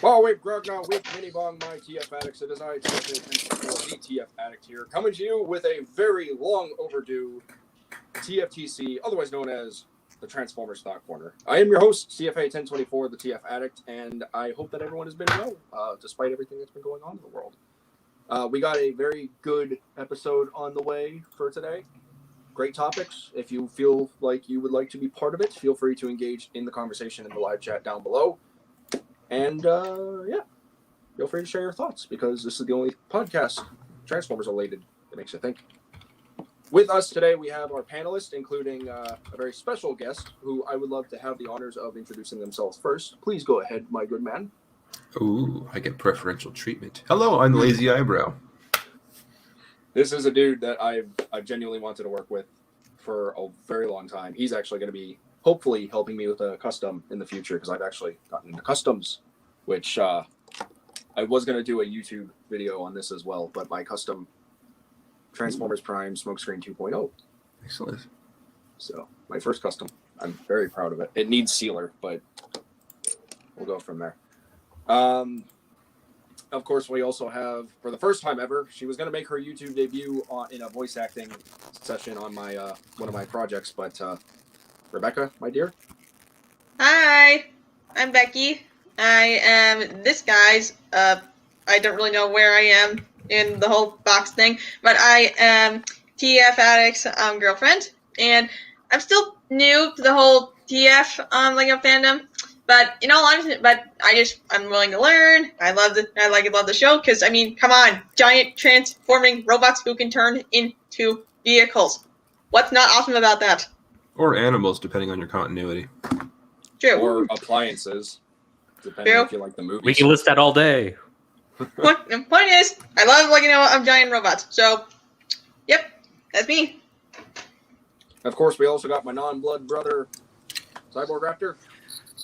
Wait, Grogna, with Mini Bong, my TF Addicts. It is I, the TF Addict here, coming to you with a very long overdue TFTC, otherwise known as the Transformers Thought Corner. I am your host, CFA 1024, the TF Addict, and I hope that everyone has been well, despite everything that's been going on in the world. We got a very good episode on the way for today. Great topics. If you feel like you would like to be part of it, feel free to engage in the conversation in the live chat down below. And, feel free to share your thoughts, because this is the only podcast Transformers related that makes you think. With us today, we have our panelists, including a very special guest, who I would love to have the honors of introducing themselves first. Please go ahead, my good man. Ooh, I get preferential treatment. Hello, I'm the Lazy Eyebrow. This is a dude that I've genuinely wanted to work with for a very long time. He's actually going to be hopefully helping me with a custom in the future, because I've actually gotten into customs, which I was going to do a YouTube video on this as well, but my custom Transformers Prime Smokescreen 2.0. Excellent. So my first custom. I'm very proud of it. It needs sealer, but we'll go from there. Of course, we also have, for the first time ever, she was going to make her YouTube debut in a voice acting session on my one of my projects, but Rebecca, my dear. Hi, I'm Becky. I am this guy's, I don't really know where I am in the whole box thing, but I am TF Addict's girlfriend, and I'm still new to the whole TF Lego fandom. But in all honesty, I'm willing to learn. I love the show, because I mean, come on, giant transforming robots who can turn into vehicles. What's not awesome about that? Or animals, depending on your continuity. True. Or appliances, depending if you like the movies. We can list that all day. The point is, I love giant robots. So, yep, that's me. Of course, we also got my non-blood brother, Cyborg Raptor.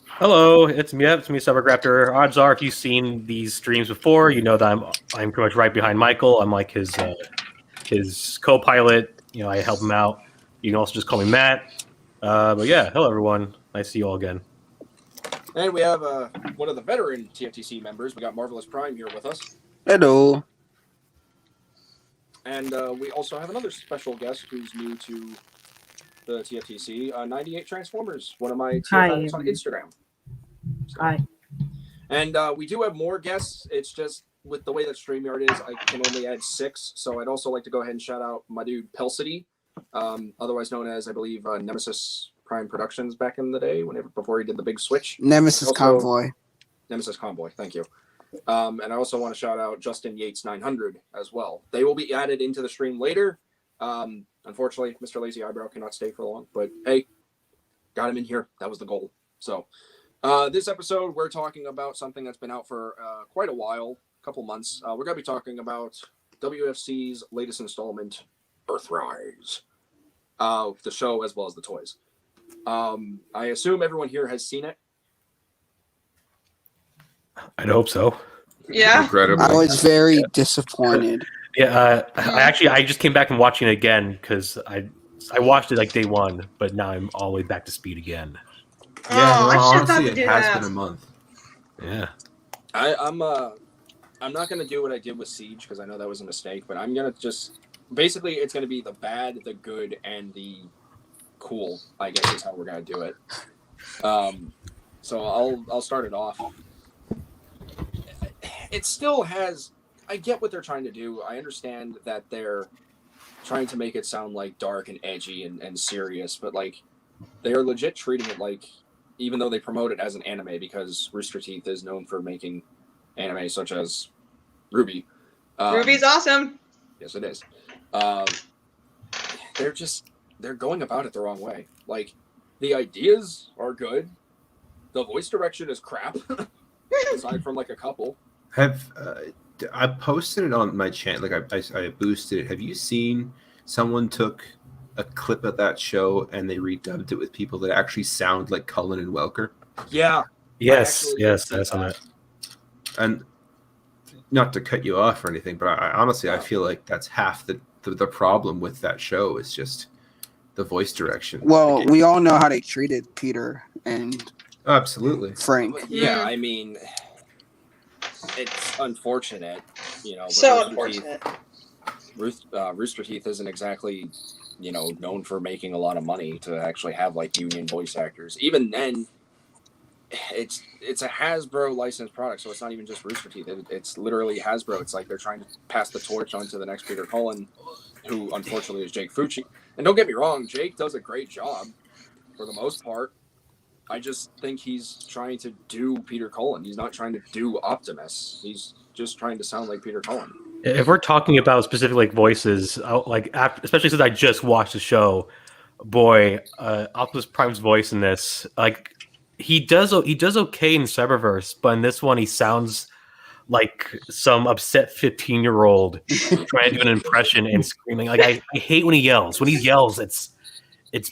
Hello, it's me, Cyborg Raptor. Odds are, if you've seen these streams before, you know that I'm pretty much right behind Michael. I'm like his co-pilot. You know, I help him out. You can also just call me Matt. But yeah, hello everyone. Nice to see you all again. And we have one of the veteran TFTC members. We got Marvelous Prime here with us. Hello. And we also have another special guest who's new to the TFTC, 98 Transformers, one of my TFTCs on Instagram. So. Hi. And we do have more guests. It's just with the way that StreamYard is, I can only add 6. So I'd also like to go ahead and shout out my dude Pelsity, otherwise known as, I believe, Nemesis Prime Productions back in the day, before he did the big switch. Nemesis Convoy. Nemesis Convoy, thank you. And I also want to shout out Justin Yates 900 as well. They will be added into the stream later. Unfortunately, Mr. Lazy Eyebrow cannot stay for long, but hey, got him in here. That was the goal. So this episode, we're talking about something that's been out for quite a while, a couple months. We're going to be talking about WFC's latest installment, Earthrise. The show as well as the toys. I assume everyone here has seen it. I'd hope so. Yeah. Incredibly. I was very disappointed. Yeah, I just came back and watching it again, because I watched it like day one, but now I'm all the way back to speed again. Yeah, I should honestly, have it has been a month. Yeah. I'm not gonna do what I did with Siege, because I know that was a mistake, but I'm gonna just basically it's gonna be the bad, the good, and the cool, I guess is how we're gonna do it. So I'll start it off. It still has. I get what they're trying to do. I understand that they're trying to make it sound like dark and edgy and serious, but like they are legit treating it like, even though they promote it as an anime, because Rooster Teeth is known for making anime such as Ruby. Ruby's awesome. Yes, it is. They're going about it the wrong way. Like, the ideas are good. The voice direction is crap, aside from like a couple. I posted it on my channel, like I boosted it. Have you seen someone took a clip of that show and they redubbed it with people that actually sound like Cullen and Welker? Yeah. Yes, that's on it. And not to cut you off or anything, but I honestly feel like that's half the problem with that show is just the voice direction. Well, we all know how they treated Peter and absolutely Frank. Yeah, I mean, it's unfortunate, you know. But So unfortunate. Rooster Teeth isn't exactly, you know, known for making a lot of money to actually have like union voice actors. Even then, it's a Hasbro licensed product, so it's not even just Rooster Teeth. It's literally Hasbro. It's like they're trying to pass the torch on to the next Peter Cullen, who unfortunately is Jake Fucci. And don't get me wrong, Jake does a great job for the most part. I just think he's trying to do Peter Cullen. He's not trying to do Optimus. He's just trying to sound like Peter Cullen. If we're talking about specific like voices, especially since I just watched the show, boy, Optimus Prime's voice in this, like he does okay in Cyberverse, but in this one he sounds like some upset 15-year-old trying to do an impression and screaming. Like I hate when he yells. When he yells, it's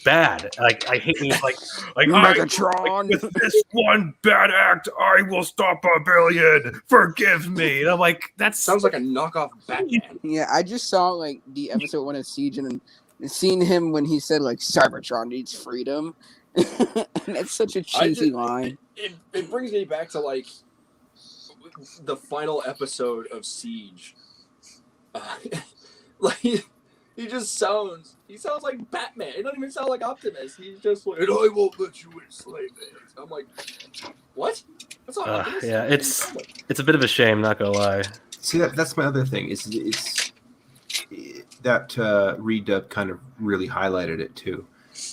bad. Like I hate when he's like Megatron. with this one bad act, I will stop a billion. Forgive me. And I'm like, that Sounds like a knockoff Batman. Yeah, I just saw like the episode 1 of Siege and seen him when he said like Cybertron needs freedom. And that's such a cheesy line. It brings me back to like the final episode of Siege. Like he sounds like Batman. It doesn't even sound like Optimus. He's just like, and I won't let you enslave it. I'm like, what? That's not Optimus. yeah, it's a bit of a shame, not gonna lie. See, that's my other thing. It's that redub kind of really highlighted it too.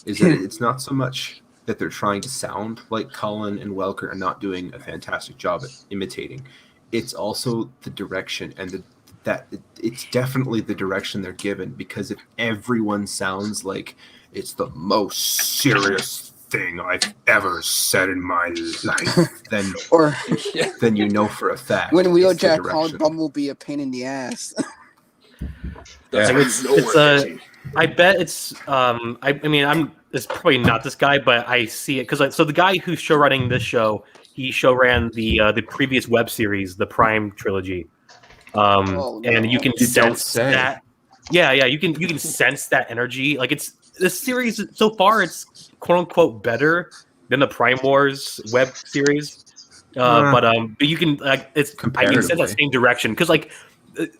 Is that it's not so much that they're trying to sound like Cullen and Welker are not doing a fantastic job at imitating. It's also the direction and it's definitely the direction they're given, because if everyone sounds like it's the most serious thing I've ever said in my life, then you know for a fact. When Wheeljack called Bumblebee a pain in the ass. I bet it's it's probably not this guy, but I see it because so the guy who's show running this show, he show ran the previous web series, the Prime Trilogy, and you can sense that. Yeah, you can sense that energy. Like this series so far, it's quote unquote better than the Prime Wars web series, but you can I can sense that same direction because like.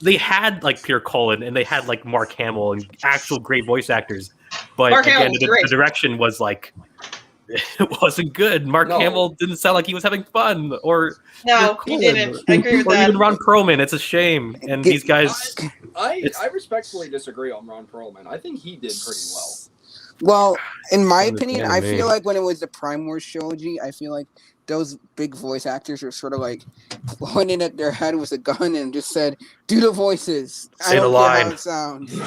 They had like Peter Cullen and they had like Mark Hamill and actual great voice actors, but again, the direction was like it wasn't good. Mark Hamill didn't sound like he was having fun, or he didn't. I agree with or that. even Ron Perlman. It's a shame, and these guys. I respectfully disagree on Ron Perlman. I think he did pretty well. Well, in my opinion, I feel like when it was the Prime Wars trilogy, I feel like those big voice actors were sort of like pointing at their head with a gun and just said, "Do the voices. Say the line. How it sounds."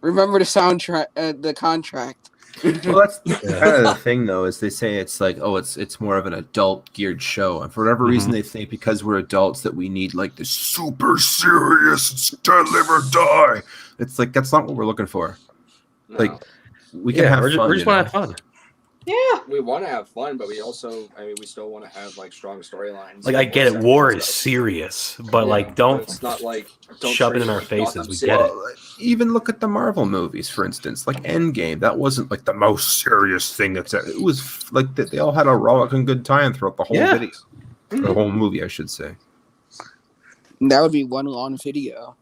Remember the soundtrack, the contract. Well, that's kind of the thing, though, is they say it's like, oh, it's more of an adult geared show, and for whatever reason, they think because we're adults that we need like this super serious live or die. It's like that's not what we're looking for. No. Like we can have fun. We just want to have fun. Yeah, we want to have fun, but we also, we still want to have like strong storylines. Like I get it, war is serious, but like it's not like shove it in our faces. We get it. Even look at the Marvel movies, for instance, like Endgame. That wasn't like the most serious thing. It was like they all had a rollicking good time throughout the whole video, the whole movie, I should say. That would be one long video.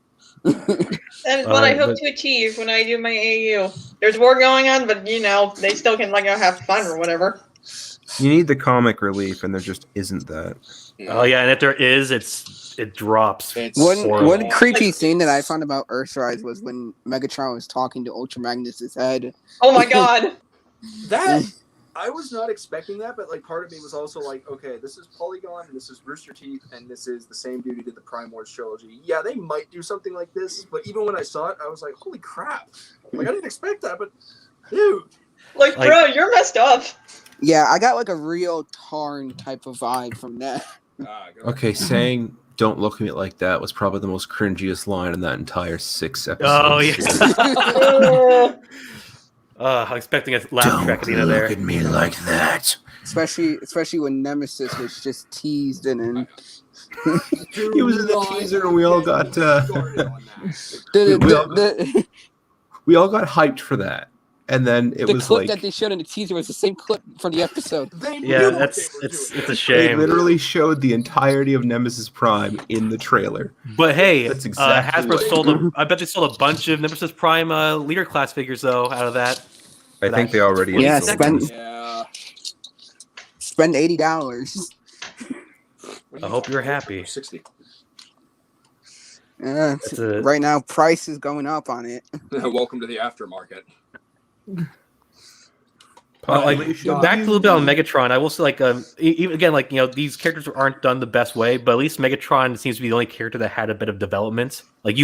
That is what I hope to achieve when I do my AU. There's war going on, but they still can have fun or whatever. You need the comic relief, and there just isn't that. Oh yeah, and if there is, it drops. One creepy thing that I found about Earthrise was when Megatron was talking to Ultra Magnus' head. Oh my god! That I was not expecting that, but like part of me was also like, okay, this is Polygon, and this is Rooster Teeth, and this is the same dude who did the Prime Wars trilogy. Yeah, they might do something like this, but even when I saw it, I was like, holy crap! Like I didn't expect that, but dude, like bro, you're messed up. Yeah, I got like a real Tarn type of vibe from that. Okay, saying "Don't look at me like that" was probably the most cringiest line in that entire 6 episodes. Oh yeah. I'm expecting a laugh track at the end of there. Don't look at me like that. Especially when Nemesis was just teased and he was in the teaser, and we all got we all got hyped for that. And then it the was clip like that they showed in the teaser was the same clip from the episode. They Yeah, knew what that's they were it's doing. a they shame. literally showed the entirety of Nemesis Prime in the trailer. But hey, That's exactly Hasbro what- sold I bet they sold a bunch of Nemesis Prime leader class figures though out of that. I think they already Yeah, have sold spend- them. Yeah. Spend $80. I hope you're happy. 60. It's a- Right now, price is going up on it. Welcome to the aftermarket. Population back to a little bit on Megatron. I will say, like, even again, like these characters aren't done the best way, but at least Megatron seems to be the only character that had a bit of development. Like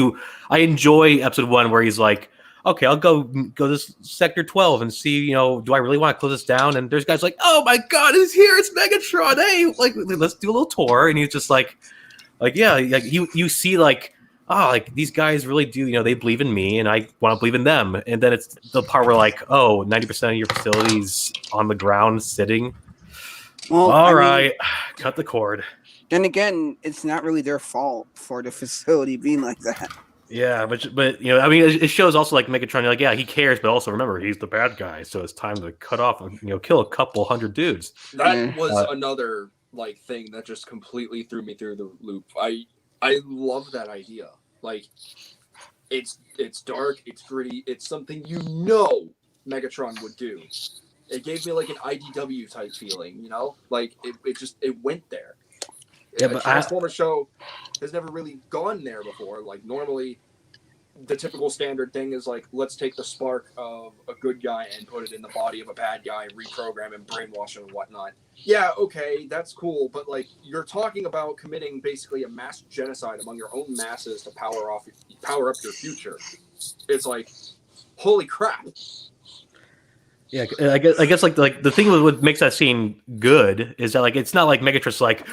I enjoy episode 1 where he's like, okay, I'll go to sector 12 and see, do I really want to close this down? And there's guys like, oh my god, it's here, it's Megatron. Hey, like, let's do a little tour. And he's just like yeah, like you see like, oh, like these guys really do, they believe in me and I want to believe in them. And then it's the part where like, oh, 90% of your facility's on the ground sitting. Well, All right, cut the cord. Then again, it's not really their fault for the facility being like that. Yeah, but I mean, it shows also like Megatron, like, yeah, he cares, but also remember he's the bad guy, so it's time to cut off, kill a couple hundred dudes. That was another like thing that just completely threw me through the loop. I love that idea. Like, it's dark, it's gritty, it's something Megatron would do. It gave me like an IDW type feeling, like it went there. Yeah, a but Transformers show has never really gone there before. Like, normally the typical standard thing is like, let's take the spark of a good guy and put it in the body of a bad guy, reprogram and brainwash him and whatnot. Yeah, okay, that's cool, but like, you're talking about committing basically a mass genocide among your own masses to power up your future. It's like, holy crap. Yeah, I guess like the thing with what makes that scene good is that like it's not like Megatron's like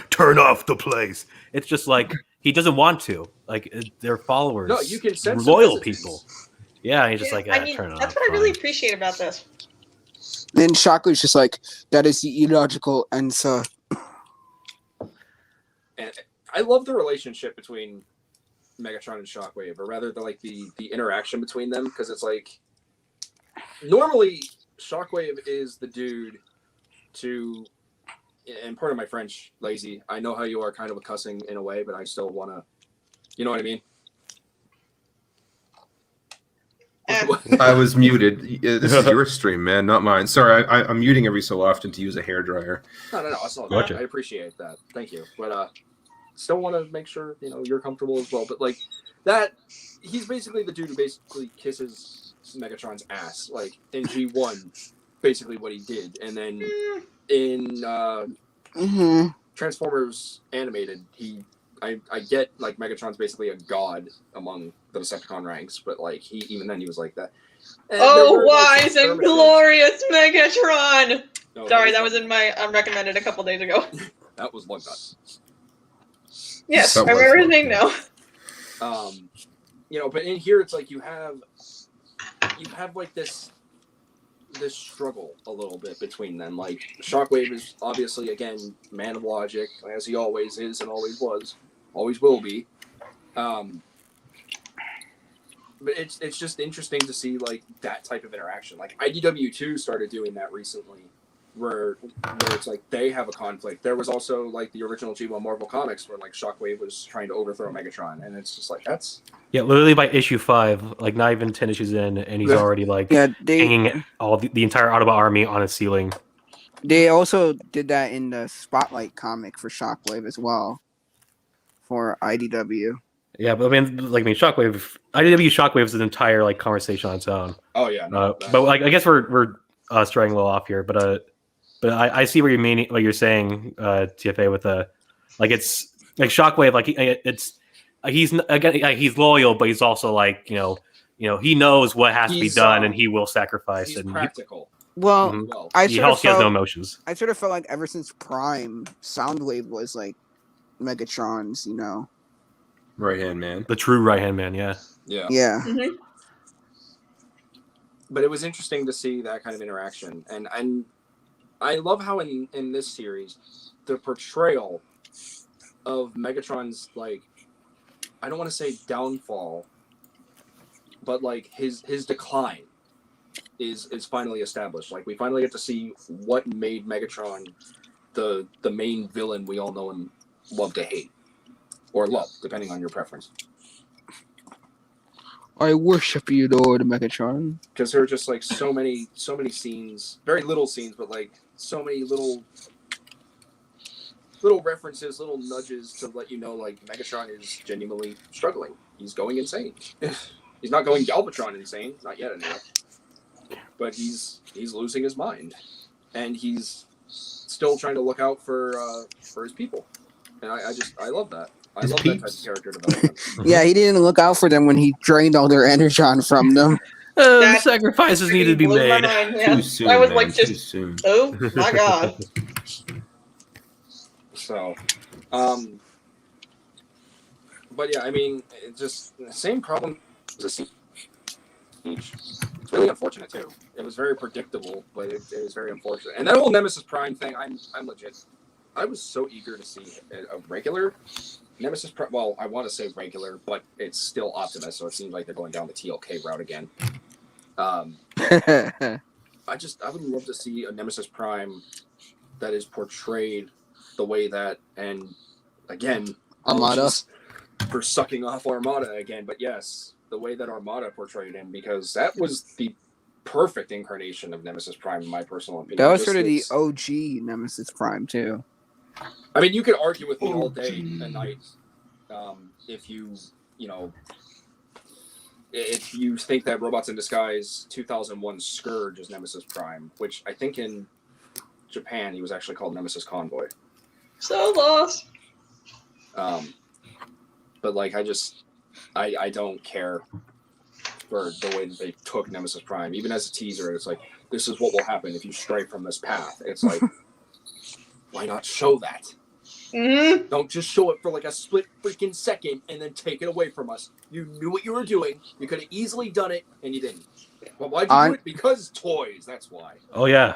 turn off the place. It's just like he doesn't want to. Like they're followers. No, you can sense loyal the message. people. Yeah, and he's just like, I mean, turn it that's off. what I really fine. appreciate about this. Then Shockwave's just like, that is the illogical answer. And I love the relationship between Megatron and Shockwave, or rather the interaction between them, because it's like, normally Shockwave is the dude to, and part of my French, lazy, I know how you are kind of a cussing in a way, but I still want to, you know what I mean? I was muted. This is your stream, man, not mine. Sorry, I'm muting every so often to use a hairdryer. No, that's all Gotcha. good. I appreciate that. Thank you. But still want to make sure, you're comfortable as well. But like that, he's basically the dude who basically kisses Megatron's ass. Like in G1, basically what he did. And then in Transformers Animated, I get like Megatron's basically a god among the Decepticon ranks, but like he was like that. And Oh, wise and glorious Megatron! No, Sorry, that was in my unrecommended a couple days ago. That was Lugnut. Yes, That I remember was his name now. But in here it's like you have like this struggle a little bit between them. Like Shockwave is obviously, again, man of logic, as he always is and always was, always will be. But it's just interesting to see like that type of interaction. Like IDW 2 started doing that recently, where it's like they have a conflict. There was also like the original G1 Marvel Comics where like Shockwave was trying to overthrow Megatron, and it's just like that's Literally by issue 5, like not even 10 issues in, and he's already like hanging all the entire Autobot army on a ceiling. They also did that in the Spotlight comic for Shockwave as well, for IDW. Yeah, but Shockwave, IDW Shockwave is an entire like conversation on its own. oh yeah. But like I guess we're straying a little off here, but I see what you mean, what you're saying, TFA, with like it's like Shockwave, like he's loyal, but he's also like he knows what has to be done, and he will sacrifice. He's and practical. Well, he has no emotions. I sort of felt like ever since Prime, Soundwave was like Megatron's, Right hand man. The true right hand man, yeah. Yeah. Mm-hmm. But it was interesting to see that kind of interaction, and I love how in this series the portrayal of Megatron's, like, I don't want to say downfall, but like his decline is finally established. Like we finally get to see what made Megatron the main villain we all know and love to hate, or love, depending on your preference. I worship you, Lord Megatron. Because there are just like so many scenes, very little scenes, but like so many little references, little nudges to let you know like Megatron is genuinely struggling. He's going insane. He's not going Galvatron insane, not yet anyway. But he's losing his mind, and he's still trying to look out for his people, and I love that. I love that type of character development. Yeah, he didn't look out for them when he drained all their energon from them. Sacrifices needed to be blew my made. mind, yeah. Too soon, I was man, like, too just, soon. oh my god. So, but yeah, I mean, it's just the same problem as a siege. It's really unfortunate too. It was very predictable, but it was very unfortunate. And that whole Nemesis Prime thing, I'm legit. I was so eager to see a regular Nemesis Prime. Well, I want to say regular, but it's still Optimus, so it seems like they're going down the TLK route again. I would love to see a Nemesis Prime that is portrayed the way that, and again, Armada. for sucking off Armada again, but yes, the way that Armada portrayed him, because that was the perfect incarnation of Nemesis Prime, in my personal opinion. That was sort of the OG Nemesis Prime too. I mean, you could argue with me all day and night if you think that Robots in Disguise 2001 Scourge is Nemesis Prime, which I think in Japan he was actually called Nemesis Convoy. So lost. But like, I don't care for the way that they took Nemesis Prime. Even as a teaser, it's like, this is what will happen if you stray from this path. It's like, why not show that? Mm-hmm. Don't just show it for like a split freaking second and then take it away from us. You knew what you were doing. You could have easily done it, and you didn't. Well, why'd you do it? Because toys. That's why. Oh yeah.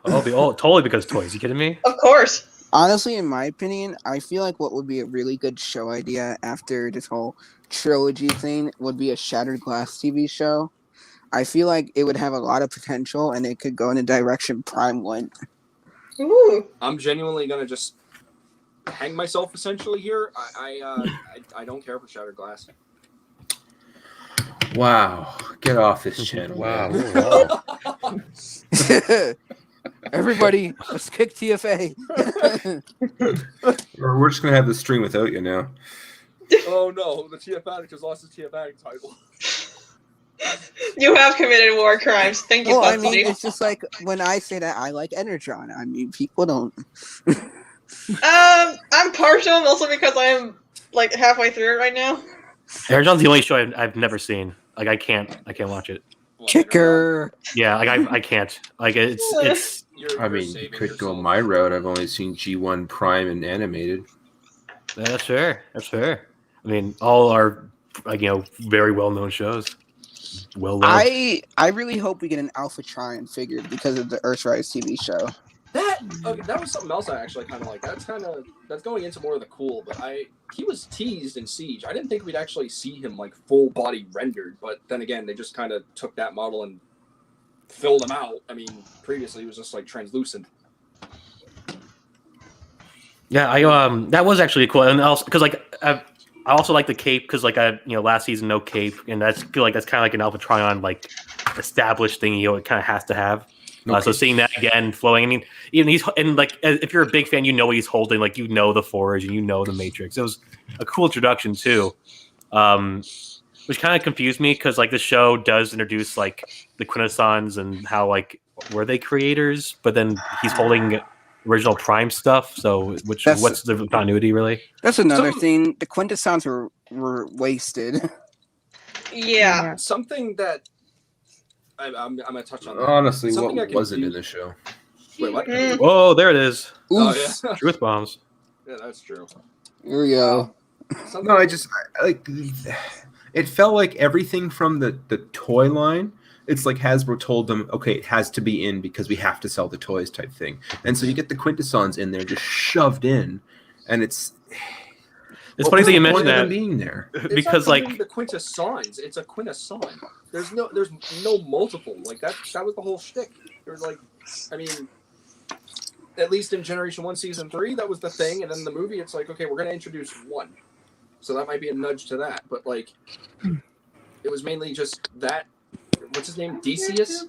Totally because toys. You kidding me? Of course. Honestly, in my opinion, I feel like what would be a really good show idea after this whole trilogy thing would be a Shattered Glass TV show. I feel like it would have a lot of potential, and it could go in the direction Prime went. Ooh. I'm genuinely gonna just hang myself essentially here. I don't care for Shattered Glass. Wow. Get off this channel. Wow. Everybody, let's kick TFA. We're just going to have the stream without you now. Oh no, the TF Addict has lost his TF Addict title. You have committed war crimes. Thank you, Well, I Bugsy. mean, it's just like when I say that I like Energon. I mean, people don't. I'm partial mostly because I'm like halfway through it right now. Energon's the only show I've never seen. Like I can't watch it. Kicker. Yeah, like I can't. Like it's. I mean, you could go my route. I've only seen G1 Prime and animated. That's fair. That's fair. I mean, all are very well known shows. Well known. I really hope we get an Alpha Trion figure because of the Earthrise TV show. That was something else I actually kind of like. That's going into more of the cool, but he was teased in Siege. I didn't think we'd actually see him like full body rendered, but then again, they just kind of took that model and filled him out. I mean, previously he was just like translucent. Yeah, that was actually cool, and also because I also like the cape because last season no cape, and that's kind of like an Alpha Trion like established thing it kind of has to have. Okay. So seeing that again flowing, I mean, even if you're a big fan, you know what he's holding, like the Forge and the Matrix. It was a cool introduction too, which kind of confused me because the show does introduce the Quintessons and how were they creators, but then he's holding original Prime stuff. So what's the continuity really? That's another thing. The Quintessons were wasted. Yeah. Something that I'm gonna touch on that. Honestly, Something what was it in the show? Wait, what? Oh, there it is. Oh, yeah. Truth bombs. Yeah, that's true. Here we go. No, it felt like everything from the toy line. It's like Hasbro told them, okay, it has to be in because we have to sell the toys type thing. And so you get the Quintessons in there just shoved in, and it's It's funny that you mentioned them that being there. It's because not like really the quintessence. It's a quintessence. There's no multiple. Like that was the whole shtick. There's like, I mean, at least in Generation 1 Season 3, that was the thing, and then the movie, it's like, okay, we're gonna introduce one. So that might be a nudge to that. But like, it was mainly just that. What's his name? Decius?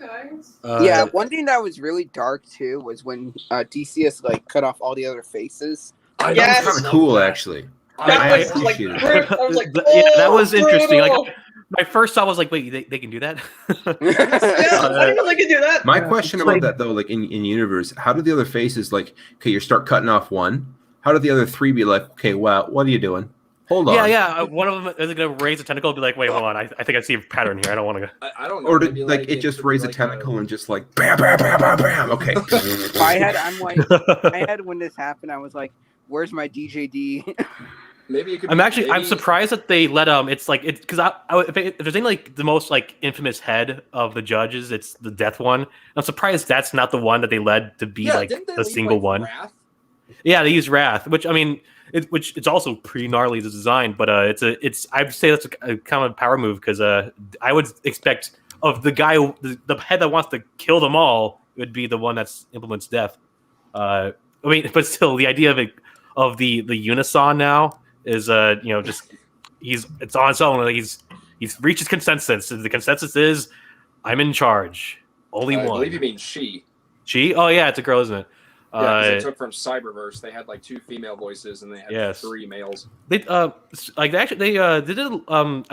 Yeah, one thing that was really dark too was when Decius like cut off all the other faces. I Yes. Kind of cool, actually. That was like, appreciate it. I was like, yeah, that was interesting. Like brutal. my first thought was like, wait, they can do that? Yeah, I didn't know they could do that. My question about that though, like in universe, how do the other faces like? Okay, you start cutting off one. How do the other three be like? Okay, wow, what are you doing? Hold on. Yeah. One of them is going to raise a tentacle and be like, wait, hold on. I think I see a pattern here. I don't want to go. I don't know. Or did maybe, like it just raise a like tentacle and just like bam, bam, bam, bam, bam? Okay. I had when this happened, I was like, "Where's my DJD?" Maybe it could. I'm surprised that they let it's like it's because if there's any like the most like infamous head of the judges, it's the death one. I'm surprised that's not the one that they led to be like didn't they the leave, single like, one. Wrath? Yeah, they use Wrath, which I mean, which it's also pretty gnarly as a design, but it's I'd say that's a kind of power move because I would expect of the guy the head that wants to kill them all would be the one that implements death. I mean, but still, the idea of the unison now is just it's on its own. Like, he's reached his consensus. The consensus is I'm in charge. Only one. I believe you mean she. She? Oh yeah, it's a girl, isn't it? Yeah, because they took from Cyberverse. They had like 2 female voices and they had 3 males. They did I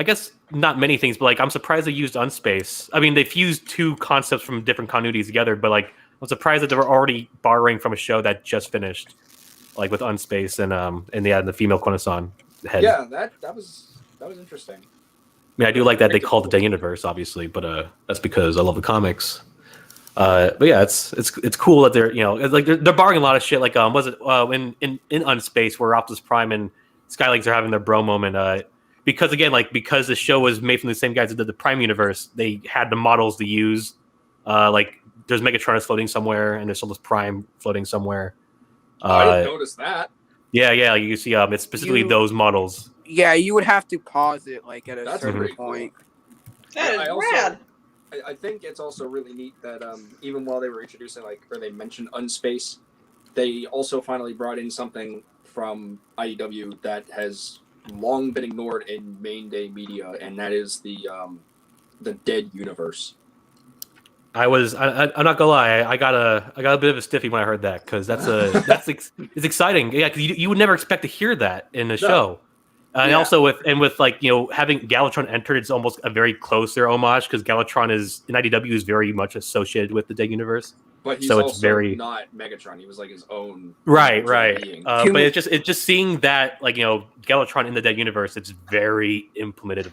guess not many things, but like I'm surprised they used Unspace. I mean, they fused 2 concepts from different continuities together, but like I'm surprised that they were already borrowing from a show that just finished, like with Unspace and they had the female Quintesson head. Yeah, that was interesting. I mean, I do like that they called it the universe, obviously, but that's because I love the comics. But yeah, it's cool that they're like they're borrowing a lot of shit. Like was it in Unspace where Optimus Prime and Skylinks are having their bro moment? Because again, because the show was made from the same guys that did the Prime universe, they had the models to use. Like there's Megatron floating somewhere, and there's Solus Prime floating somewhere. I didn't notice that. Yeah, you see, it's specifically those models. Yeah, you would have to pause it like at a certain pretty point. Cool. That is rad. I think it's also really neat that even while they were introducing or they mentioned Unspace, they also finally brought in something from IDW that has long been ignored in main day media, and that is the Dead universe. I'm not gonna lie, I got a bit of a stiffy when I heard that because it's exciting. Yeah, because you would never expect to hear that in the show. And also with having Galvatron entered, it's almost a very closer homage because Galvatron is in IDW is very much associated with the Dead universe. But he's so also it's very not Megatron. He was like his own right. being. But it's just seeing that Galvatron in the Dead universe, it's very implemented,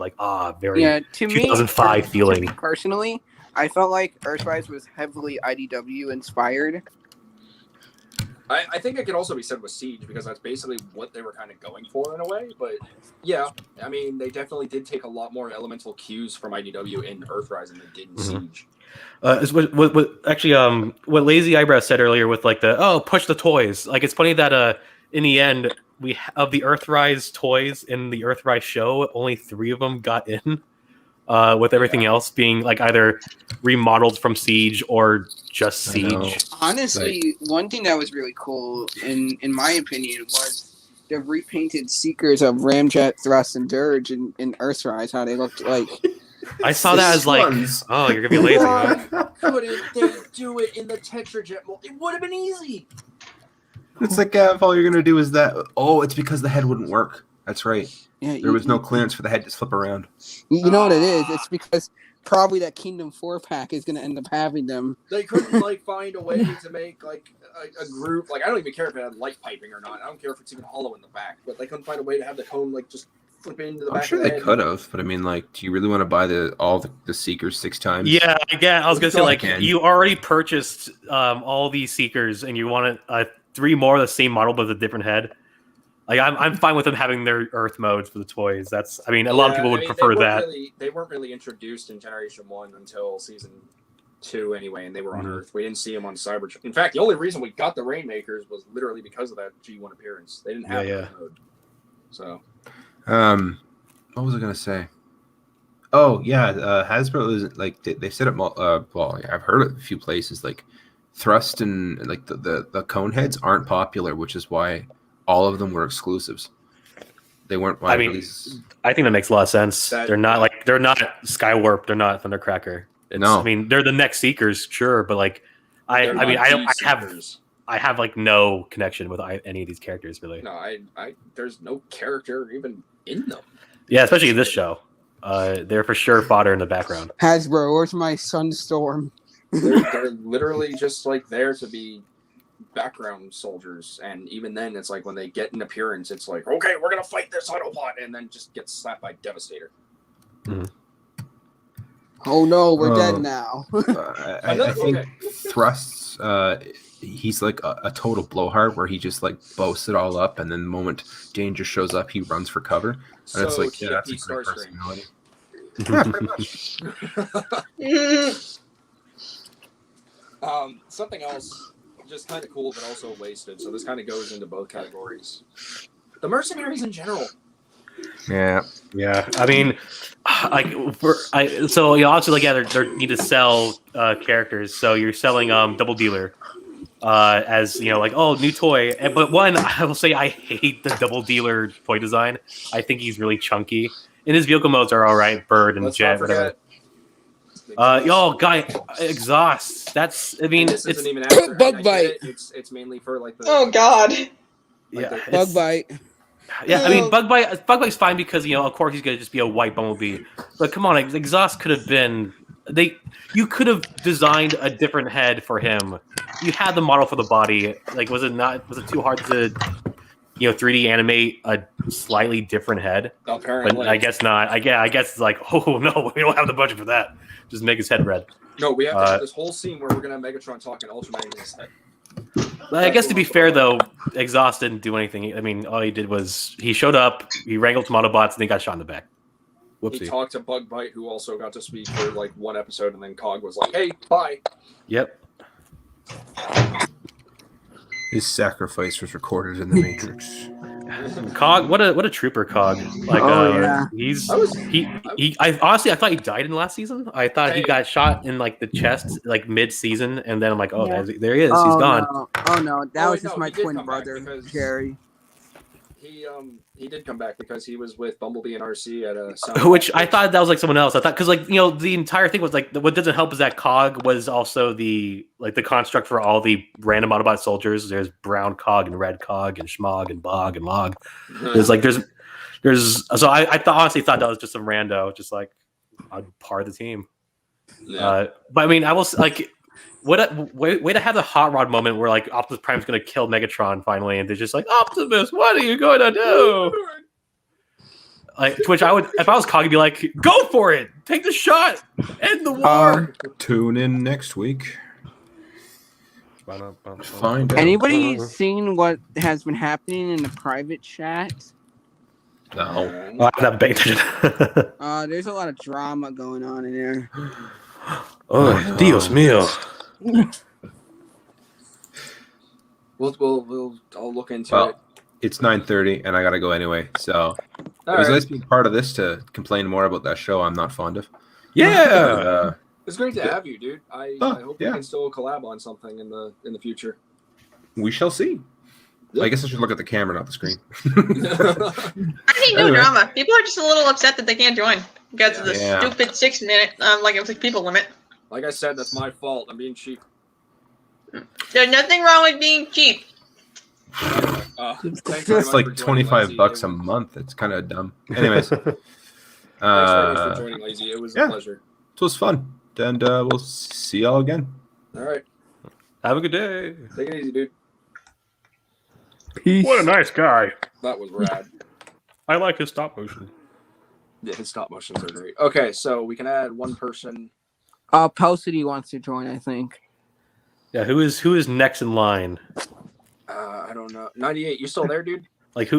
very 2005 feeling. To me personally, I felt like Earthrise was heavily IDW inspired. I think it could also be said with Siege because that's basically what they were kind of going for in a way. But yeah, I mean, they definitely did take a lot more elemental cues from IDW in Earthrise than they did in Siege. What Lazy Eyebrow said earlier with push the toys. Like it's funny that in the end of the Earthrise toys in the Earthrise show, only 3 of them got in. With everything else being either remodeled from Siege or just Siege. Honestly, one thing that was really cool, in my opinion, was the repainted Seekers of Ramjet, Thrust, and Dirge in Earthrise, how they looked like. I saw that as oh, you're going to be lazy, huh? Couldn't they do it in the Tetrajet mold? It would have been easy. It's like if all you're going to do is that. Oh, it's because the head wouldn't work. That's right. Yeah, there was no clearance for the head to flip around. You know what it is? It's because probably that Kingdom 4 pack is going to end up having them. They couldn't find a way to make a group. I don't even care if it had light piping or not. I don't care if it's even hollow in the back. But they couldn't find a way to have the cone just flip into the back. I'm sure they could have, but I mean, do you really want to buy all the Seekers 6 times? Yeah, again, I was going to say you already purchased all these Seekers and you wanted 3 more of the same model but with a different head. I'm fine with them having their Earth modes for the toys. A lot of people would prefer that. They weren't really introduced in Generation 1 until Season 2 anyway, and they were on Earth. We didn't see them on Cybertron. In fact, the only reason we got the Rainmakers was literally because of that G1 appearance. They didn't have Earth mode. So What was I gonna say? Oh yeah, Hasbro is like they set up. Well, I've heard it a few places. Like Thrust and like the cone heads aren't popular, which is why all of them were exclusives. They weren't. I mean, I think that makes a lot of sense. They're not Skywarp. They're not Thundercracker. No. I mean, they're the next Seekers, sure, but like, I have like no connection with any of these characters really. No, there's no character even in them. Yeah, especially this show. They're for sure fodder in the background. Hasbro, where's my Sunstorm? They're literally just like there to be background soldiers, and even then it's like when they get an appearance it's like, okay, we're gonna fight this Autobot, and then just get slapped by Devastator. Oh no, we're dead now. I think Thrust's he's like a total blowhard where he just like boasts it all up, and then the moment danger shows up he runs for cover, and So it's like TFT that's a great Starscream. personality. Yeah, pretty much. Something else just kind of cool but also wasted, so this kind of goes into both categories. The mercenaries in general. Yeah. I mean, like so you also like they need to sell characters. So you're selling Double Dealer as like, oh, new toy. But one, I will say I hate the Double Dealer toy design. I think he's really chunky. And his vehicle modes are all right, Bird and Let's Jet. not forget. Guy, exhaust. That's, I mean, This it's isn't even accurate. Bug I get bite. it. It's mainly for like the. Oh God. yeah, Bug bite. Yeah, I mean, Bug Bite's fine because of course he's gonna just be a white bumblebee. But come on, exhaust could have been you could have designed a different head for him. You had the model for the body. Like, was it too hard to 3D animate a slightly different head? Apparently, but I guess not. I guess it's like, oh no, we don't have the budget for that. Just make his head red. No, we have to have this whole scene where we're gonna have Megatron talking Ultraman in his head. But I guess to be fair though, Exhaust didn't do anything. I mean, all he did was he showed up, he wrangled some Autobots, and then got shot in the back. Whoopsie. He talked to Bug Bite, who also got to speak for like one episode, and then Cog was like, "Hey, bye." Yep. His sacrifice was recorded in the Matrix. Cog, what a trooper, Cog. Like, I honestly thought he died in the last season. I thought he got shot in like the chest, like mid-season, and then I'm like, oh, there he is. He's gone. No. Oh no, that was just my twin brother, Jerry. He did come back because he was with Bumblebee and RC at a. Which I thought that was like someone else. I thought because the entire thing was like what doesn't help is that Cog was also the construct for all the random Autobot soldiers. There's Brown Cog and Red Cog and Schmog and Bog and Log. There's so I honestly thought that was just some rando, just like a part of the team. Yeah. But I mean, I was like. Way to have the hot rod moment where like Optimus Prime's gonna kill Megatron finally, and they're just like, Optimus, what are you going to do? Like, to which I would, if I was Cog, I'd be like, go for it, take the shot, end the war. Tune in next week. Find out. Anybody seen what has been happening in the private chat? No. I'm not paying attention. There's a lot of drama going on in there. Oh, Dios mío. I'll look into it. It's 9:30 and I gotta go anyway. So it was nice being part of this to complain more about that show I'm not fond of. Yeah, it's great to have you, dude. I hope we can still collab on something in the future. We shall see. I guess I should look at the camera, not the screen. I think no drama. People are just a little upset that they can't join because of the stupid 6 minute people limit. Like I said, that's my fault. I'm being cheap. There's nothing wrong with being cheap. It's like $25 a month. It's kind of dumb. Anyways, thanks very much for joining, Lazy. It was a pleasure. It was fun, and we'll see y'all again. All right. Have a good day. Take it easy, dude. Peace. What a nice guy. That was rad. I like his stop motion. Yeah, his stop motions are great. Okay, so we can add one person. Pelcity wants to join, I think. Yeah, who is next in line? I don't know. 98. You still there, dude? I bet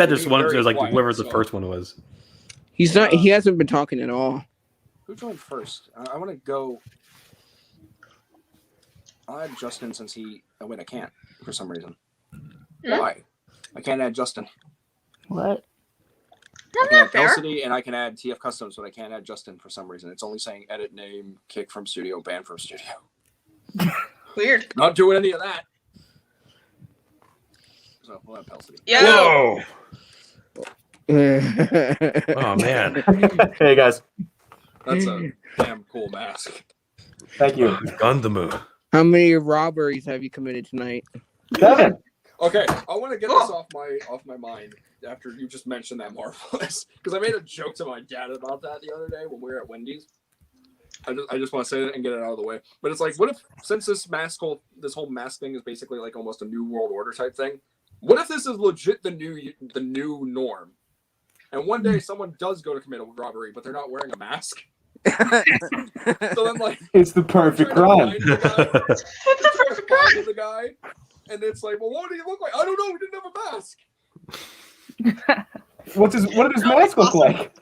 there's one. There's like whoever the first one was. He's not. He hasn't been talking at all. Who joined first? I want to go. I'll add Justin since he. Oh wait, I can't for some reason. Why? I can't add Justin. What? I can add fair. Pelcity and I can add TF Customs, but I can't add Justin for some reason. It's only saying edit name, kick from studio, ban from studio. Weird. Not doing any of that. So we'll have Pelcity. Yo. Oh man, Hey guys, That's a damn cool mask. thank you. Gundam. How many robberies have you committed tonight? 7. Okay, I want to get this off my mind after you just mentioned that Marvelous, because I made a joke to my dad about that the other day when we were at Wendy's. I just want to say it and get it out of the way. But it's like, what if, since this whole mask thing is basically like almost a new world order type thing, what if this is legit the new norm? And one day someone does go to commit a robbery, but they're not wearing a mask. So then, like, It's the perfect crime. It's the perfect crime. The guy, and it's like, well, what do you look like? I don't know. We didn't have a mask. What does his mask look like?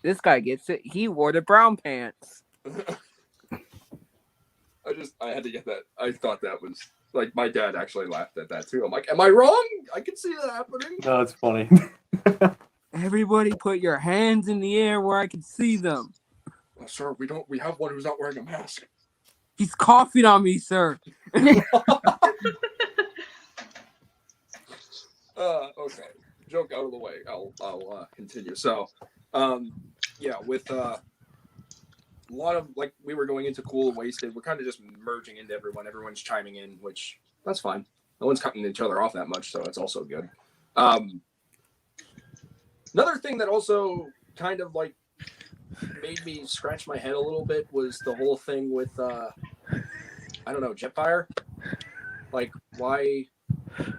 This guy gets it. He wore the brown pants. I had to get that. I thought that was like, my dad actually laughed at that too. I'm like, am I wrong? I can see that happening. No, it's funny. Everybody put your hands in the air where I can see them. Oh, sir, we have one who's not wearing a mask. He's coughing on me, sir. Okay. Joke out of the way. I'll continue. So, yeah, with a lot of, like, we were going into cool and wasted. We're kind of just merging into everyone. Everyone's chiming in, which that's fine. No one's cutting each other off that much, so it's also good. Another thing that also kind of like made me scratch my head a little bit was the whole thing with I don't know, Jetfire. Like, why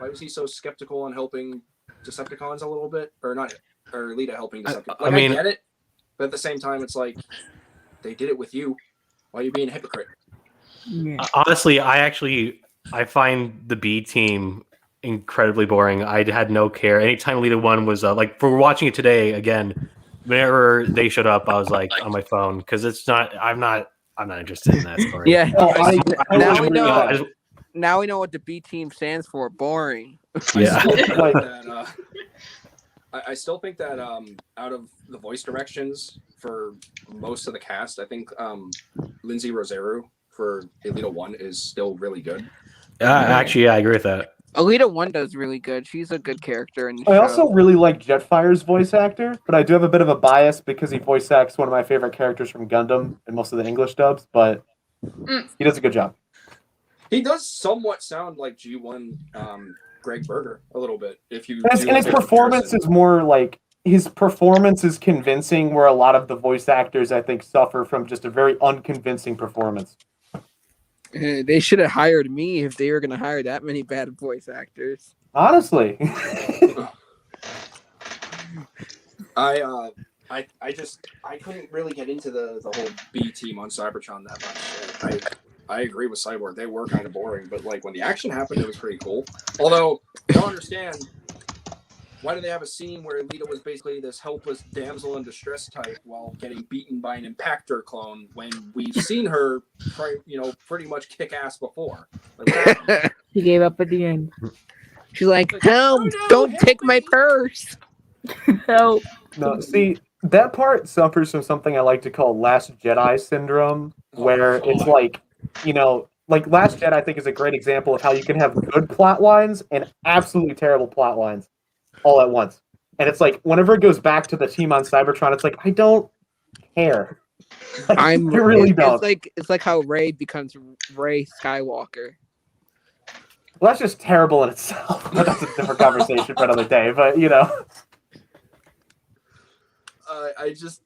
was he so skeptical on helping Decepticons a little bit, or not, or Lita helping Decepticons? Like, I mean, I get it, but at the same time, it's like, they did it with you. Why are you being a hypocrite? Yeah. Honestly, I find the B team incredibly boring. I had no care. Anytime Lita One was like, for watching it today again, whenever they showed up, I was like on my phone because it's not. I'm not interested in that story. Yeah. Oh, Now we know what the B team stands for. Boring. Yeah. I still think that out of the voice directions for most of the cast, I think Lindsay Rosario for Elita 1 is still really good. Actually, I agree with that. Alita 1 does really good. She's a good character. In the I show. also really like Jetfire's voice actor, but I do have a bit of a bias because he voice acts one of my favorite characters from Gundam in most of the English dubs, but he does a good job. He does somewhat sound like G1 Greg Berger a little bit. If you And his performance is more like, his performance is convincing, where a lot of the voice actors, I think, suffer from just a very unconvincing performance. They should have hired me if they were going to hire that many bad voice actors. Honestly. I couldn't really get into the whole B team on Cybertron that much. I agree with Cyborg. They were kind of boring, but like when the action happened, it was pretty cool. Although I don't understand, why do they have a scene where Lita was basically this helpless damsel in distress type while getting beaten by an Impactor clone when we've seen her, pretty much kick ass before? Like, She gave up at the end. She's like, help! Don't take my purse! Help! No, see, that part suffers from something I like to call Last Jedi syndrome, where it's like, like Last Jedi, I think, is a great example of how you can have good plot lines and absolutely terrible plot lines all at once. And it's like, whenever it goes back to the team on Cybertron, it's like, I don't care. Like, I really don't. It's like how Rey becomes Rey Skywalker. Well, that's just terrible in itself. But that's a different conversation for another day. But I just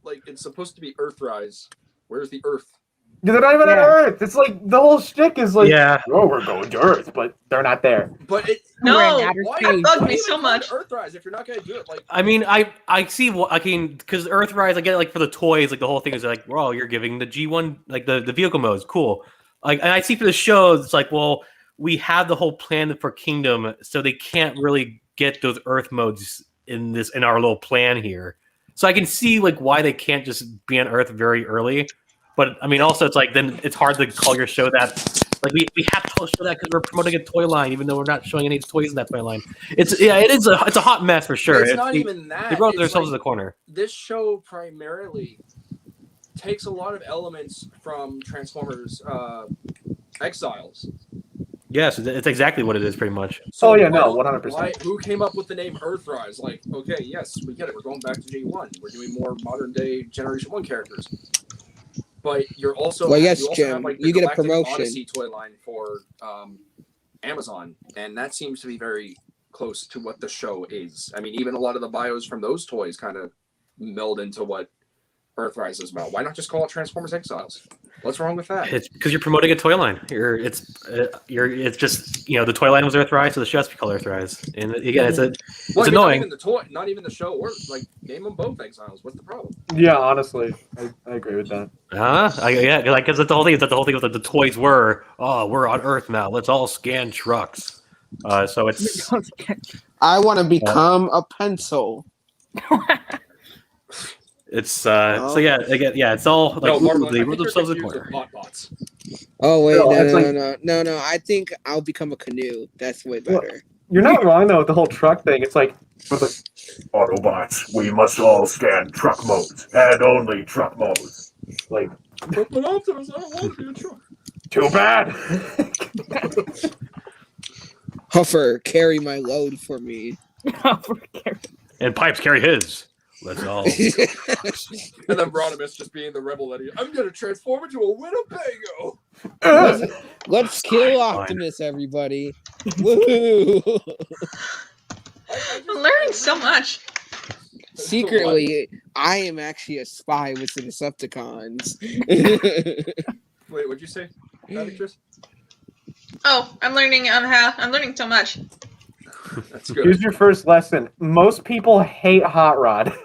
like, it's supposed to be Earthrise. Where's the Earth? They're not even on Earth. It's like the whole shtick is like, oh, we're going to Earth, but they're not there. But why bugged me so much? Earthrise, if you're not gonna do it, like, I mean, I see what I mean, because Earthrise, I get it, like for the toys, like the whole thing is like, well, you're giving the G1 like the vehicle modes, cool. Like, and I see for the show, it's like, well, we have the whole plan for Kingdom, so they can't really get those Earth modes in our little plan here. So I can see like why they can't just be on Earth very early. But I mean, also it's like then it's hard to call your show that Like we have to show that because we're promoting a toy line, even though we're not showing any toys in that toy line. It's a hot mess for sure. It's not even that. They brought It's themselves like, in the corner. This show primarily takes a lot of elements from Transformers Exiles. Yes, it's exactly what it is, pretty much. So 100%. Who came up with the name Earthrise? Like, okay, yes, we get it. We're going back to G1. We're doing more modern day Generation 1 characters. But you're also Jim, have, like, the you get a Galactic promotion. Odyssey toy line for Amazon, and that seems to be very close to what the show is. I mean, even a lot of the bios from those toys kind of meld into what Earthrise is about. Why not just call it Transformers Exiles? What's wrong with that? It's because you're promoting a toy line. It's just the toy line was Earthrise, so the show has to be called Earthrise. And again, it's annoying. Not even the show, or like name them both Exiles. What's the problem? Yeah, honestly, I agree with that. Because that's the whole thing. That's the whole thing with the toys were. Oh, we're on Earth now. Let's all scan trucks. So it's. I want to become a pencil. It's so yeah, again, it's all like they wrote themselves in the corner. Bots. Oh wait, No, I think I'll become a canoe. That's way better. Well, you're not wrong though with the whole truck thing. It's like for the Autobots, we must all scan truck modes and only truck modes. Like, But Optimus, I don't want to be a truck. too bad. Huffer, carry my load for me. And Pipes carry his. Let's all. And then Rodimus just being the rebel that I'm going to transform into a Winnebago. Let's kill Optimus, everybody. Woo! I'm learning so much. Secretly, I am actually a spy with the Decepticons. Wait, what'd you say, actress? Oh, I'm learning so much. That's good. Here's your first lesson. Most people hate Hot Rod.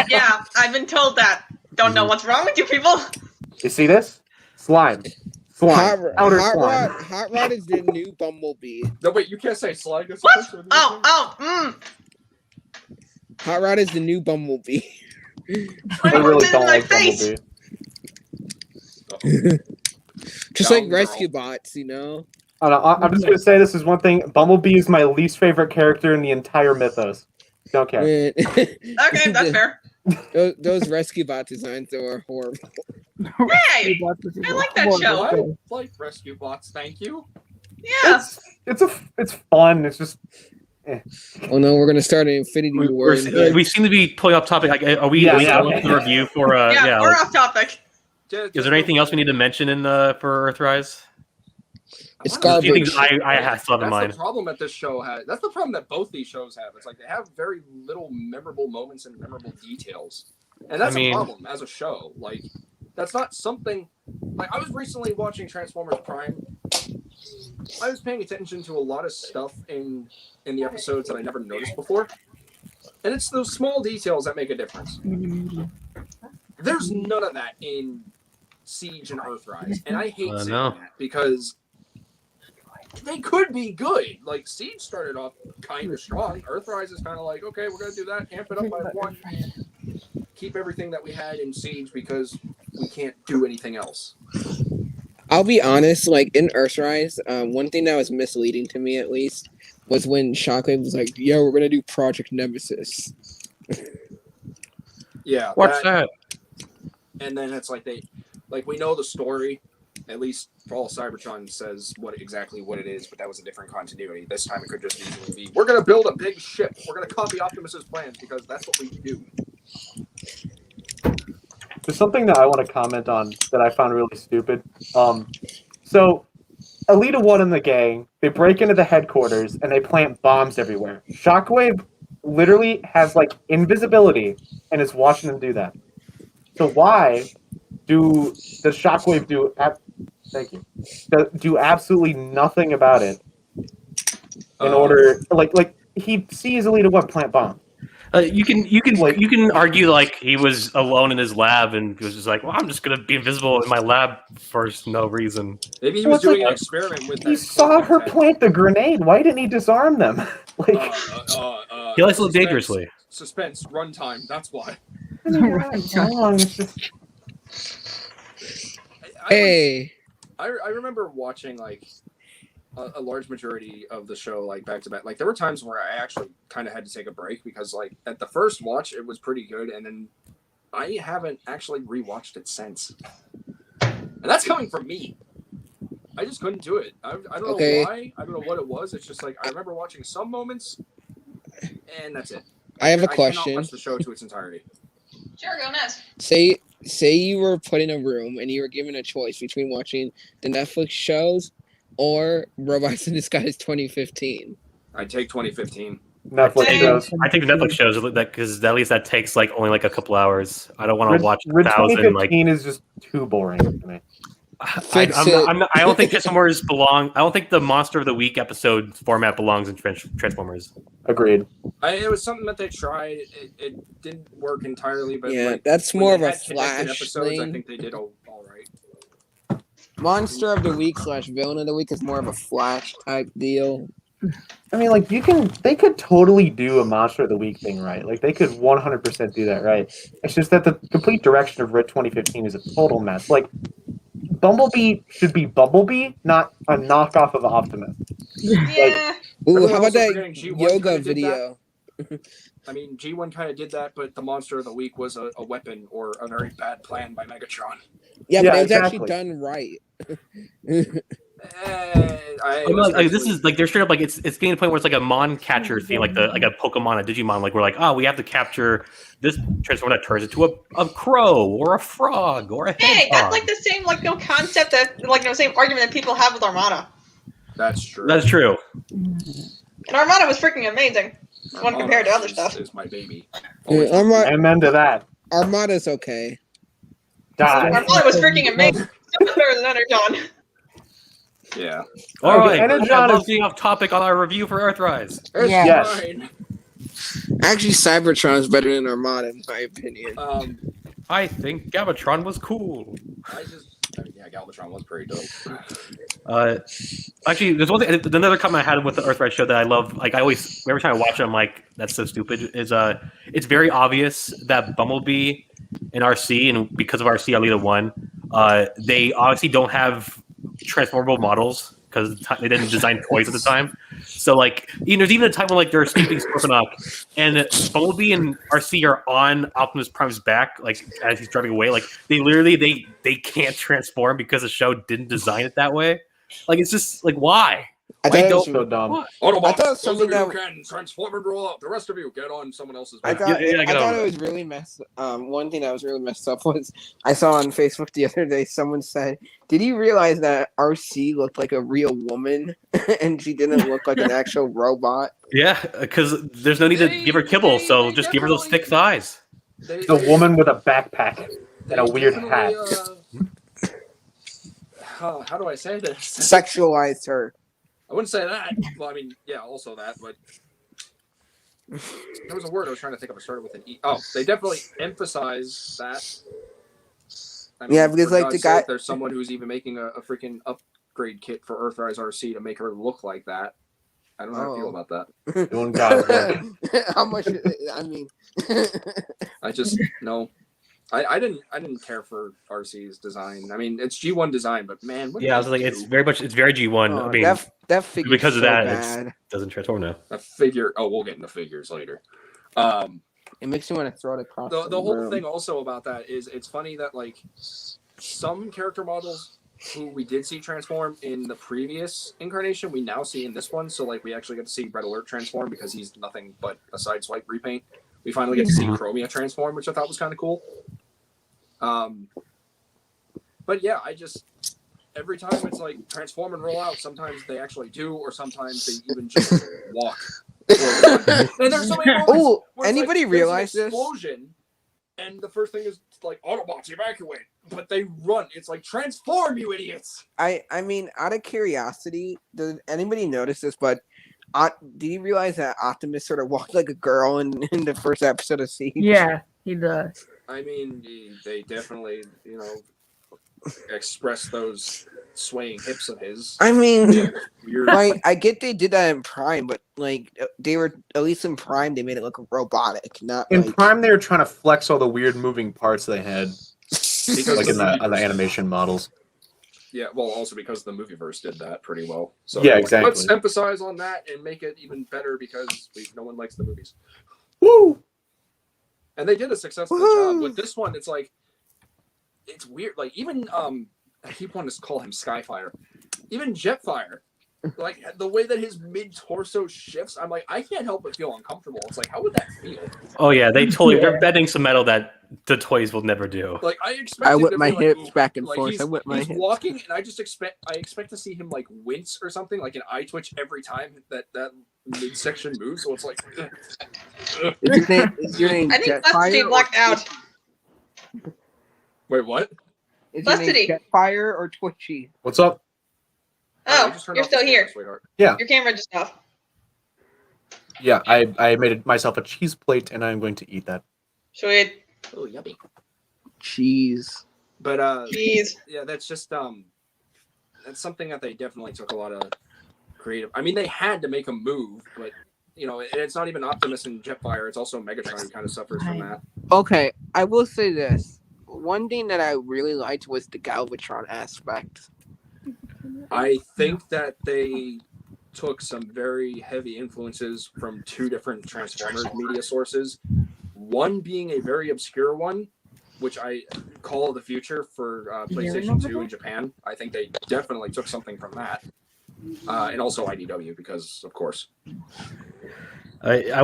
Yeah, I've been told that. Don't know what's wrong with you people. You see this? Slime. Hot Slime. Rod is the new Bumblebee. No, wait, you can't say slide. What? Hot Rod is the new Bumblebee. I really don't my like face. Bumblebee. Just like Rescue Bots, you know? I'm just going to say this is one thing. Bumblebee is my least favorite character in the entire mythos. Don't care. Okay, that's fair. Those Rescue Bot designs are horrible. Hey! I like that show. I like Rescue Bots, thank you. Yeah. It's fun. It's just... Oh no, we're gonna start an Infinity War. We seem to be pulling off topic. Are we going to review for? We're off topic. Is there anything else we need to mention for Earthrise? It's garbage. I still have in mind. That's the problem that this show has. That's the problem that both these shows have. It's like they have very little memorable moments and memorable details, and that's a problem as a show. Like that's not something. Like I was recently watching Transformers Prime. I was paying attention to a lot of stuff in the episodes that I never noticed before, and it's those small details that make a difference. There's none of that in Siege and Earthrise, and I hate saying that because they could be good. Like Siege started off kind of strong. Earthrise is kind of like, okay, we're gonna do that, amp it up by one, keep everything that we had in Siege because we can't do anything else. I'll be honest, like in Earthrise, one thing that was misleading to me at least was when Shockwave was like, "Yeah, we're gonna do Project Nemesis." Yeah, what's that? And then it's like we know the story. At least Paul Cybertron says exactly what it is, but that was a different continuity. This time it could just easily be, we're going to build a big ship. We're going to copy Optimus's plans because that's what we do. There's something that I want to comment on that I found really stupid. So, Elita 1 and the gang, they break into the headquarters and they plant bombs everywhere. Shockwave literally has, like, invisibility and is watching them do that. So why does Shockwave do... Thank you. Do absolutely nothing about it in order... Like, he sees Elita 1 plant bombs. You can argue like he was alone in his lab and he was just like, well, I'm just gonna be invisible in my lab for no reason. Maybe he was doing an experiment with. He saw her plant the grenade. Why didn't he disarm them? Like he likes to live dangerously. Suspense runtime. That's why. Hey, I remember watching like a large majority of the show like back to back. Like there were times where I actually kind of had to take a break because like at the first watch it was pretty good, and then I haven't actually rewatched it since. And that's coming from me. I just couldn't do it. I don't know why. I don't know what it was. It's just like I remember watching some moments, and that's it. I have a I question. cannot watch the show to its entirety. Sure, go nuts. Say you were put in a room and you were given a choice between watching the Netflix shows or Robots in Disguise 2015. I'd take 2015. Netflix shows. I think the Netflix shows that because at least that takes like only like a couple hours. I don't want to watch Rid 1,000 like. 2015 is just too boring to me. I don't think Transformers belong. I don't think the Monster of the Week episode format belongs in Transformers. Agreed. It was something that they tried. It didn't work entirely, but Yeah, like, that's when more they of a had connected Flash episodes, thing. I think they did all right. Monster of the Week / Villain of the Week is more of a Flash type deal. I mean, like they could totally do a Monster of the Week thing right. Like they could 100% do that right. It's just that the complete direction of Red 2015 is a total mess. Like Bumblebee should be Bumblebee, not a knockoff of Optimus. Yeah. Ooh, Everyone how about also that forgetting G1 yoga kinda did video? I mean, G1 kind of did that, but the Monster of the Week was a weapon or a very bad plan by Megatron. Yeah, Yeah, but it was exactly. actually done right. This is like they're straight up like it's getting to the point where it's like a mon catcher thing, like a Pokemon, a Digimon. Like we're like, oh, we have to capture this Transformer that turns into a crow or a frog or a hedgehog. Hey, that's like the same concept that same argument that people have with Armada. That's true. That's true. And Armada was freaking amazing when compared to other stuff. Is my baby. Amen to that. Armada's okay. Die. Armada was freaking amazing. So much better than Energon. Yeah. All right. Energon I love is- being off topic on our review for Earthrise. It's Yes. fine. Actually, Cybertron is better than Armada, in my opinion. I think Gavatron was cool. Yeah, Galvatron was pretty dope. Actually, there's one thing. Another comment I had with the Earthrise show that I love. Like I always, every time I watch it, I'm like, that's so stupid. Is it's very obvious that Bumblebee and RC, and because of RC Alita 1, they obviously don't have transformable models because they didn't design toys at the time. So like, there's even a time when like they're escaping Scorponok, and Bumblebee and RC are on Optimus Prime's back, like as he's driving away. Like they literally they can't transform because the show didn't design it that way. Like it's just like why? I thought it was So dumb. Autobots, I thought it was those something of you that- can transform and roll out. The rest of you get on someone else's I back. thought, Yeah, I get thought over it was really messed. One thing that was really messed up was I saw on Facebook the other day. Someone said, "Did you realize that RC looked like a real woman and she didn't look like an actual robot?" Yeah, because there's no need to give her kibble, so they just give her those thick thighs. They- The they- woman with a backpack they and a weird definitely, hat. How do I say this? Sexualized her. I wouldn't say that. Well, I mean, yeah, also that, but there was a word I was trying to think of. It started with an E. Oh, they definitely emphasize that. I mean, Yeah, because, for like, God's the guy- sake, there's someone who's even making a freaking upgrade kit for Earthrise RC to make her look like that. I don't know how I feel about that. Doing God's work. How much? I mean, I just no. I didn't care for RC's design. I mean, it's G1 design, but man, what Yeah, I did was like, they it's do? very G1. oh, I mean, that figure because of so that, bad. it doesn't transform now. A figure. Oh, we'll get into figures later. It makes you want to throw it across The whole room. thing also about that is it's funny that like some character models who we did see transform in the previous incarnation, we now see in this one. So like we actually get to see Red Alert transform because he's nothing but a sideswipe repaint. We finally get to see Chromia transform, which I thought was kind of cool. But yeah, I just every time it's like transform and roll out. Sometimes they actually do, or sometimes they even just walk. Or run. And there's so many moments Oh, where it's anybody like, there's an realize this? explosion, and the first thing is like Autobots evacuate, but they run. It's like transform, you idiots! I mean, out of curiosity, did anybody notice this? But did you realize that Optimus sort of walked like a girl in the first episode of Siege? Yeah, he does. I mean, they definitely, express those swaying hips of his. I mean, Weird. like, I get they did that in Prime, but like they were at least in Prime they made it look robotic, not In like. Prime, they were trying to flex all the weird moving parts they had, Because like in the animation models. Yeah, well, also because the movieverse did that pretty well. So Yeah, like, exactly. let's emphasize on that and make it even better because no one likes the movies. Woo! And they did a successful Woo! job. With this one, it's like, it's weird. Like, even, I keep wanting to call him Skyfire. Even Jetfire. Like, the way that his mid-torso shifts, I'm like, I can't help but feel uncomfortable. It's like, how would that feel? Oh yeah, they're bending some metal that the toys will never do. Like, I whip to my be like, hips back and like forth. I whip my he's hips. walking, and I expect to see him like wince or something, like an eye twitch every time that midsection moves. So it's like, Is your name I think Jetfire Plasticity or blacked out. wait, what? Is your name Plasticity. Jetfire or Twitchy? What's up? I Oh, just turned you're off the still camera, here. sweetheart. Yeah. Your camera just off. Yeah, I made myself a cheese plate, and I'm going to eat that. Sweet. Oh, yummy. Cheese. But Jeez. yeah, that's just that's something that they definitely took a lot of creative. I mean, they had to make a move, but you know, it's not even Optimus and Jetfire. It's also Megatron who kind of suffers from that. Okay, I will say this. One thing that I really liked was the Galvatron aspect. I think that they took some very heavy influences from two different Transformers media sources. One being a very obscure one, which I call the future for PlayStation 2 in Japan. I think they definitely took something from that. And also IDW, because of course. I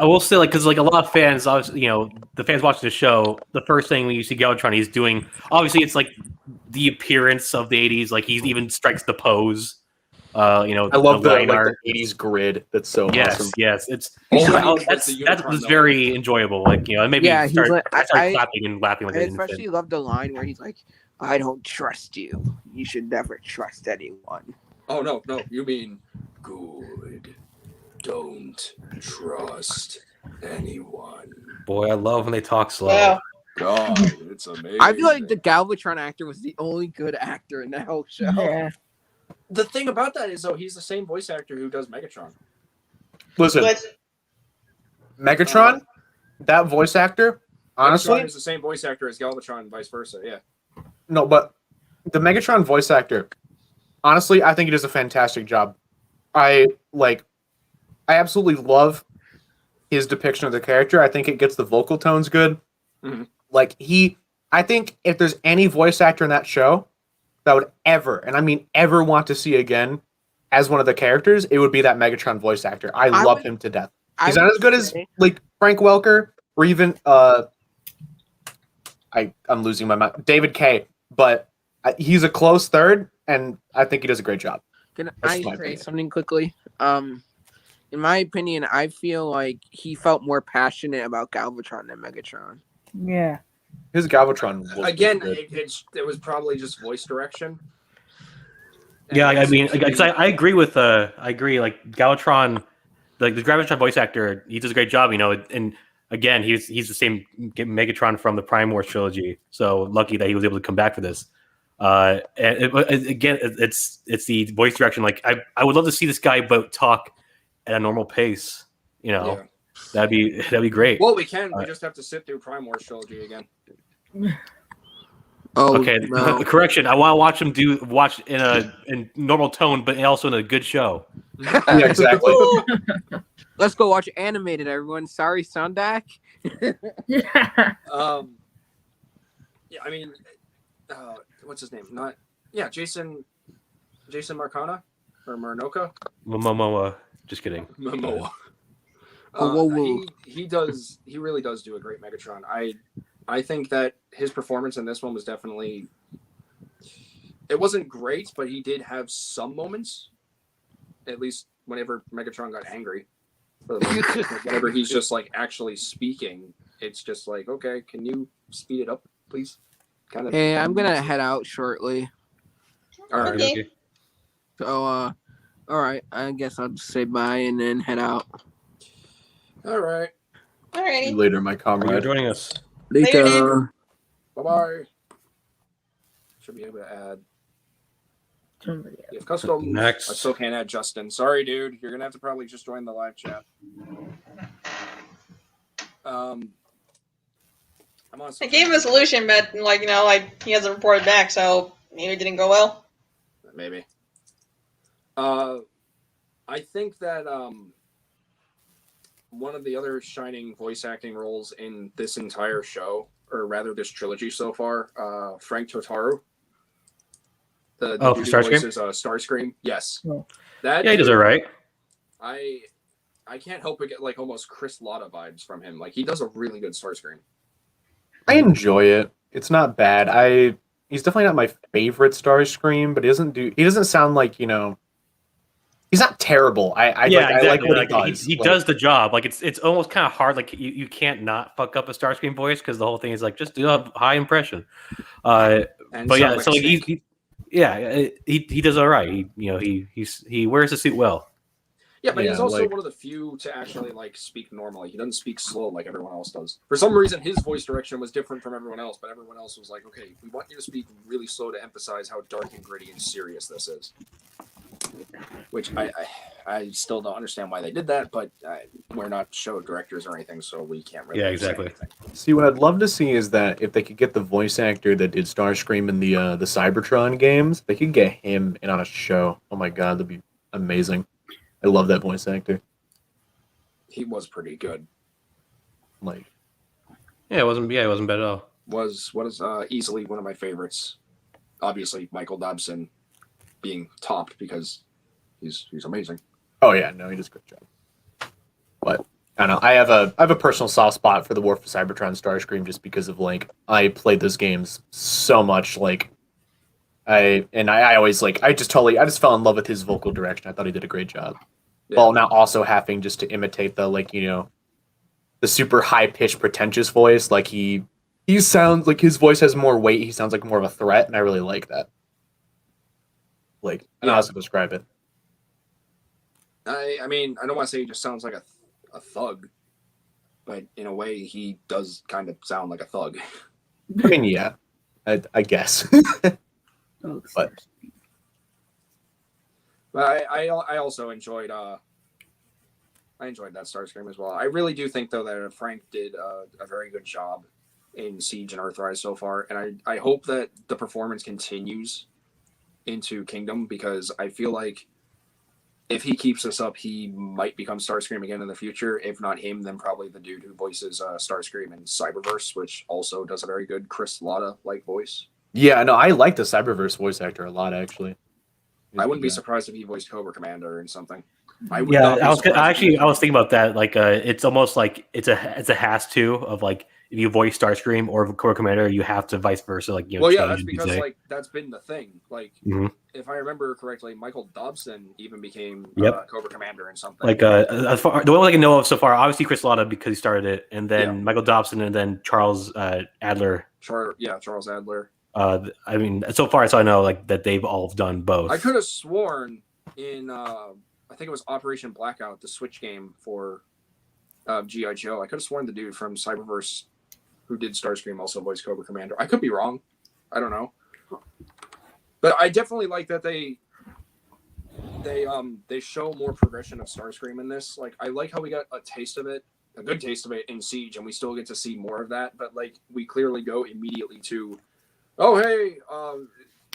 will say, like, because like a lot of fans, obviously, you know, the fans watching the show, the first thing when you see Galvatron, he's doing, obviously it's like the appearance of the 80s, like he even strikes the pose. You know, I love the line like art. the 80s grid. That's so awesome. Yes, it's the that Unicron, was though. very enjoyable. Like, you know, it made me Yeah, he's start, like- I started I- clapping and laughing like I an infant. especially love the line where he's like, "I don't trust you. You should never trust anyone." Oh, no, you mean good. Don't trust anyone. Boy, I love when they talk slow. Wow. God, it's amazing. I feel like the Galvatron actor was the only good actor in that whole show. Yeah. The thing about that is, though, he's the same voice actor who does Megatron. Listen, But Megatron, that voice actor, honestly, Megatron is the same voice actor as Galvatron and vice versa, yeah. no, but the Megatron voice actor, honestly, I think he does a fantastic job. I absolutely love his depiction of the character. I think it gets the vocal tones good. Mhm. Like I think if there's any voice actor in that show that would ever, and I mean ever, want to see again as one of the characters, it would be that Megatron voice actor. I love would- him to death. I He's not would as good as say- like Frank Welker or even I'm losing my mind, David Kay, but he's a close third, and I think he does a great job. Can That's I my say opinion. something quickly? In my opinion, I feel like he felt more passionate about Galvatron than Megatron. Yeah. His Galvatron was Again, good. it was probably just voice direction. Yeah, And I mean, it's- because I agree with I agree. Like Galvatron, like the Galvatron voice actor, he does a great job. You know, and again, he's the same Megatron from the Prime Wars trilogy. So lucky that he was able to come back for this. And it's the voice direction. Like I would love to see this guy but talk at a normal pace. You know, yeah. that'd be great. Well, we can. We just have to sit through Prime Wars trilogy again. Oh, Okay, no. correction. I want to watch him watch in normal tone, but also in a good show. Yeah, exactly. Let's go watch animated, everyone. Sorry, Sundak. Yeah. Yeah, I mean, what's his name? Jason Marcana or Marnoka. Momoa. Just kidding. Momoa. Oh, whoa. He really does do a great Megatron. I think that his performance in this one was definitely, it wasn't great, but he did have some moments, at least whenever Megatron got angry. Whenever he's just like actually speaking, it's just like, okay, can you speed it up, please? Kind of. Hey, I'm gonna head out shortly. All right. Okay. So, all right. I guess I'll just say bye and then head out. All right. See you alrighty. later, my Thanks for comrade. joining us. Later. Bye bye. Should be able to add. Somebody else. Yeah, customs. Next. I still can't add Justin. Sorry, dude. You're gonna have to probably just join the live chat. I'm on. I gave him a solution, but he hasn't reported back. So maybe it didn't go well. Maybe. I think that one of the other shining voice acting roles in this entire show, or rather this trilogy so far, Frank Totaro. The for dude who Starscream? voices Starscream. Yes. Oh. That Yeah, he does dude, all right. I can't help but get like almost Chris Latta vibes from him. Like he does a really good Starscream. I enjoy it. It's not bad. He's definitely not my favorite Starscream, but he doesn't sound like, he's not terrible. I like what he does. He does the job. Like it's almost kind of hard. Like you can't not fuck up a Starscream voice because the whole thing is like just do a high impression. But yeah, so like he does all right. He wears the suit well. Yeah, but he's also one of the few to actually like speak normally. He doesn't speak slow like everyone else does. For some reason, his voice direction was different from everyone else, but everyone else was like, "Okay, we want you to speak really slow to emphasize how dark and gritty and serious this is." Which I still don't understand why they did that, but we're not show directors or anything, so we can't really. Yeah, exactly. See, what I'd love to see is that if they could get the voice actor that did Starscream in the Cybertron games, they could get him in on a show. Oh my god, that'd be amazing. I love that voice actor. He was pretty good. Like, it wasn't bad at all. Was easily one of my favorites. Obviously, Michael Dobson being topped because he's amazing. Oh yeah, no, he does a great job. But I don't know. I have a personal soft spot for the War for Cybertron Starscream just because of like I played those games so much. Like I just fell in love with his vocal direction. I thought he did a great job. Yeah. While not also having just to imitate the the super high pitched pretentious voice. Like he sounds like his voice has more weight. He sounds like more of a threat, and I really like that. Like I don't know how to describe it. I mean, I don't want to say he just sounds like a thug, but in a way, he does kind of sound like a thug. I mean, yeah, I guess. But I also enjoyed that Starscream as well. I really do think though that Frank did a very good job in Siege and Earthrise so far, and I hope that the performance continues into Kingdom because I feel like if he keeps this up, he might become Starscream again in the future. If not him, then probably the dude who voices Starscream in Cyberverse, which also does a very good Chris Latta-like voice. Yeah, no, I like the Cyberverse voice actor a lot, actually. I wouldn't be surprised if he voiced Cobra Commander in something. I was thinking about that. Like, it's almost like it's a has to of like if you voice Starscream or Cobra Commander, you have to vice versa. Like, well, yeah, that's because like that's been the thing. Like, if I remember correctly, Michael Dobson even became Cobra Commander in something. Like, the one I can know of so far, obviously Chris Latta because he started it, and then Michael Dobson, and then Charles Adler. Charles Adler. I mean, so far as I know, like that they've all done both. I could have sworn in I think it was Operation Blackout, the Switch game for G.I. Joe. I could have sworn the dude from Cyberverse who did Starscream also voiced Cobra Commander. I could be wrong. I don't know. But I definitely like that they show more progression of Starscream in this. Like, I like how we got a good taste of it in Siege, and we still get to see more of that. But like, we clearly go immediately to, oh hey,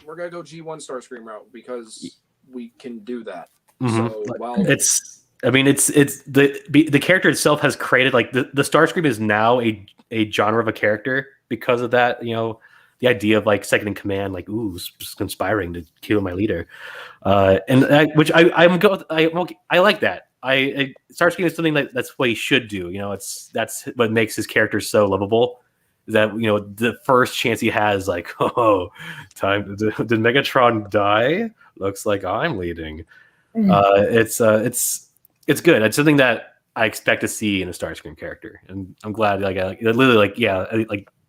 we're gonna go G1 Starscream route because we can do that. So it's the character itself has created like the Starscream is now a genre of a character because of that. The idea of like second in command, like conspiring to kill my leader, I like that. Starscream is something that's what he should do. That's what makes his character so lovable. That the first chance he has, like, time did Megatron die? Looks like I'm leading. It's good. It's something that I expect to see in a Starscream character, and I'm glad. Like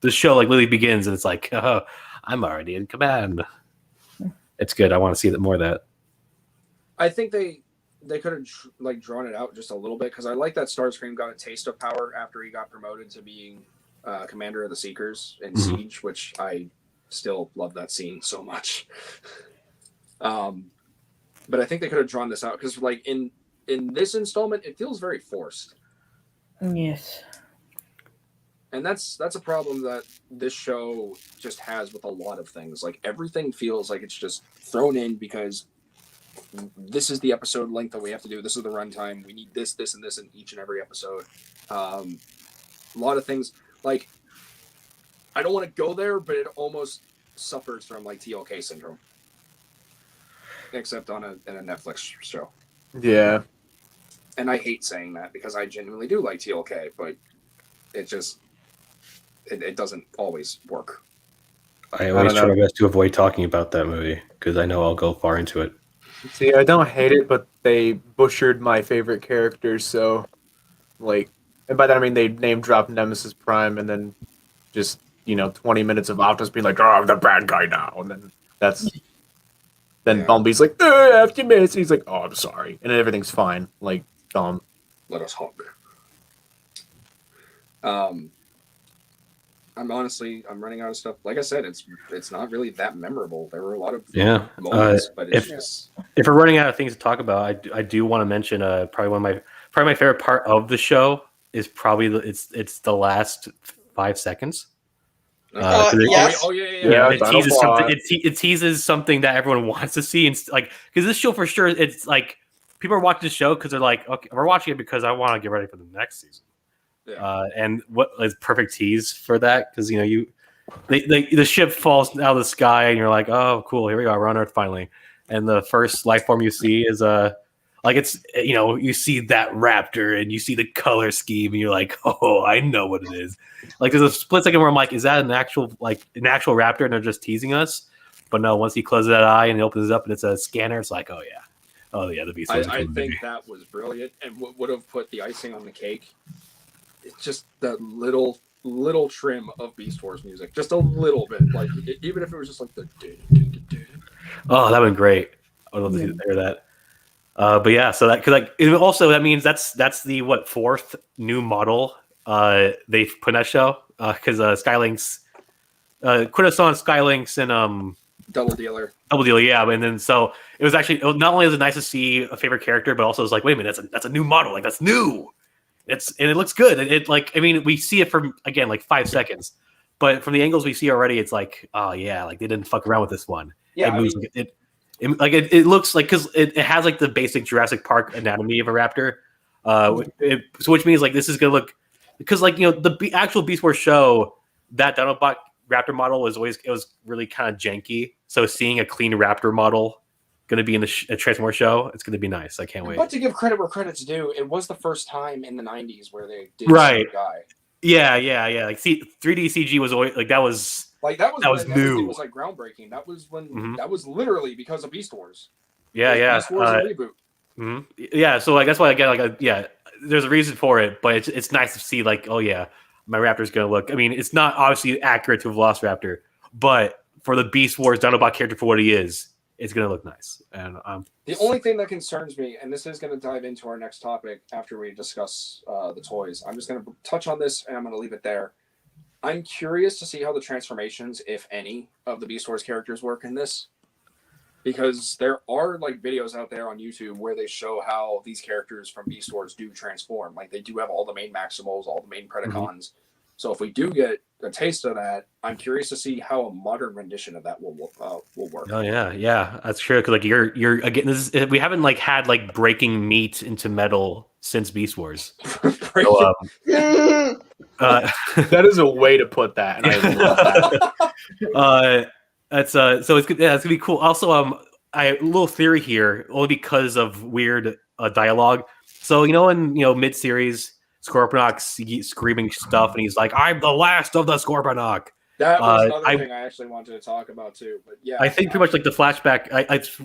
the show like literally begins, and it's like, I'm already in command. It's good. I want to see more of that. I think they could have like drawn it out just a little bit because I like that Starscream got a taste of power after he got promoted to being commander of the Seekers in Siege, which I still love that scene so much. But I think they could have drawn this out because, like, in this installment, it feels very forced. Yes. And that's a problem that this show just has with a lot of things. Like everything feels like it's just thrown in because this is the episode length that we have to do. This is the runtime. We need this, and this in each and every episode. A lot of things like I don't want to go there, but it almost suffers from like TLK syndrome, except in a Netflix show. Yeah. And I hate saying that because I genuinely do like TLK, but it just it doesn't always work. I always try my best to avoid talking about that movie because I know I'll go far into it. See, I don't hate it, but they butchered my favorite characters, so like, and by that I mean they name dropped Nemesis Prime, and then just 20 minutes of Optimus being like, "Oh, I'm the bad guy now," and then Bumblebee's like, "Optimus," and he's like, "Oh, I'm sorry," and then everything's fine. Like, let us hug. I'm running out of stuff. Like I said, it's not really that memorable. There were a lot of moments, but it's if we're running out of things to talk about, I do want to mention probably my favorite part of the show is probably it's the last 5 seconds. Yes. It teases something that everyone wants to see, and like because this show for sure, it's like people are watching this show because they're like, okay, we're watching it because I want to get ready for the next season. Yeah. And what is perfect tease for that because the ship falls out of the sky and you're like, oh cool, here we are, we're on Earth finally, and the first life form you see is like it's you see that raptor and you see the color scheme and you're like, oh, I know what it is. Like there's a split second where I'm like, is that an actual raptor and they're just teasing us? But no, once he closes that eye and he opens it up and it's a scanner, it's like, oh yeah, the beast. I think that was brilliant, and what would have put the icing on the cake. It's just that little trim of Beast Wars music, just a little bit. Like even if it was just like the. Oh, that would be great. I would love to hear that. But yeah, so that also that means that's the fourth new model they've put in that show because Skylinks quit us on Skylinks and Double Dealer, yeah. And then so it was not only was it nice to see a favorite character, but also it was like, wait a minute, that's a new model, like that's new. And it looks good. It like, I mean, we see it from again like 5 seconds, but from the angles we see already, it's like, oh yeah, like they didn't fuck around with this one. Yeah, it looks like because it has like the basic Jurassic Park anatomy of a raptor, so which means like this is gonna look because like the actual Beast Wars show, that Dinobot raptor model was really kind of janky. So seeing a clean raptor model going to be in the Transformers show, it's going to be nice. I can't wait. But to give credit where credit's due, it was the first time in the 90s where they did right. Guy. Yeah. Like 3D CG was always like that was new. It was like groundbreaking. That was when that was literally because of Beast Wars. Yeah. Beast Wars reboot. Mm-hmm. Yeah, so like that's why again there's a reason for it, but it's nice to see like, oh yeah, my Raptor's going to look. I mean, it's not obviously accurate to a Velociraptor, but for the Beast Wars Dinobot character for what he is, it's going to look nice. And the only thing that concerns me, and this is going to dive into our next topic after we discuss the toys, I'm just going to touch on this and I'm going to leave it there. I'm curious to see how the transformations, if any, of the Beast Wars characters work in this. Because there are like videos out there on YouTube where they show how these characters from Beast Wars do transform. Like they do have all the main Maximals, all the main Predacons. Mm-hmm. So if we do get a taste of that, I'm curious to see how a modern rendition of that will work. Oh yeah, that's true. Because like you're again, we haven't like had like breaking meat into metal since Beast Wars. So, that is a way to put that, and I love that. That's so it's good. Yeah, it's gonna be cool. Also, a little theory here, only because of weird dialogue. So in mid-series, Scorponok's screaming stuff, and he's like, "I'm the last of the Scorponok." That was another thing I actually wanted to talk about too. But yeah, I think pretty much like the flashback.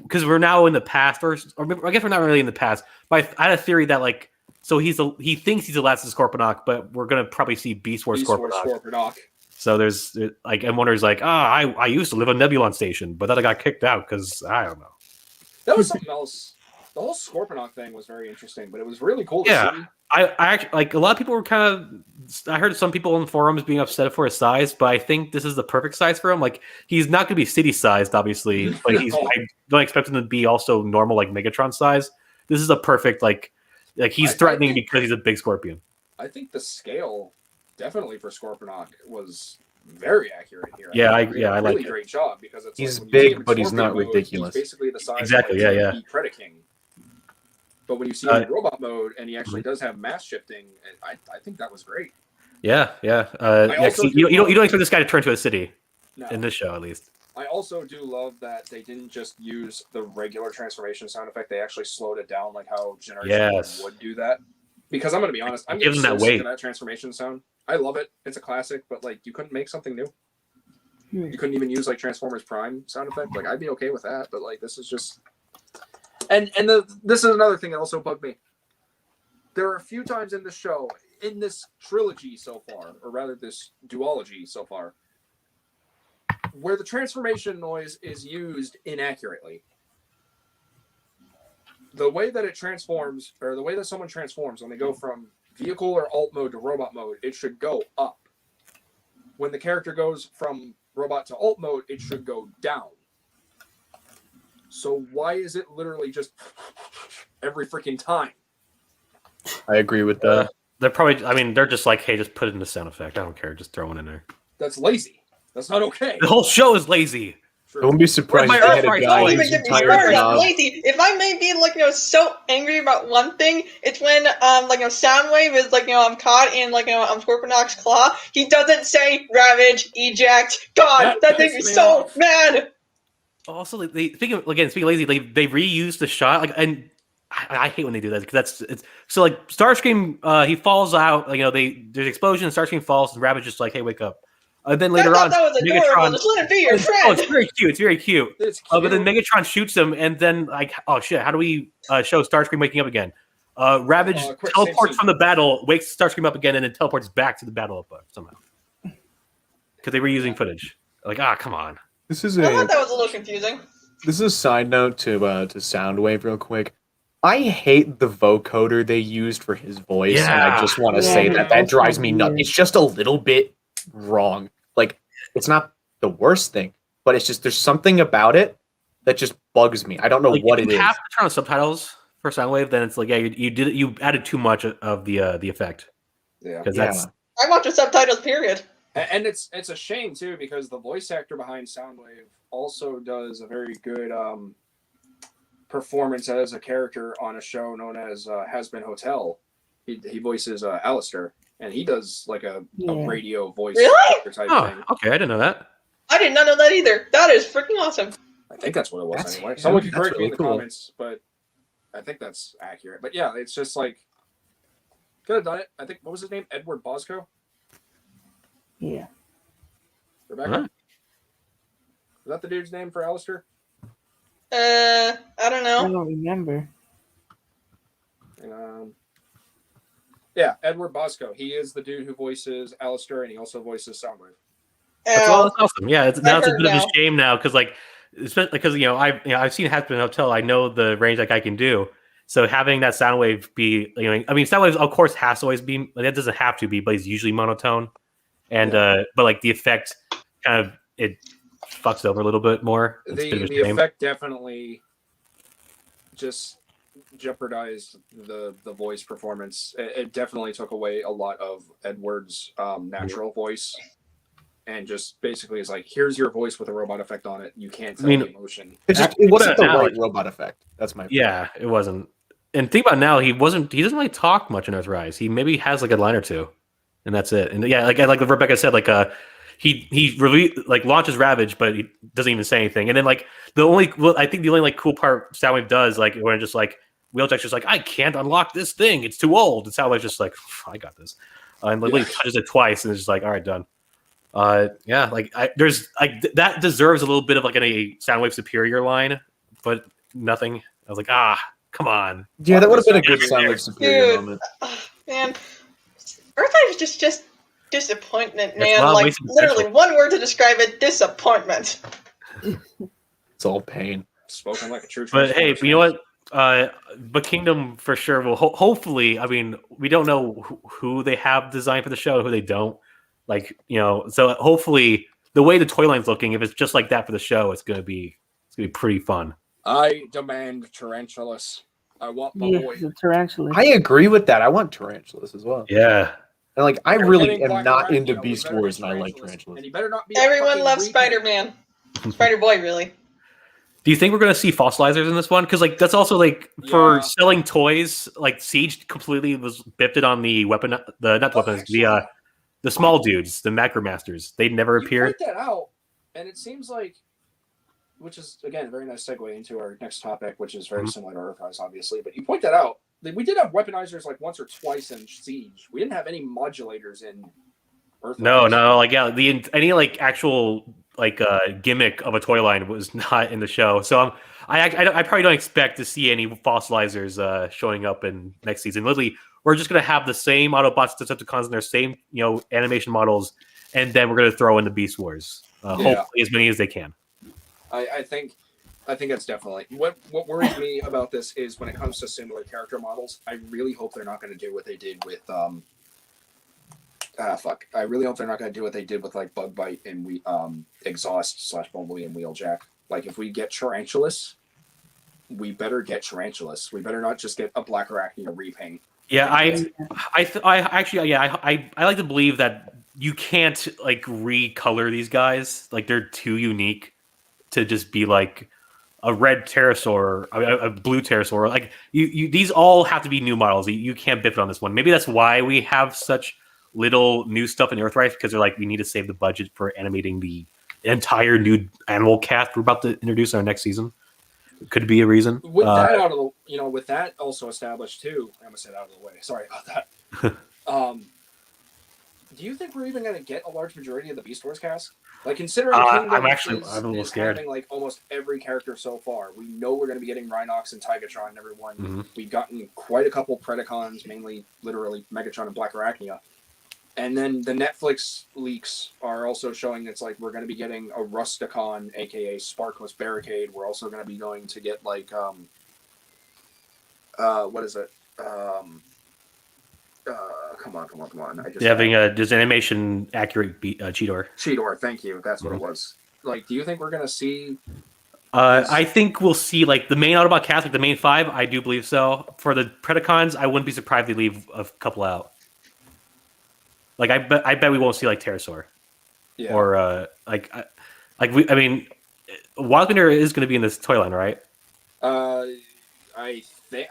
Because we're now in the past, or I guess we're not really in the past. But I had a theory that like, so he thinks he's the last of the Scorponok, but we're gonna probably see Beast Wars Scorponok. So there's like, and Wonder's like, I used to live on Nebulon Station, but then I got kicked out because I don't know. That was something else. The whole Scorponok thing was very interesting, but it was really cool to see. I actually like a lot of people were kind of. I heard some people in the forums being upset for his size, but I think this is the perfect size for him. Like he's not going to be city sized, obviously, but I don't expect him to be also normal like Megatron size. This is a perfect like he's threatening because he's a big scorpion. I think the scale definitely for Scorponok was very accurate here. Yeah, think he did I a like really it. great job because it's He's like when you see big, him in but he's Scorpion not mode, ridiculous. He's basically the size Exactly, of like yeah. the Predaking. But when you see him in robot mode and he actually does have mass shifting, I think that was great. Yeah. also You do don't love- expect this guy to turn to a city No. in this show, at least. I also do love that they didn't just use the regular transformation sound effect. They actually slowed it down like how Generation Yes. 1 would do that. Because I'm going to be honest, I'm Give getting them so that sick weight. of that transformation sound. I love it. It's a classic, but like you couldn't make something new. You couldn't even use like Transformers Prime sound effect. Like I'd be okay with that, but like this is just this is another thing that also bugged me. There are a few times in the show, in this trilogy so far, or rather this duology so far, where the transformation noise is used inaccurately. The way that it transforms, or the way that someone transforms when they go from vehicle or alt mode to robot mode, it should go up. When the character goes from robot to alt mode, it should go down. So why is it literally just every freaking time? I agree with that. They're probably. I mean, they're just like, hey, just put it in the sound effect. I don't care. Just throw it in there. That's lazy. That's not okay. The whole show is lazy. True. I wouldn't be surprised Where's if my they had a Earthrise? guy Don't whose even get me entire started on job. lazy. If I may be like so angry about one thing, it's when Soundwave is I'm caught in Scorponok's claw. He doesn't say ravage, eject. God, that makes me pissed me so off. mad. Also, speaking of lazy, they reused the shot. And I hate when they do that because it's so like Starscream. He falls out. There's an explosion. Starscream falls, and Ravage just like, hey, wake up. Then later I on, thought that was adorable. Just let it be your friend. it's very cute. It's very cute. It's But cute. then Megatron shoots him, and then like, oh shit, how do we show Starscream waking up again? Ravage Quick, same teleports scene. from the battle, wakes Starscream up again, and then teleports back to the battle somehow. Because they were using footage. Like, come on. This is I a thought that was a little confusing. this is a side note to Soundwave real quick. I hate the vocoder they used for his voice, and I Yeah. just want to Yeah, say that's that drives me weird. nuts. It's just a little bit wrong. Like, it's not the worst thing, but it's just there's something about it that just bugs me. I don't know Like, what if it you is. have to turn on subtitles for Soundwave, then it's like, yeah, you added too much of the effect. Yeah. Because Yeah. that's I watch the subtitles. Period. And it's a shame too because the voice actor behind Soundwave also does a very good performance as a character on a show known as Has Been Hotel. He voices Alistair, and he does like a Yeah. radio voice Really? actor type oh, thing. okay, I didn't know that. I did not know that either. That is freaking awesome. I think that's what it was That's- anyway. yeah, Someone can that's correct me in really the cool. comments, but I think that's accurate. But yeah, it's just like could have done it. I think what was his name? Edward Bosco. Yeah. Rebecca. Huh. Is that the dude's name for Alistair? I don't I know. don't remember. Yeah, Edward Bosco. He is the dude who voices Alistair, and he also voices Soundwave. That's awesome. Yeah, it's a heard bit of now. a shame now because especially because I've seen Has Been Hotel. I know the range that guy can do. So having that sound wave be sound waves of course has to always be. That doesn't have to be, but it's usually monotone. And but like the effect kind of it fucks it over a little bit more. It's a bit of a The shame. effect definitely just jeopardized the voice performance. It definitely took away a lot of Edward's natural voice, and just basically is like, here's your voice with a robot effect on it. You can't tell the emotion. It What wasn't the an right analogy. robot effect. That's my Yeah, it wasn't. And think about it now, he doesn't really talk much in Earthrise. He maybe has like a line or two, and that's it. And yeah, like Rebecca said, he really launches Ravage, but he doesn't even say anything. And then I think the only cool part Soundwave does when it just Wheeljack's just I can't unlock this thing. It's too old. And Soundwave's just I got this. And he touches it twice, and it's just all right, done. There's that deserves a little bit of a Soundwave superior line, but nothing. I was like, come on. Yeah, that would have been a good Dude. Soundwave superior Dude. moment. Man, Earthrise is just disappointment, It's man. not Like wasted literally potential. one word to describe it: disappointment. It's all pain. Spoken like a true. But hey, Transformers you know fan. what? But Kingdom for sure will hopefully. I mean, we don't know who they have designed for the show, who they don't. So hopefully the way the toy line's looking, if it's just like that for the show, it's gonna be pretty fun. I demand Tarantulas. I want my Yeah, boy. the tarantula. I agree with that. I want tarantulas as well. Yeah, And like, I We're really getting am Black not Arachnia, into we Beast better get Wars, and I like Tarantulas. tarantulas. And you better not be a Everyone fucking loves repaint. Spider-Man. Spider-Boy, really. Do you think we're going to see fossilizers in this one? Because like that's also like for Yeah. selling toys. Like Siege completely was biffed on the weapon, the small dudes, the Macromasters. They never You appeared. point that out, and it seems like, which is again a very nice segue into our next topic, which is very similar to Earthrise, obviously. But you point that out. We did have weaponizers like once or twice in Siege. We didn't have any modulators in Earthrise. No, like yeah, any like actual like gimmick of a toy line was not in the show. So I probably don't expect to see any fossilizers showing up in next season. Literally, we're just gonna have the same Autobots, Decepticons, and their same animation models, and then we're gonna throw in the Beast Wars. Hopefully, as many as they can. I think that's definitely what worries me about this is when it comes to similar character models. I really hope they're not going to do what they did with I really hope they're not going to do what they did with like Bug Bite and Exhaust / Bumblebee and Wheeljack. Like if we get Tarantulas, we better get Tarantulas. We better not just get a Black Arachnia repaint. Yeah, I actually I like to believe that you can't like recolor these guys. Like they're too unique to just be like a red pterosaur, a blue pterosaur. Like these all have to be new models. You can't biff it on this one. Maybe that's why we have such little new stuff in Earthrise, because they're like, we need to save the budget for animating the entire new animal cast we're about to introduce in our next season. Could be a reason. With that out of the, with that also established too. I almost said out of the way. Sorry about that. Do you think we're even going to get a large majority of the Beast Wars cast? Like considering Kingdom I'm a little scared. Having like almost every character so far, we know we're going to be getting Rhinox and Tigatron and everyone. Mm-hmm. We've gotten quite a couple Predacons, mainly literally Megatron and Black Arachnia. And then the Netflix leaks are also showing it's like we're going to be getting a Rusticon, aka Sparkless Barricade. We're also going to be going to get like what is it? Come on! Having there's animation accurate Cheetor. Cheetor, thank you. That's what it was. Like, do you think we're going to see? I think we'll see like the main Autobot cast, like the main 5. I do believe so. For the Predacons, I wouldn't be surprised if they leave a couple out. Like I bet we won't see like Pterosaur, or Wildbender is going to be in this toy line, right? I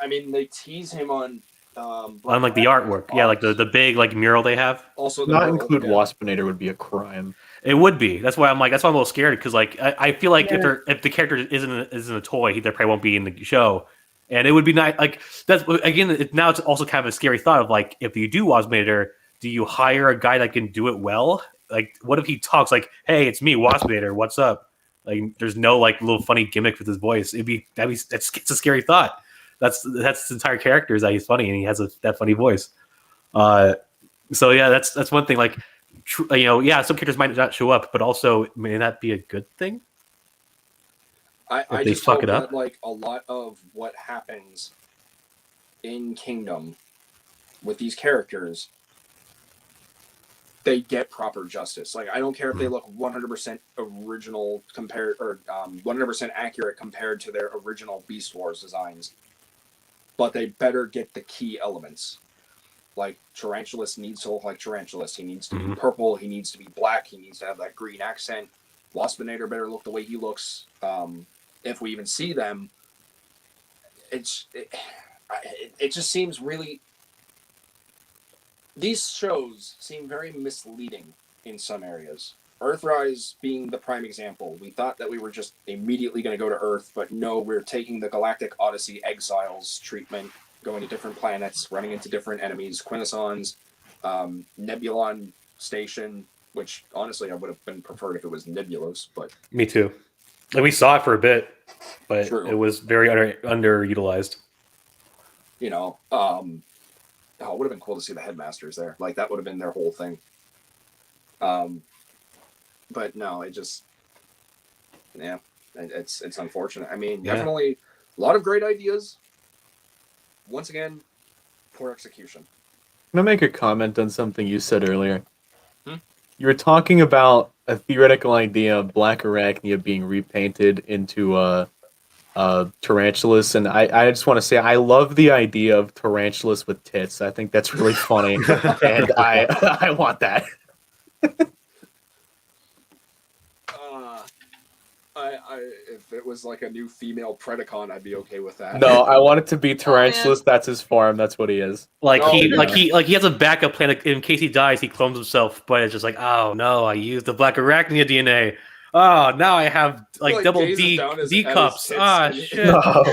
mean they tease him on like the artwork, yeah, like the big like mural they have. Also, not include Waspinator would be a crime. It would be. That's why I'm a little scared, because like I feel like if the character isn't a toy, they probably won't be in the show, and it would be nice. Like that's again now it's also kind of a scary thought of like if you do Waspinator. Do you hire a guy that can do it well? Like, what if he talks like, "Hey, it's me, Waspinator. What's up?" Like, there's no like little funny gimmick with his voice. It's a scary thought. That's his entire character is that he's funny and he has that funny voice. So yeah, that's one thing. Like, some characters might not show up, but also may that be a good thing? I just fuck it up. Like a lot of what happens in Kingdom with these characters. They get proper justice. Like I don't care if they look 100% original compared or 100% accurate compared to their original Beast Wars designs, but they better get the key elements. Like Tarantulas needs to look like Tarantulas. He needs to be purple. He needs to be black. He needs to have that green accent. Waspinator better look the way he looks. If we even see them, it just seems really. These shows seem very misleading in some areas. Earthrise being the prime example. We thought that we were just immediately going to go to Earth, but no, we're taking the Galactic Odyssey Exiles treatment, going to different planets, running into different enemies, Quintessons, Nebulon Station, which honestly I would have been preferred if it was Nebulos, but... Me too. And we saw it for a bit, but It was very underutilized. It would have been cool to see the headmasters there. Like, that would have been their whole thing. But no, it's unfortunate. I mean, definitely a lot of great ideas. Once again, poor execution. Can I make a comment on something you said earlier? You were talking about a theoretical idea of Black Arachnia being repainted into tarantulas, and I just want to say I love the idea of tarantulas with tits. I think that's really funny, and I want that. If it was like a new female Predacon, I'd be okay with that. No, I want it to be tarantulas. That's his farm. That's what he is. Like Oh, he has a backup plan in case he dies. He clones himself, but it's just like, oh no, I used the black arachnia DNA. Oh, now I have like double D cups. Ah, shit. No.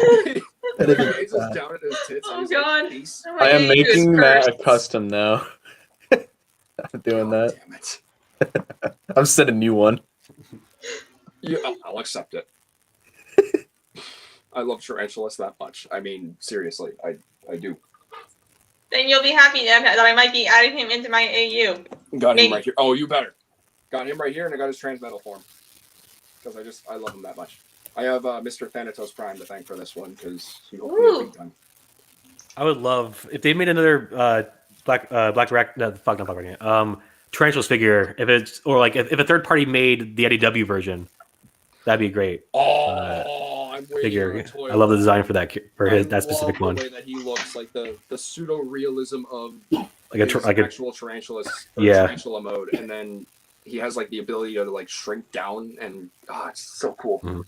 Gazes down at his tits. Oh and he's god. like, "Peace." I am making that a cursed. custom now. I'm doing God that. damn it. I'm setting a new one. Yeah, I'll accept it. I love tarantulas that much. I mean, seriously, I do. Then you'll be happy that I might be adding him into my AU. Got him Maybe. right here. Oh, you better. Got him right here, and I got his transmetal form. Because I love him that much. I have Mr. Thanatos Prime to thank for this one, because he hooked me up big time. I would love if they made another Tarantulas figure. If it's or like if a third party made the IDW version, that'd be great. Oh, I'm waiting Figure. on a toy. I love the design for that that specific the one. way that he looks, like the pseudo realism of Like his a actual tarantulas, Yeah. tarantula mode, and then he has like the ability to like shrink down, and it's so cool. Mhm.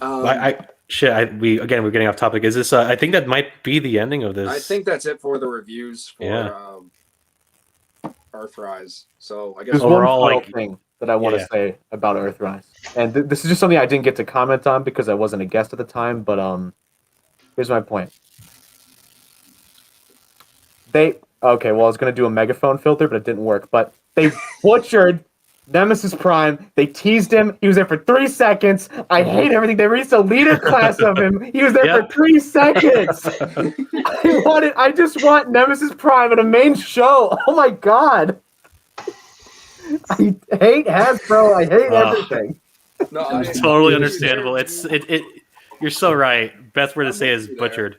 We're we're getting off topic. Is this? I think that might be the ending of this. I think that's it for the reviews for Yeah. Earthrise. So I guess There's overall, one final like- thing that I want to Yeah. say about Earthrise, and this is just something I didn't get to comment on because I wasn't a guest at the time. But here's my point. I was gonna do a megaphone filter, but it didn't work. But they butchered Nemesis Prime. They teased him. He was there for 3 seconds. I hate everything. They released a leader class of him. He was there for 3 seconds. I just want Nemesis Prime in a main show. Oh my god. I hate Hasbro. I hate everything. no, It's totally understandable. You're so right. Best word to say is butchered.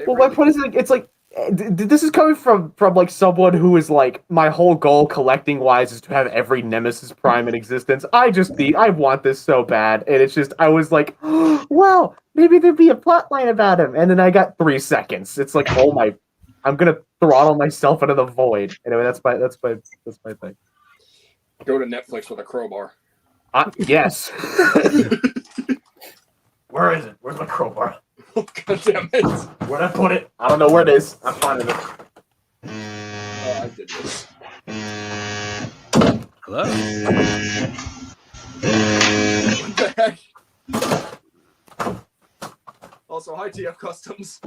Well, my point is, like, it's like this is coming from like someone who is like, my whole goal collecting wise is to have every Nemesis Prime in existence. I want this so bad, and it's just I was like, oh, well, maybe there'd be a plot line about him, and then I got 3 seconds. It's like, oh my, I'm gonna throttle myself into the void. Anyway, that's my thing. Go to Netflix with a crowbar. Yes. Where is it? Where's my crowbar? God damn it! Where'd I put it? I don't know where it is. I'm finding it. Oh, I did this. Hello. What the heck? Also, hi TF Customs.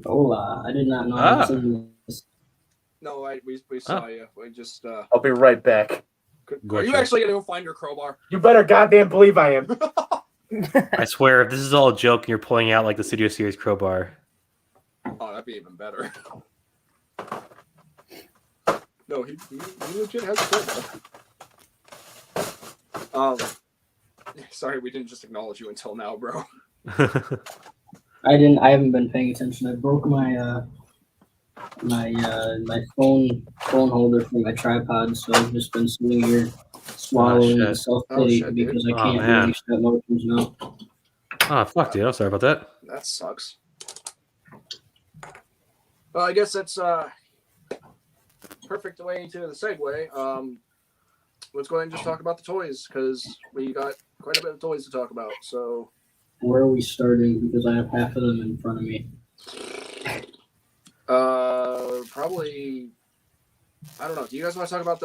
Hola, I did not know Ah. I was in this. No, we saw you. We just I'll be right back. Are you Gotcha. actually gonna go find your crowbar? You better goddamn believe I am. I swear, if this is all a joke and you're pulling out like the Studio Series crowbar, Oh, that'd be even better. No, he legit has a crowbar. Sorry, we didn't just acknowledge you until now, bro. I haven't been paying attention. I broke my my phone holder for my tripod, so I've just been sitting here swallowing shit. and self-pity Oh, shit, dude. because I Oh, can't do man. any step motions now. oh fuck, dude, I'm sorry about that. That sucks. Well, I guess that's perfect way to the segue. Let's go ahead and just talk about the toys because we got quite a bit of toys to talk about. So, Where are we starting? Because I have half of them in front of me. probably I don't know. Do you guys want to talk about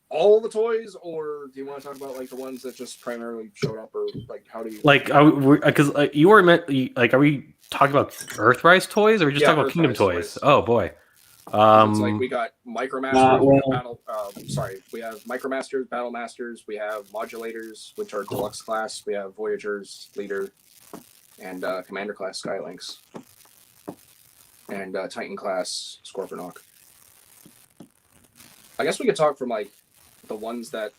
all the toys, or do you want to talk about like the ones that just primarily showed up, or like how do you Like, because you were meant like, are we talking about Earthrise toys, or are we just Yeah, talking about Kingdom Earthrise toys? toys. Oh boy. It's like we got Micromasters, well- we have Micromasters, Battle Masters, we have Modulators, which are Deluxe class, we have Voyagers, Leader, and Commander class Skylinks, and Titan class Scorponok. I guess we could talk from like the ones that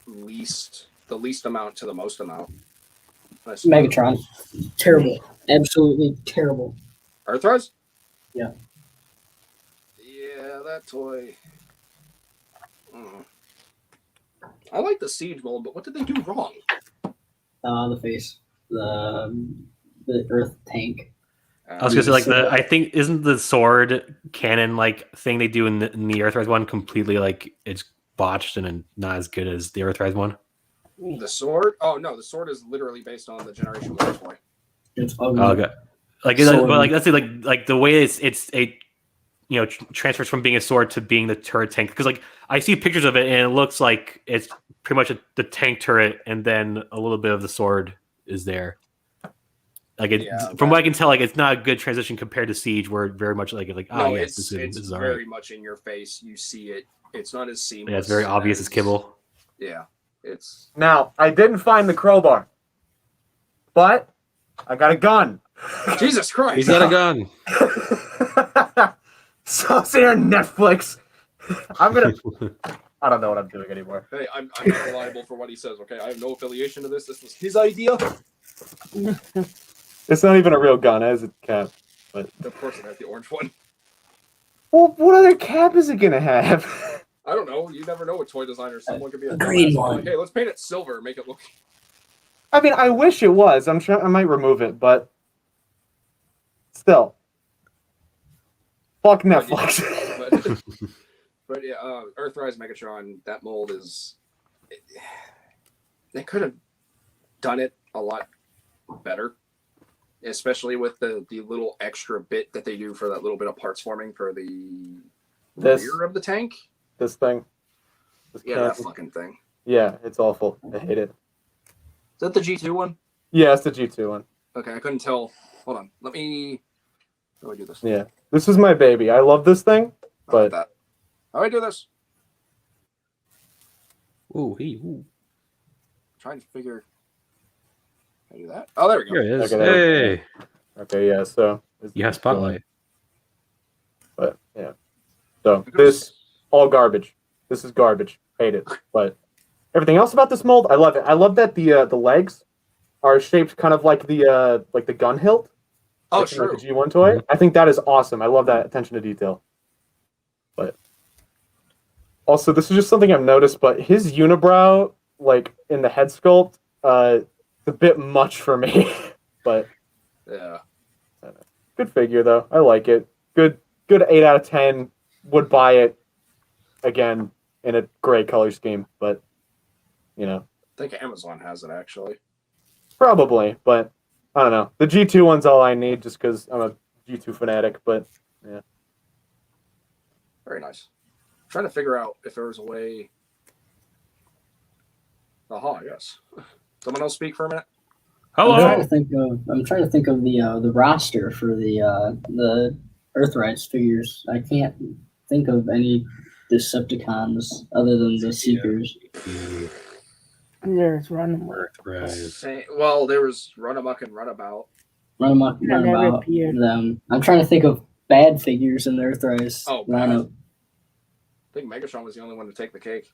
the least amount to the most amount. Megatron, terrible, absolutely terrible. Earthrise? Yeah. Yeah, that toy. I like the Siege mold, but what did they do wrong? The face, the Earth tank. I was gonna say like I think isn't the sword cannon like thing they do in the Earthrise one completely like it's botched and not as good as the Earthrise one. The sword? Oh no, the sword is literally based on the Generation 1 toy. It's ugly. Oh, okay. Like but like let's say like the way it's a transfers from being a sword to being the turret tank, because like I see pictures of it and it looks like it's pretty much the tank turret and then a little bit of the sword is there. Like from what I can tell, like it's not a good transition compared to Siege, where very much like yes, this is very right. much in your face. You see it. It's not as seamless. Yeah, it's very obvious as Kibble. Yeah, it's. Now I didn't find the crowbar, but I got a gun. Jesus Christ! He's got a gun. So it's here on Netflix. I don't know what I'm doing anymore. Hey, I'm not liable for what he says. Okay, I have no affiliation to this. This was his idea. It's not even a real gun, as it cap. But of course, it has the orange one. Well, what other cap is it gonna have? I don't know. You never know with toy designers. Someone could be a green dumbass. one. Like, hey, let's paint it silver. Make it look. I mean, I wish it was. I'm sure I might remove it, still. Fuck Netflix. But yeah, Earthrise Megatron. That mold is. They could have done it a lot better, especially with the little extra bit that they do for that little bit of parts forming for the rear of the tank. This thing. That fucking thing. Yeah, it's awful. I hate it. Is that the G2 one? Yeah, it's the G2 one. Okay, I couldn't tell. Hold on. Let me. How do I do this? Yeah, this is my baby. I love this thing, but that. How do I do this? Ooh. Trying to figure. How to do that? Oh, there we go. Here it is. Okay, Hey. Okay, yeah. So You have spotlight. But yeah, so this all garbage. This is garbage. Hate it. But everything else about this mold, I love it. I love that the legs are shaped kind of like the gun hilt. Oh, like, true. Like the G1 toy. I think that is awesome. I love that attention to detail. But also, this is just something I've noticed. But his unibrow, like in the head sculpt, it's a bit much for me. But Yeah. good figure though. I like it. Good 8 out of 10. Would buy it again in a gray color scheme, but I think Amazon has it actually. probably. But I don't know. The G2 one's all I need, just because I'm a G2 fanatic. But yeah, Very nice. I'm trying to figure out if there was a way. Aha, yes. Someone else speak for a minute. Hello. I'm trying to think of the roster for the Earthrise figures. I can't think of any Decepticons other than the Seekers. There's Runabout. Well, there was Runamuck and Runabout. Runabout, never appeared. them. I'm trying to think of bad figures in the Earthrise lineup. I think Megatron was the only one to take the cake.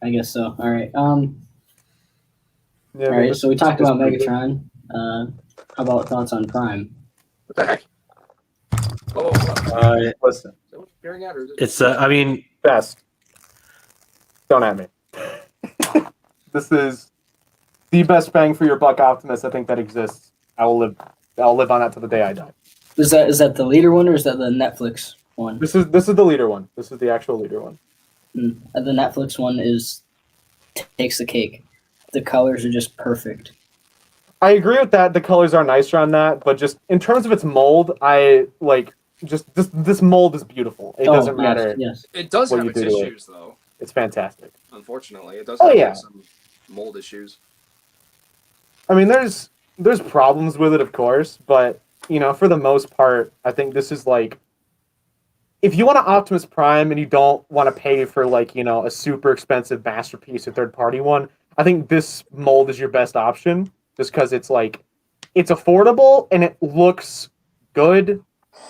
I guess so. All right. yeah. All right. So we talked about Megatron. How about thoughts on Prime? What the heck? Oh, Listen, is that what you're hearing at, or is it? It's I mean, best. Don't at me. This is the best bang for your buck Optimus I think that exists. I'll live on that till the day I die. Is that the leader one or is that the Netflix one? This is the leader one. This is the actual leader one. The Netflix one takes the cake. The colors are just perfect. I agree with that. The colors are nicer on that, but just in terms of its mold, I like just this mold is beautiful. It doesn't matter. Yes. It does what have you its do to it. issues, though. It's fantastic. Unfortunately, it does Oh, have yeah. some mold issues. I mean, there's problems with it, of course, but for the most part, I think this is like, if you want an Optimus Prime and you don't want to pay for a super expensive masterpiece or third party one, I think this mold is your best option, just because it's affordable and it looks good.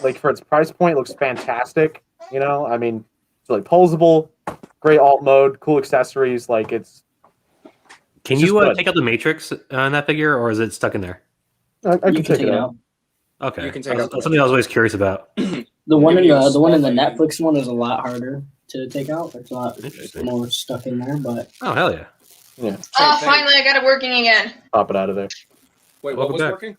Like for its price point, it looks fantastic. I mean, it's really posable, great alt mode, cool accessories. It's. can It's you just good. take out the Matrix on that figure, or is it stuck in there? I can You take it out. Okay, You can take out that's something I was always curious about. The one in Maybe a the one in the small Netflix one is a lot harder to take out. It's a lot Interesting. more stuck in there, but Oh hell yeah! Yeah. Oh, thing. finally I got it working again. Pop it out of there. Wait, what Welcome was back. working?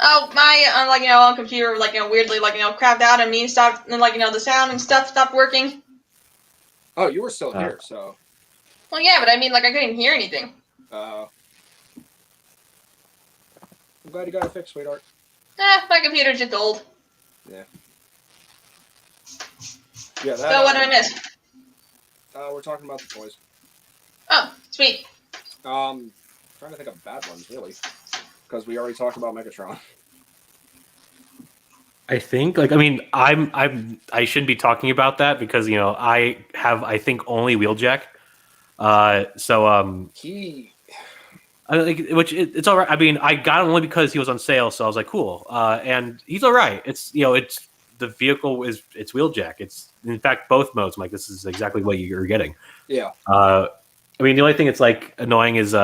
Oh, my on computer weirdly crapped out and me stopped and the sound and stuff stopped working. Oh, you were still here, so. Well, yeah, but I mean I couldn't hear anything. I'm glad you got it fixed, sweetheart. My computer's just old. Yeah. Yeah. That, So what did I miss? We're talking about the toys. Oh, sweet. Trying to think of bad ones, really, because we already talked about Megatron. I think, I shouldn't be talking about that because I have, I think, only Wheeljack. It's all right. I mean, I got him only because he was on sale, so I was like, cool. And he's all right. It's the vehicle it's Wheeljack. It's in fact both modes. I'm like, this is exactly what you're getting. Yeah. I mean, the only thing that's annoying is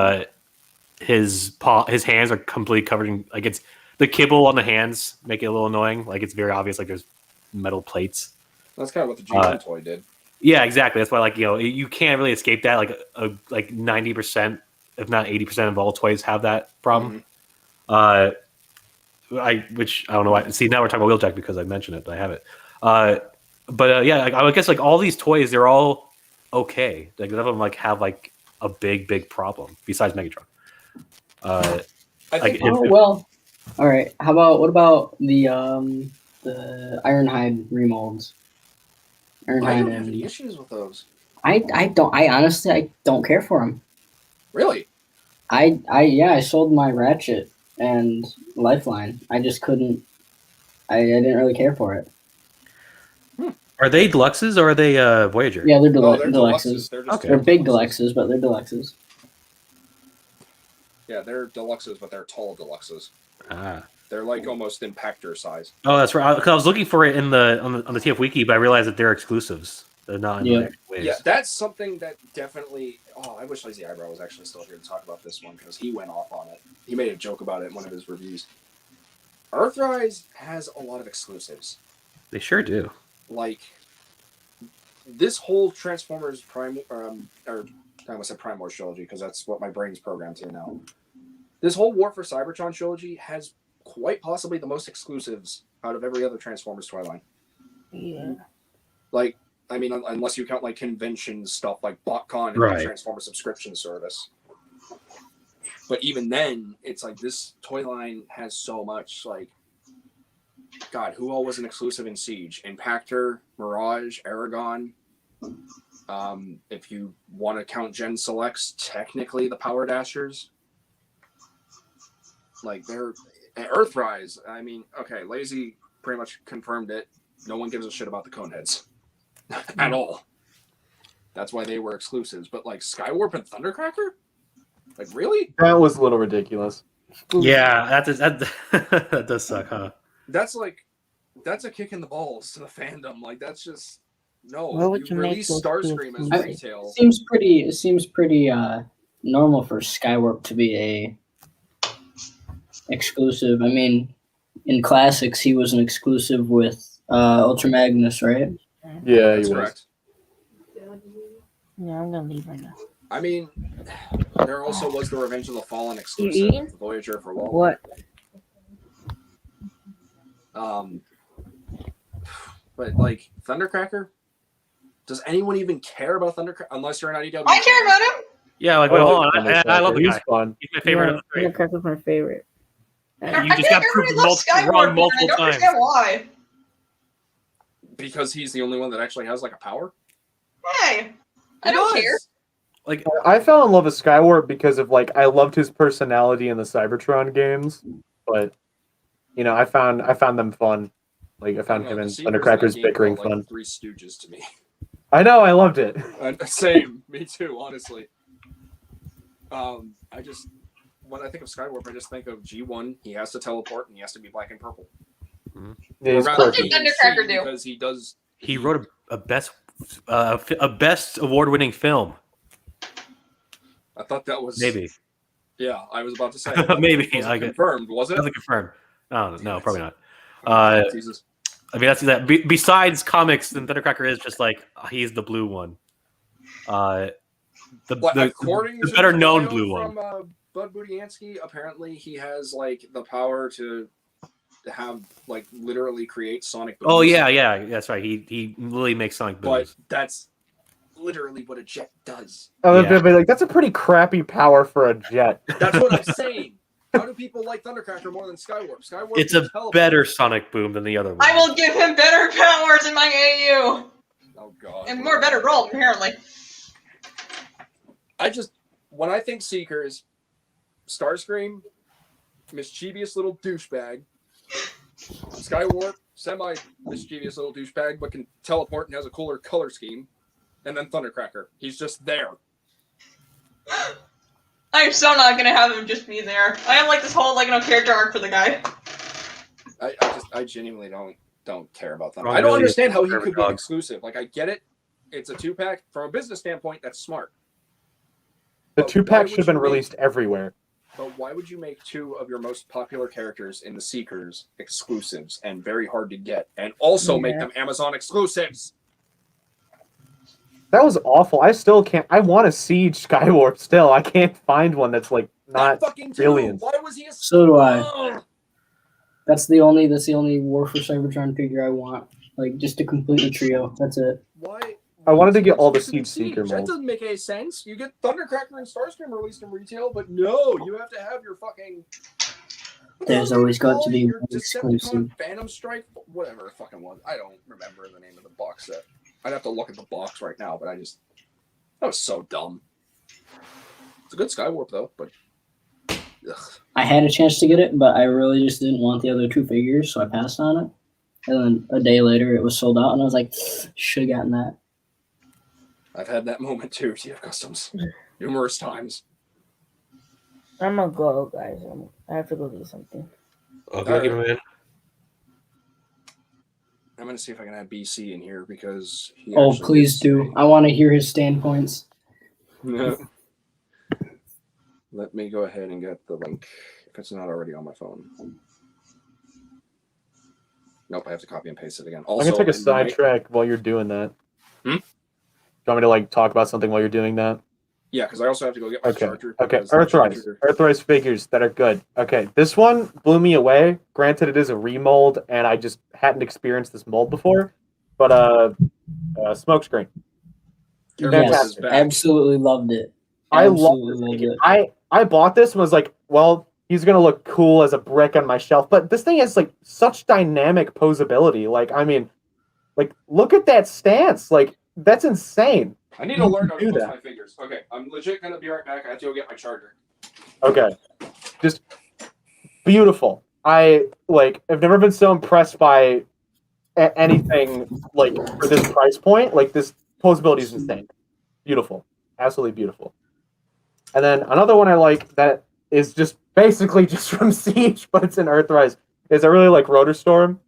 his hands are completely covered in it's the kibble on the hands make it a little annoying. It's very obvious there's metal plates. That's kind of what the G1 toy did. Yeah, exactly. That's why you can't really escape that. 90%, if not 80% of all toys have that problem. Mm-hmm. Which I don't know why. See, now we're talking about Wheeljack because I mentioned it, but I have it. I guess all these toys, they're all okay. None of them have a big problem besides Megatron. Well, all right. What about the Ironhide remolds? I don't have any issues with those. I honestly don't care for them. Really? I sold my Ratchet and Lifeline. I just couldn't. I didn't really care for it. Are they deluxes or are they Voyager? Yeah, they're, they're deluxes. They're big deluxes, but they're deluxes. Yeah, they're deluxes, but they're tall deluxes. Ah. They're almost impactor size. Oh, that's right. Because I was looking for it on the TF Wiki, but I realized that they're exclusives. They're not in the next waves. Yeah, that's something that definitely. Oh, I wish Lazy Eyebrow was actually still here to talk about this one because he went off on it. He made a joke about it in one of his reviews. Earthrise has a lot of exclusives. They sure do. This whole Transformers Prime, or I almost said Prime Wars trilogy because that's what my brain's programmed to now. This whole War for Cybertron trilogy has quite possibly the most exclusives out of every other Transformers toy line. Yeah. Unless you count convention stuff like BotCon and the Transformer subscription service. But even then, it's this toy line has so much. God, who all was an exclusive in Siege? Impactor, Mirage, Aragon. If you want to count Gen Selects, technically the Power Dashers. They're Earthrise. I mean, okay, Lazy pretty much confirmed it. No one gives a shit about the Coneheads at all. That's why they were exclusives. But Skywarp and Thundercracker, really? That was a little ridiculous. Yeah, that does suck, huh? That's a kick in the balls to the fandom. That's just no. What would you release make Starscream as retail. It seems pretty normal for Skywarp to be a exclusive. I mean, in classics, he was an exclusive with Ultra Magnus, right? Yeah, That's he was. correct. Yeah, I'm gonna leave right now. I mean, there also was the Revenge of the Fallen exclusive eating? with Voyager for Wall. What? But Thundercracker, does anyone even care about Thundercracker unless you're an IDW? I care about him. Yeah, I hold on. like I love the He's guy. fun. He's my favorite of the three. Thundercracker's my favorite. You I just think got everybody proved loves Skywarp, wrong man. multiple I don't times. understand why. Because he's the only one that actually has a power. Hey, I don't care. I fell in love with Skywarp because of I loved his personality in the Cybertron games, but I found them fun. I found him and Thundercracker's bickering fun. Three Stooges to me. I know, I loved it. Same, me too. Honestly, when I think of Skywarp, I just think of G1. He has to teleport and he has to be black and purple. Mm-hmm. Yeah, he's What did Thundercracker do? Because he does. He wrote a best award-winning film. I thought that was Maybe. Yeah, I was about to say maybe. Confirmed, was it? Doesn't confirm. No, probably not. Jesus. I mean, that's that. Besides comics, then Thundercracker is just he's the blue one. according to better the known bio blue from one. Bud Budiansky, apparently he has like the power to have like literally create sonic booms. Oh yeah, that's right. He literally makes sonic But booms. that's literally what a jet does. Oh, Yeah. like that's a pretty crappy power for a jet. That's what I'm saying. How do people like Thundercracker more than Skywarp? Skywarp It's can a teleport. better sonic boom than the other one. I will give him better powers in my AU! Oh god. And more better roll, apparently. When I think Seekers, Starscream, mischievous little douchebag, Skywarp, semi-mischievous little douchebag, but can teleport and has a cooler color scheme, and then Thundercracker. He's just there. I'm so not gonna have him just be there. I have like this whole character arc for the guy. I genuinely don't care about them. Ron I don't really understand is how he favorite could be dog. exclusive. Like I get it, it's a 2-pack. From a business standpoint, that's smart. The But 2-pack why would should have been you released everywhere. But why would you make 2 of your most popular characters in the Seekers exclusives and very hard to get, and also make them Amazon exclusives? That was awful. I still can't. I want to Siege Skywarp still. I can't find one that's like not That fucking brilliant. Why was he a So do I. Ugh. That's the only War for Cybertron figure I want. Like just to complete the trio. That's it. Why? I wanted to get all the What's Siege Seeker That molds. doesn't make any sense. You get Thundercracker and Starscream released in retail, but no, you have to have your fucking. There's always got to be your one Decepticon exclusive. Phantom Strike, whatever the fucking was. I don't remember the name of the box set. I'd have to look at the box right now, but that was so dumb. It's a good Skywarp though, but ugh. I had a chance to get it, but I really just didn't want the other 2 figures, so I passed on it. And then a day later, it was sold out, and I was like, should have gotten that. I've had that moment too, TF Customs, numerous times. I'm gonna go, guys. I have to go do something. Okay, man. I'm gonna see if I can add BC in here because he Oh, actually please did do. say- I want to hear his standpoints. Let me go ahead and get the link if it's not already on my phone. Nope, I have to copy and paste it again. Also, I'm gonna take a I might- sidetrack while you're doing that. Hmm? Do you want me to like talk about something while you're doing that? Yeah, because I also have to go get my Okay. charger. Okay. because the Earthrise. charger- Earthrise figures that are good. Okay. This one blew me away. Granted, it is a remold, and I just hadn't experienced this mold before. But Smokescreen. Your Yes, mouse is back. absolutely loved it. I love Absolutely this loved figure. it. I bought this and was like, well, he's gonna look cool as a brick on my shelf. But this thing has like such dynamic posability. Like, I mean, like look at that stance. Like, that's insane. I need to learn how to do post that. my figures. Okay, I'm legit gonna be right back. I have to go get my charger. Okay. Just beautiful. I've never been so impressed by anything like for this price point. Like this posability is insane. Beautiful. Absolutely beautiful. And then another one I like that is just basically just from Siege, but it's in Earthrise, is I really like Rotor Storm.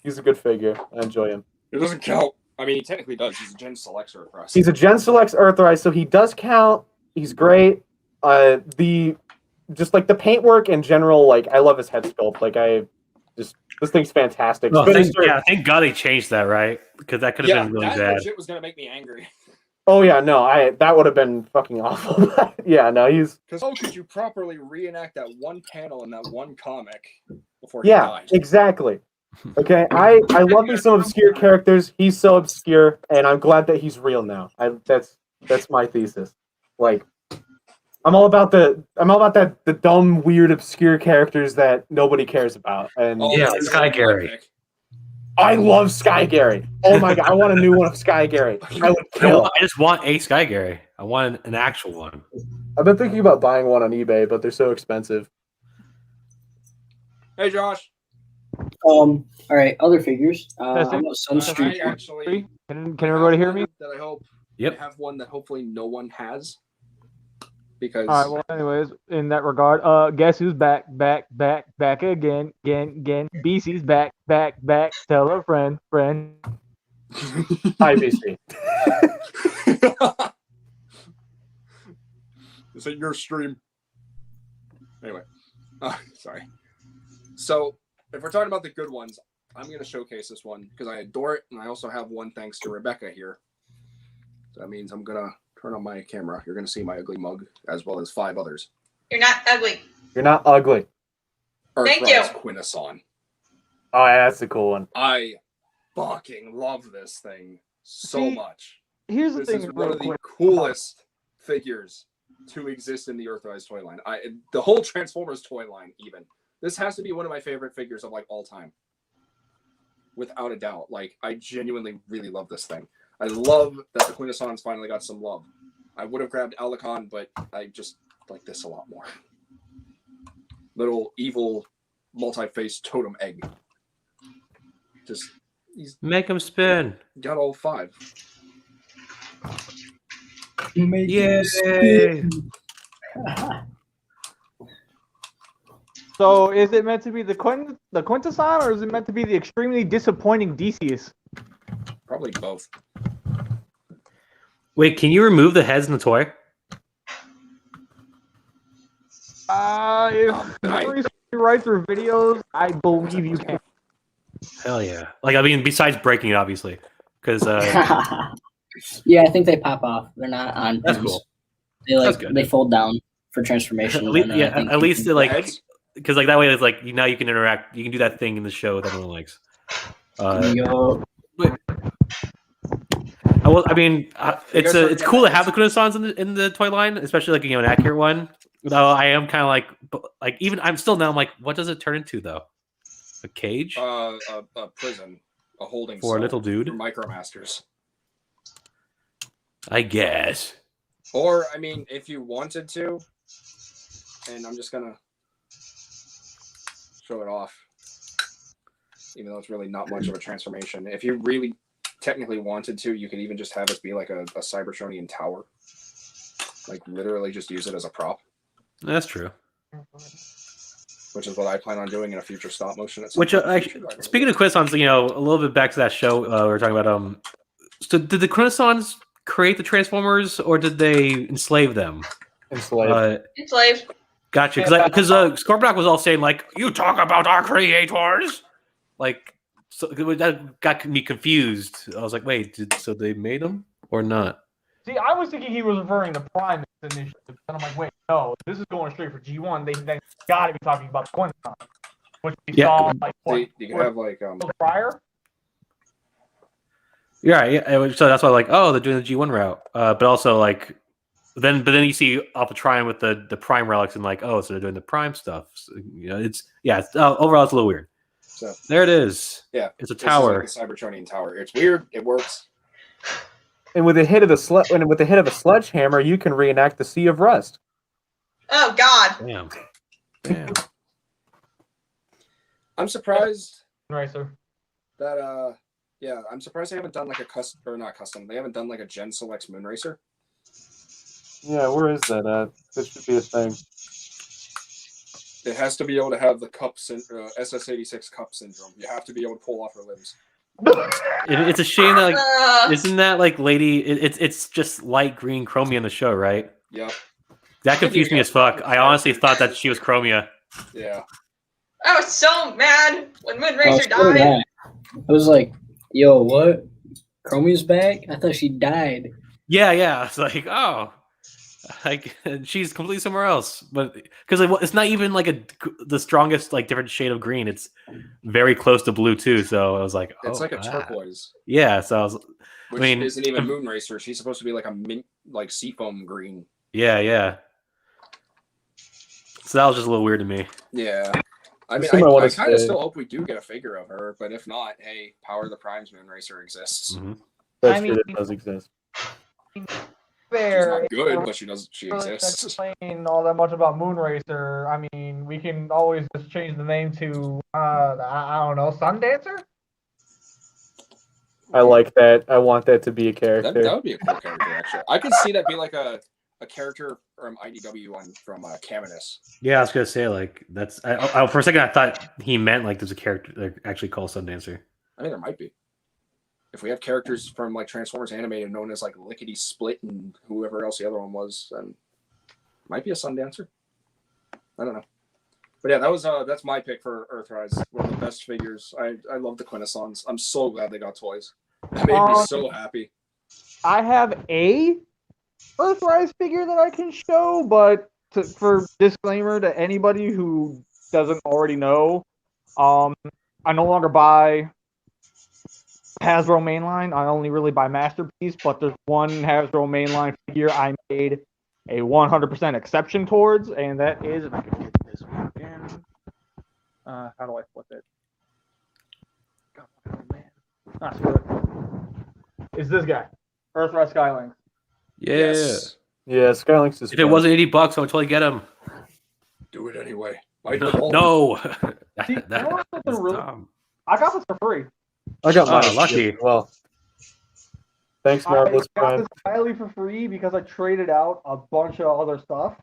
He's a good figure. I enjoy him. It doesn't count. I mean, he technically does. He's a Gen Selector for us. He's a Gen Selects Earthrise, so he does count. He's great. The paintwork in general, like I love his head sculpt. Like this thing's fantastic. Oh, Spinster- thank God they changed that, right? Because that could have been really that bad. legit was gonna make me angry. Oh yeah, no, that would have been fucking awful. Yeah, no, he's Because how could you properly reenact that one panel in that one comic before he yeah, died? exactly. Okay, I love me some obscure characters. He's so obscure, and I'm glad that he's real now. That's my thesis. Like, I'm all about the dumb, weird, obscure characters that nobody cares about. And Yeah, that's Sky my Gary. pick. I love Sky Gary. Oh my god, I want a new one of Sky Gary. I would kill. I just want a Sky Gary. I want an actual one. I've been thinking about buying one on eBay, but they're so expensive. Hey, Josh. All right, other figures. I'm a I Sunstreak. actually Can everybody hear me? that I hope Yep. I have one that hopefully no one has. Because All right. Well, anyways, in that regard, guess who's back again. BC's back. Tell a friend. Hi, BC. This ain't your stream. Anyway, sorry. So, if we're talking about the good ones, I'm going to showcase this one because I adore it, and I also have one thanks to Rebecca here. So that means I'm going to turn on my camera, you're going to see my ugly mug as well as 5 others. You're not ugly. You're not ugly. Thank you. Earthrise Quintesson. Oh, yeah, that's a cool one. I fucking love this thing so much. Here's the This thing. is one of the quick. coolest figures to exist in the Earthrise toy line. The whole Transformers toy line, even. This has to be one of my favorite figures of like all time. Without a doubt. Like, I genuinely really love this thing. I love that the Quintessons finally got some love. I would have grabbed Alicon, but I just like this a lot more. Little evil multi-faced totem egg. Just he's Make him spin. got all 5. Yay! So is it meant to be the Quintesson, or is it meant to be the extremely disappointing Decius? Probably both. Wait, can you remove the heads in the toy? If Nice. you write through videos, I believe you can. Hell yeah! Like, I mean, besides breaking it, obviously, because Yeah, I think they pop off. They're not on That's pins. cool. They That's good. they fold down for transformation. at least it, like, Heads? because like that way it's like now you can interact. You can do that thing in the show that everyone likes. Yo, I mean, it's cool to have the Quintessons in the toy line, especially like an accurate one. Though I am kind of like even I'm like, what does it turn into though? A cage A prison. A holding for a cell little dude? for Micromasters. I guess. Or, I mean, if you wanted to, and I'm just gonna show it off, even though it's really not much of a transformation. If you really technically wanted to, you could even just have it be like a Cybertronian tower. Like, literally just use it as a prop, That's true. which is what I plan on doing in a future stop motion. Which, speaking of Quintessons, a little bit back to that show we were talking about. So did the Quintessons create the Transformers, or did they enslave them? Enslaved. Enslaved. Gotcha. Because Scorponok was all saying like, "You talk about our creators," like, so that got me confused. I was like, "Wait, so they made them or not?" See, I was thinking he was referring to Primus initially, and I'm like, wait, no, this is going straight for G1. They got to be talking about the Quintesson, which we saw like what, you can have like prior. Yeah, so that's why like, oh, they're doing the G1 route, but also like, but then you see Alpha Trion with the Prime relics and like, oh, so they're doing the Prime stuff. So, it's overall it's a little weird. So there it is. Yeah, it's a tower. This is like a Cybertronian tower. It's weird. It works. And with the hit of a sledgehammer, you can reenact the Sea of Rust. Oh God. Damn. I'm surprised Right, sir. that I'm surprised they haven't done like a custom, or not custom. They haven't done like a Gen Selects Moonracer. Yeah, where is that at? This should be a thing. It has to be able to have the SS86 cup syndrome. You have to be able to pull off her limbs. It's a shame that like, isn't that like lady? It's just light green Chromia in the show, right? Yep. That confused me as fuck. I honestly thought that she was Chromia. Yeah. I was so mad when Moonracer so died. mad. I was like, yo, what? Chromia's back? I thought she died. Yeah. It's like, oh, like she's completely somewhere else. But because it's not even like the strongest like different shade of green. It's very close to blue too. So I was like, It's like a wow. turquoise. Yeah. So I was. Which isn't even Moonracer. She's supposed to be like a mint, like seafoam green. Yeah. So that was just a little weird to me. Yeah. I mean, I kind of still hope we do get a figure of her, but if not, hey, Power of the Primes Moonracer exists. Mm-hmm. That's true, it does exist. Fair. She's not good, but she exists. Explain all that much about Moonracer. I mean, we can always just change the name to I don't know, Sundancer. I like that. I want that to be a character. That would be a cool character, actually. I could see that be like a character from IDW from Caminus. Yeah, I was gonna say like that's. I for a second I thought he meant like there's a character that actually called Sundancer. I mean, there might be. If we have characters from like Transformers Animated known as like Lickety Split and whoever else the other one was, then might be a Sundancer. I don't know. But yeah, that's my pick for Earthrise. One of the best figures. I love the Quintessons. I'm so glad they got toys. That made me so happy. I have a Earthrise figure that I can show, but for disclaimer to anybody who doesn't already know, I no longer buy Hasbro mainline. I only really buy Masterpiece, but there's one Hasbro mainline figure I made a 100% exception towards, and that is, if I can get this one again, how do I flip it? Oh man, screw it. Is this guy, Earthrise Skylinks. Yeah. Yes. Yeah, Skylinks is. If it wasn't $80, I would totally get him. Do it anyway. No. See, you know what's something really- Dumb. I got this for free. I got mine. Lucky. Well, thanks, Marvelous I got Prime. this entirely for free because I traded out a bunch of other stuff.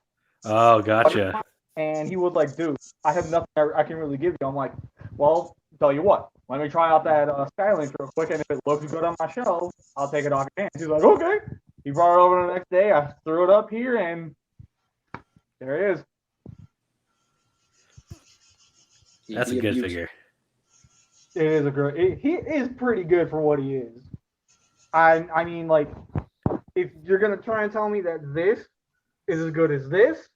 Oh, gotcha. And he was like, dude, I have nothing I can really give you. I'm like, well, tell you what, let me try out that Skylink real quick, and if it looks good on my shelf, I'll take it off your hands. He's like, okay. He brought it over the next day. I threw it up here, and there it is. That's a good figure. It is a great. He is pretty good for what he is. I mean, like, if you're gonna try and tell me that this is as good as this,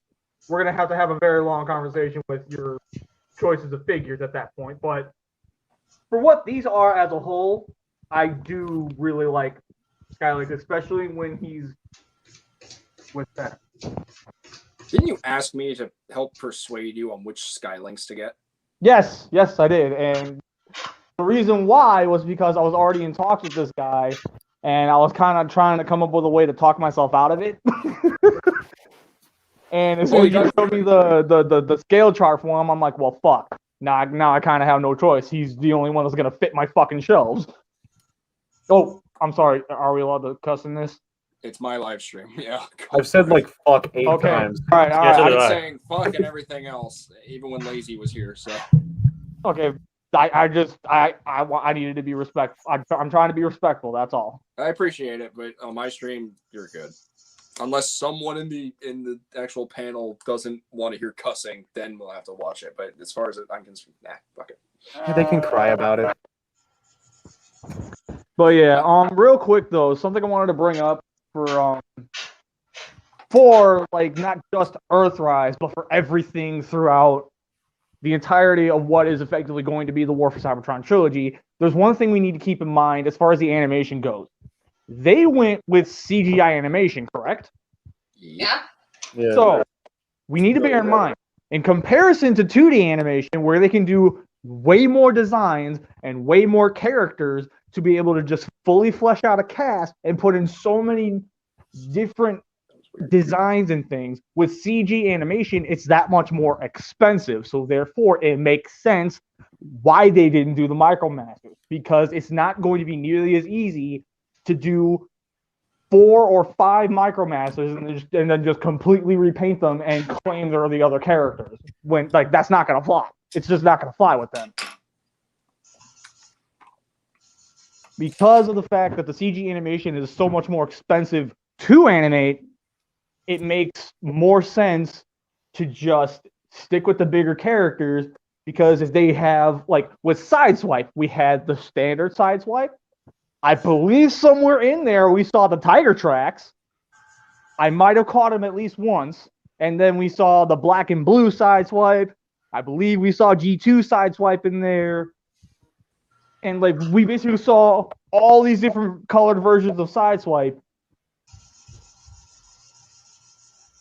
we're gonna have to have a very long conversation with your choices of figures at that point. But for what these are as a whole, I do really like Skylinks, especially when he's with that. Didn't you ask me to help persuade you on which Skylinks to get? Yes, I did, and the reason why was because I was already in talks with this guy, and I was kind of trying to come up with a way to talk myself out of it. And as soon as you showed me the scale chart for him, I'm like, well, fuck. Now I kind of have no choice. He's the only one that's gonna fit my fucking shelves. Oh, I'm sorry. Are we allowed to cuss in this? It's my live stream. Yeah. I've said like fuck 8 times. All right. I've been saying fuck and everything else, even when Lazy was here. So. Okay. I needed to be respectful. I'm trying to be respectful. That's all. I appreciate it, but on my stream, you're good. Unless someone in the actual panel doesn't want to hear cussing, then we'll have to watch it. But as far as I'm concerned, fuck it. Yeah, they can cry about it. But yeah, real quick though, something I wanted to bring up for like not just Earthrise, but for everything throughout the entirety of what is effectively going to be the War for Cybertron trilogy. There's one thing we need to keep in mind as far as the animation goes. They went with CGI animation, correct? Yeah. So we need to bear in mind, in comparison to 2D animation, where they can do way more designs and way more characters to be able to just fully flesh out a cast and put in so many different designs and things, with CG animation, it's that much more expensive. So therefore, it makes sense why they didn't do the Micromasters, because it's not going to be nearly as easy to do 4 or 5 Micromasters and then just completely repaint them and claim they're the other characters. When like that's not going to fly. It's just not going to fly with them. Because of the fact that the CG animation is so much more expensive to animate, it makes more sense to just stick with the bigger characters, because if they have, like with Sideswipe, we had the standard Sideswipe. I believe somewhere in there we saw the Tiger Tracks. I might have caught him at least once. And then we saw the black and blue Sideswipe. I believe we saw G2 Sideswipe in there. And like we basically saw all these different colored versions of Sideswipe,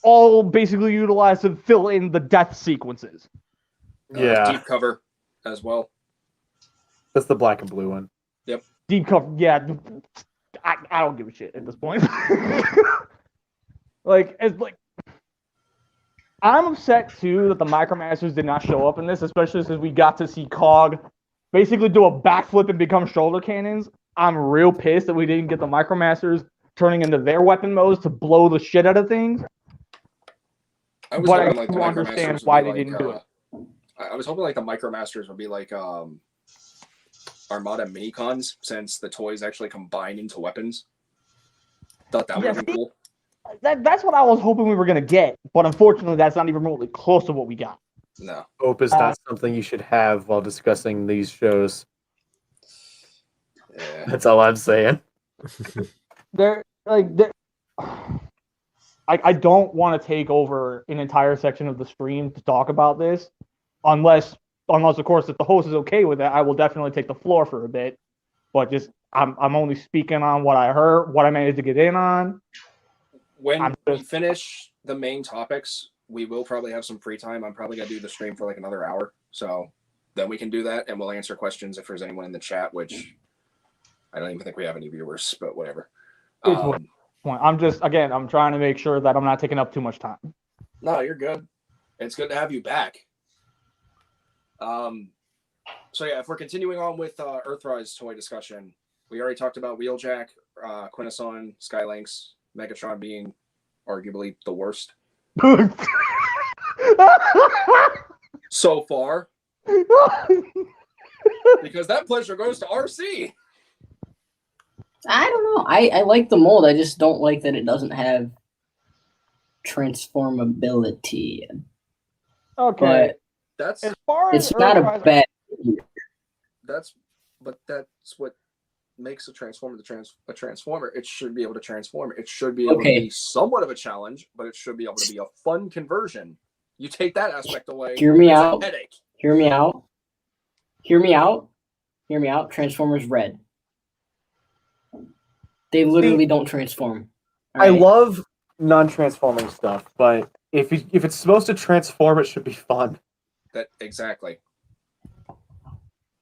all basically utilized to fill in the death sequences. Yeah. Deep cover as well. That's the black and blue one. Yep. Deep cover, yeah. I don't give a shit at this point. I'm upset too that the Micromasters did not show up in this, especially since we got to see Cog basically do a backflip and become shoulder cannons. I'm real pissed that we didn't get the Micromasters turning into their weapon modes to blow the shit out of things. But I do understand why they didn't do it. I was hoping like the Micromasters would be like Armada Minicons, since the toys actually combine into weapons. Thought that would be cool. That's what I was hoping we were going to get, but unfortunately that's not even remotely close to what we got. No. Hope is not something you should have while discussing these shows. Yeah. That's all I'm saying. They're I don't want to take over an entire section of the stream to talk about this, unless of course if the host is okay with it, I will definitely take the floor for a bit. But just I'm only speaking on what I heard, what I managed to get in on. When we finish the main topics, we will probably have some free time. I'm probably gonna do the stream for like another hour, so then we can do that, and we'll answer questions if there's anyone in the chat. Which I don't even think we have any viewers, but whatever. I'm trying to make sure that I'm not taking up too much time. No, you're good. It's good to have you back. So yeah, if we're continuing on with Earthrise toy discussion, we already talked about Wheeljack, Quintesson, Skylinks, Megatron being arguably the worst so far. Because that pleasure goes to RC. I don't know. I like the mold. I just don't like that it doesn't have transformability. Okay. But that's as far as it's not a bad. That's what makes a transformer a transformer. It should be able to transform. It should be able to be somewhat of a challenge, but it should be able to be a fun conversion. You take that aspect away. Hear me out. Headache. Hear me out. Hear me out. Hear me out. Transformers Red. They literally don't transform. Right? I love non-transforming stuff, but if it's supposed to transform, it should be fun. That exactly.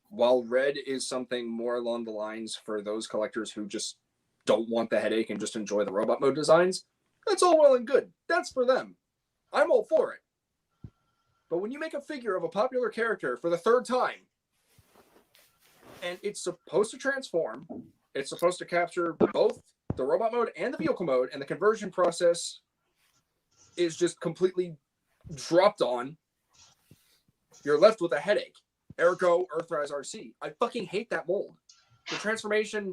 While Red is something more along the lines for those collectors who just don't want the headache and just enjoy the robot mode designs, that's all well and good. That's for them. I'm all for it. But when you make a figure of a popular character for the third time, and it's supposed to transform, it's supposed to capture both the robot mode and the vehicle mode, and the conversion process is just completely dropped on, you're left with a headache. Ergo, Earthrise RC. I fucking hate that mold. The transformation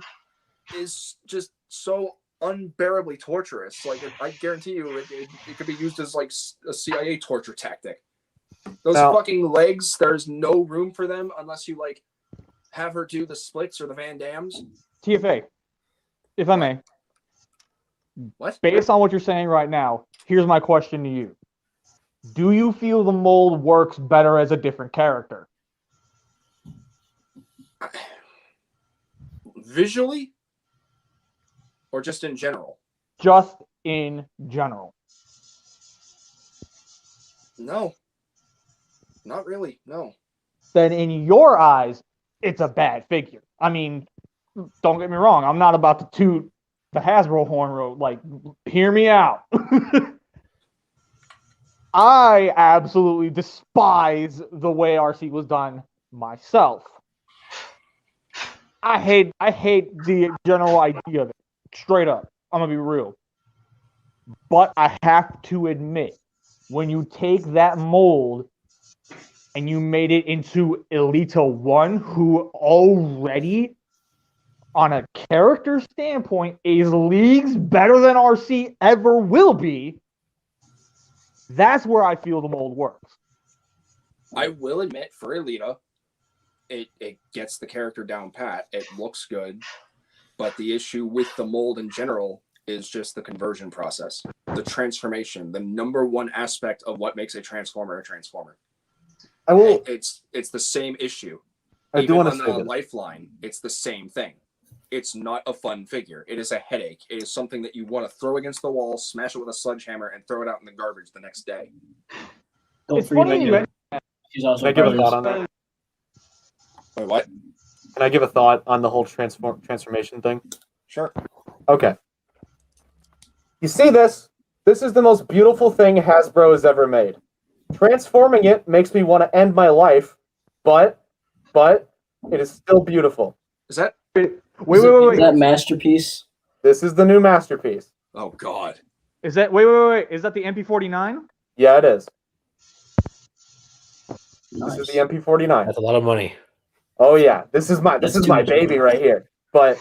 is just so unbearably torturous. Like, I guarantee you, it could be used as like a CIA torture tactic. Those fucking legs, there's no room for them unless you like have her do the splits or the Van Dams. TFA, if I may. What? Based on what you're saying right now, here's my question to you. Do you feel the mold works better as a different character? Visually? Or just in general? Just in general. No. Not really, no. Then in your eyes, it's a bad figure. I mean, don't get me wrong. I'm not about to toot the Hasbro horn road. Like, hear me out. I absolutely despise the way RC was done myself. I hate the general idea of it. Straight up. I'm gonna be real. But I have to admit, when you take that mold and you made it into Elita 1, who already, on a character standpoint, is leagues better than RC ever will be, that's where I feel the mold works. I will admit, for Elita, it gets the character down pat. It looks good. But the issue with the mold in general is just the conversion process. The transformation, the number one aspect of what makes a transformer a transformer. It's the same issue. I do want to say Lifeline, it's the same thing. It's not a fun figure. It is a headache. It is something that you want to throw against the wall, smash it with a sledgehammer, and throw it out in the garbage the next day. It's funny you mentioned that. She's also Can I give a thought on that? Wait, what? Can I give a thought on the whole transformation thing? Sure. Okay. You see this? This is the most beautiful thing Hasbro has ever made. Transforming it makes me want to end my life, but it is still beautiful. Is that... Wait. Is that masterpiece? This is the new masterpiece. Oh, God. Is that... Wait. Is that the MP49? Yeah, it is. Nice. This is the MP49. That's a lot of money. Oh yeah, this is my baby right here. But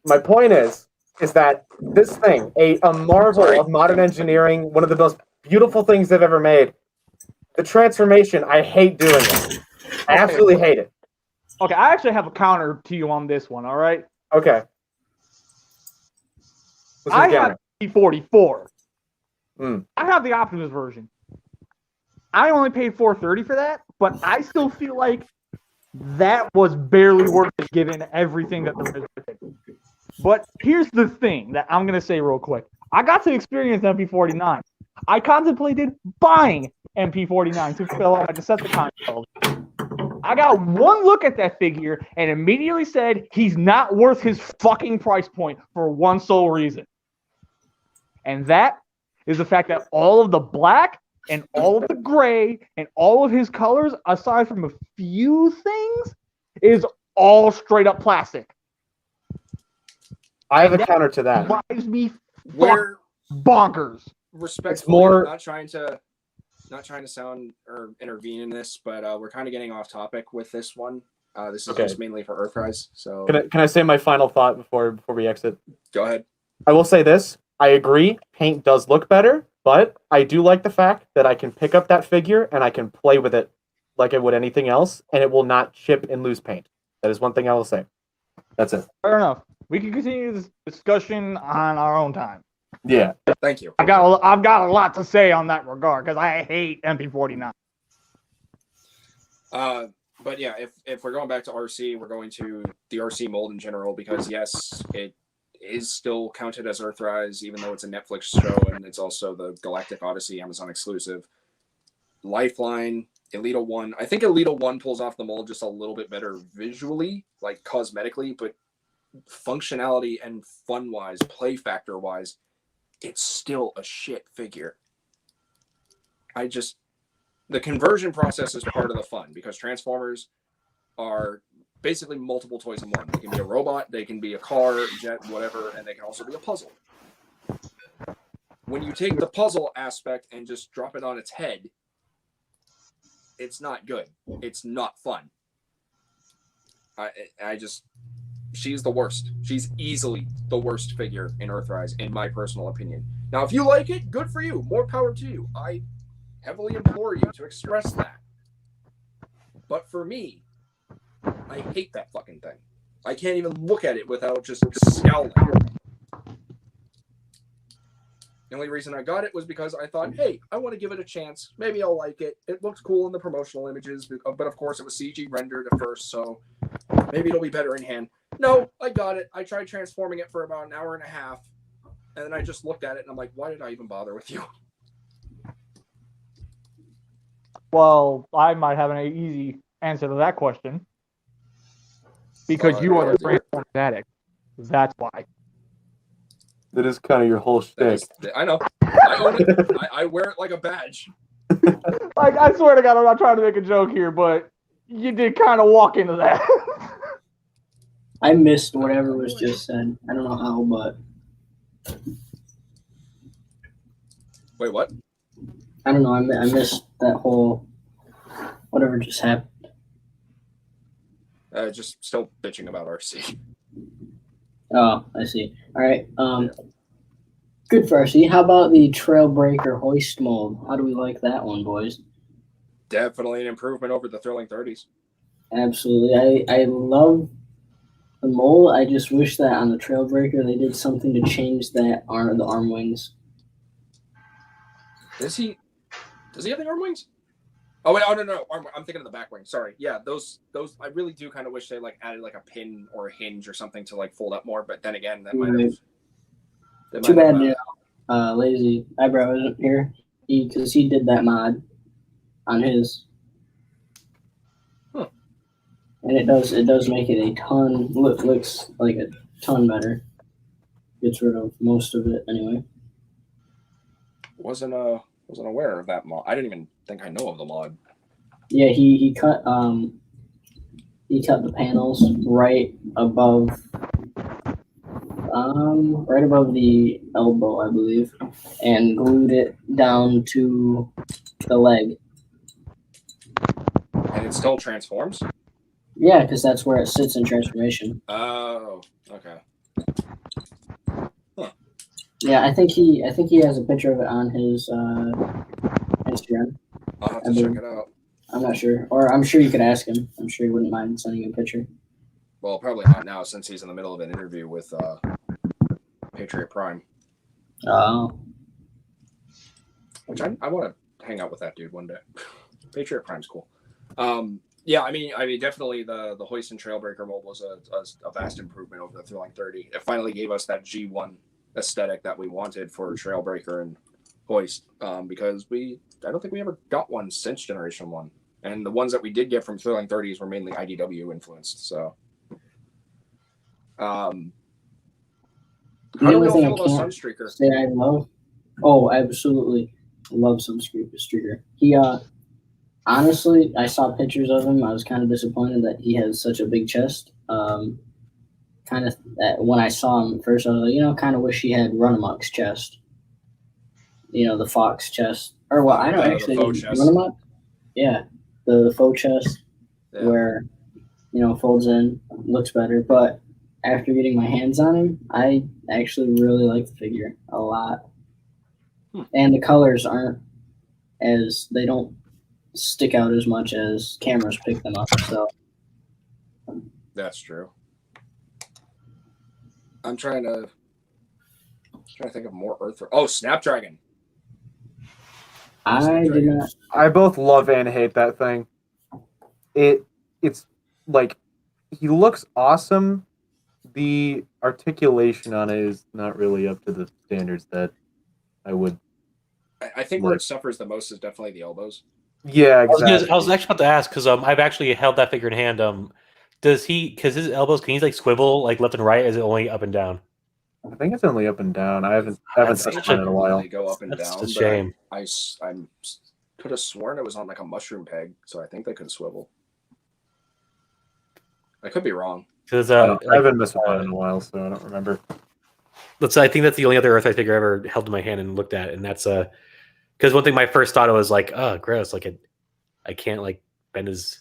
my point is that this thing, a marvel of modern engineering, one of the most beautiful things they've ever made. The transformation, I hate doing it. I absolutely hate it. Okay, I actually have a counter to you on this one. All right. Okay. I have P44. I have the Optimus version. I only paid $430 for that, but I still feel like that was barely worth it given everything that there is with it. But here's the thing that I'm going to say real quick. I got to experience MP49. I contemplated buying MP49 to fill out my Decepticon shelves. I got one look at that figure and immediately said he's not worth his fucking price point for one sole reason. And that is the fact that all of the black and all of the gray and all of his colors, aside from a few things, is all straight up plastic. I have a counter to that. Drives me Where bonkers. Respectfully, It's more- not trying to sound or intervene in this, but we're kind of getting off topic with this one. This is Okay. just mainly for Earthrise. So Can I say my final thought before we exit? go ahead. I will say this. I agree. Paint does look better, but I do like the fact that I can pick up that figure and I can play with it like I would anything else, and it will not chip and lose paint. That is one thing I will say. That's it. Fair enough. We can continue this discussion on our own time. Yeah. Thank you. I've got a lot to say on that regard because I hate MP49. But yeah, if we're going back to RC, we're going to the RC mold in general because yes, it is still counted as Earthrise, even though it's a Netflix show and it's also the Galactic Odyssey Amazon exclusive. Lifeline, Elita 1. I think Elita 1 pulls off the mold just a little bit better visually, like cosmetically, but functionality and fun-wise, play factor-wise, it's still a shit figure. The conversion process is part of the fun because Transformers are basically multiple toys in one. They can be a robot, they can be a car, jet, whatever, and they can also be a puzzle. When you take the puzzle aspect and just drop it on its head, it's not good. It's not fun. She's the worst. She's easily the worst figure in Earthrise, in my personal opinion. Now, if you like it, good for you. More power to you. I heavily implore you to express that. But for me, I hate that fucking thing. I can't even look at it without just scowling. The only reason I got it was because I thought, hey, I want to give it a chance. Maybe I'll like it. It looked cool in the promotional images, but of course it was CG rendered at first, so maybe it'll be better in hand. No, I got it. I tried transforming it for about an hour and a half, and then I just looked at it, and I'm like, why did I even bother with you? Well, I might have an easy answer to that question. Because you are the Transformers addict. That's why. That is kind of your whole shtick. I know. I own it. I wear it like a badge. Like, I swear to God, I'm not trying to make a joke here, but you did kind of walk into that. I missed whatever was just said. I don't know how, but Wait, what? I don't know. I missed that whole whatever just happened. Just still bitching about RC. Oh, I see. All right. Good for RC. How about the Trailbreaker hoist mold? How do we like that one, boys? Definitely an improvement over the Thrilling 30s. Absolutely. I love the mold. I just wish that on the Trailbreaker they did something to change that the arm wings. Does he have the arm wings? Oh wait, no. I'm thinking of the back wing. Sorry. Yeah, those I really do kind of wish they like added like a pin or a hinge or something to like fold up more, but then again, that might have Too bad Lazy Eyebrow isn't here. Because he did that mod on his. Huh. And it does make it a ton looks like a ton better. Gets rid of most of it anyway. Wasn't aware of that mod. I didn't even think I know of the mod. Yeah, he cut the panels right above the elbow, I believe, and glued it down to the leg. And it still transforms? Yeah, because that's where it sits in transformation. Oh, okay. Yeah, I think he has a picture of it on his Instagram. I'll have to check it out. I'm not sure, or I'm sure you could ask him. I'm sure he wouldn't mind sending you a picture. Well, probably not now since he's in the middle of an interview with Patriot Prime. Oh. which I want to hang out with that dude one day. Patriot Prime's cool. Yeah, I mean, definitely the Hoist and Trailbreaker mold was a vast improvement over the Thrilling 30. It finally gave us that G1 aesthetic that we wanted for Trailbreaker and Hoist, because I don't think we ever got one since Generation 1. And the ones that we did get from Thrilling 30s were mainly IDW influenced. So, how do we all feel about Sunstreaker? Say I love. Oh, I absolutely love Sunstreaker. He honestly, I saw pictures of him. I was kind of disappointed that he has such a big chest. Kind of when I saw him first, I was like, kind of wish he had Runamuck's chest. The Fox chest, or well, I don't actually Runamuck. Yeah. The faux chest where folds in, looks better, but after getting my hands on him, I actually really like the figure a lot. And the colors they don't stick out as much as cameras pick them up, so that's true. I'm trying to think of more Earth. Oh, Snapdragon. I both love and hate that thing. It's like he looks awesome. The articulation on it is not really up to the standards that I would. I think where it suffers the most is definitely the elbows. Yeah, exactly. I was actually about to ask because I've actually held that figure in hand. Does he? Because his elbows, can he like swivel like left and right? Or is it only up and down? I think it's only up and down. I haven't touched it in a while. Really go up and That's down. a shame. I could have sworn it was on like a mushroom peg, so I think they could swivel. I could be wrong. Because I haven't missed one in a while, so I don't remember. I think that's the only other Earthrise figure I ever held in my hand and looked at, and that's because one thing my first thought was like, oh, gross, like I can't like bend his,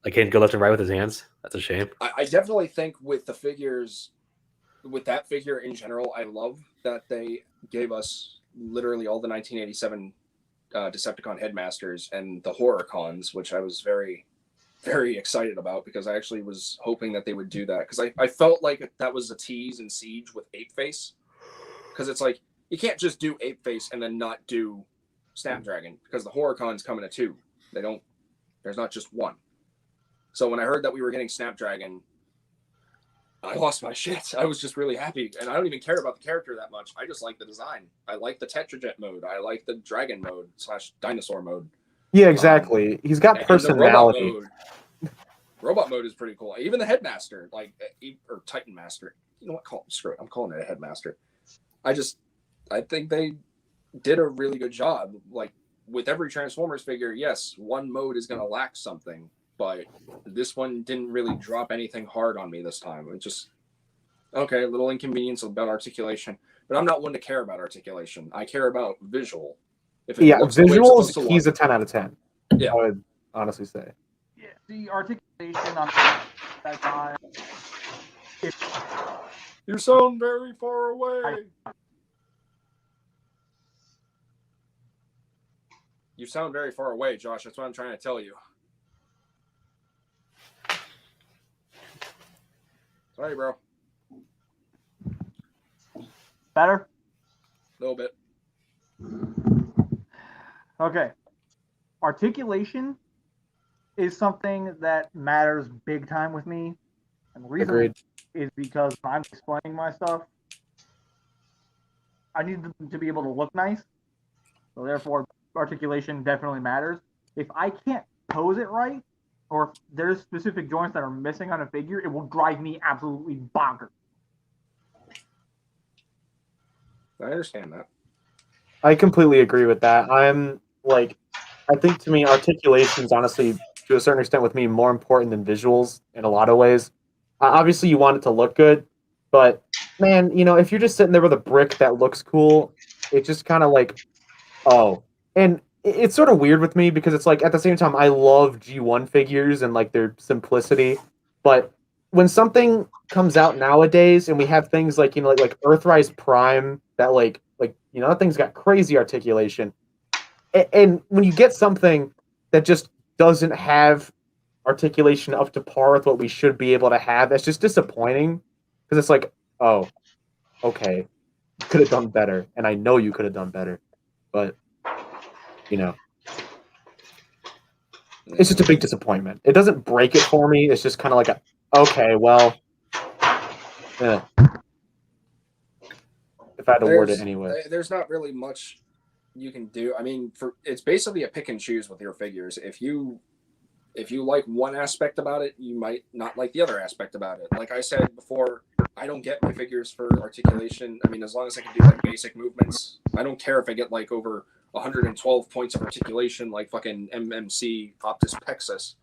I can't go left and right with his hands. That's a shame. I definitely think with the figures. With that figure in general, I love that they gave us literally all the 1987 Decepticon Headmasters and the Horror Cons, which I was very, very excited about because I actually was hoping that they would do that because I felt like that was a tease in Siege with Ape Face, because it's like you can't just do Ape Face and then not do Snapdragon because the Horror Cons come in a 2. There's not just one. So when I heard that we were getting Snapdragon, I lost my shit. I was just really happy. And I don't even care about the character that much. I just like the design. I like the Tetrajet mode. I like the Dragon mode / dinosaur mode. Yeah, exactly. He's got personality. Robot mode is pretty cool. Even the Headmaster, or Titan Master. You know what? Screw it. I'm calling it a Headmaster. I think they did a really good job. Like, with every Transformers figure, yes, one mode is going to lack something. But this one didn't really drop anything hard on me this time. It just, okay, a little inconvenience about articulation. But I'm not one to care about articulation. I care about visual. Visuals, he's a 10 out of 10. Yeah. I would honestly say. Yeah, the articulation on that guy. You sound very far away. You sound very far away, Josh. That's what I'm trying to tell you. Sorry, bro. Better? A little bit. Okay. Articulation is something that matters big time with me. And the reason is because when I'm explaining my stuff, I need them to be able to look nice. So therefore, articulation definitely matters. If I can't pose it right, or if there's specific joints that are missing on a figure, it will drive me absolutely bonkers. I understand that. I completely agree with that. I think to me, articulation is honestly, to a certain extent with me, more important than visuals in a lot of ways. Obviously, you want it to look good, but man, if you're just sitting there with a brick that looks cool, it's just kind of like, oh. And it's sort of weird with me because it's like at the same time I love G1 figures and like their simplicity, but when something comes out nowadays and we have things like like Earthrise Prime that that thing's got crazy articulation, and when you get something that just doesn't have articulation up to par with what we should be able to have, that's just disappointing because it's like, oh, okay, you could have done better, and I know you could have done better, but you know, it's just a big disappointment. It doesn't break it for me. It's just kind of like okay, well, if I had to word it anyway. There's not really much you can do. I mean, it's basically a pick and choose with your figures. If you like one aspect about it, you might not like the other aspect about it. Like I said before, I don't get my figures for articulation. I mean, as long as I can do like basic movements, I don't care if I get like over 112 points of articulation, like fucking MMC Optus Pexus.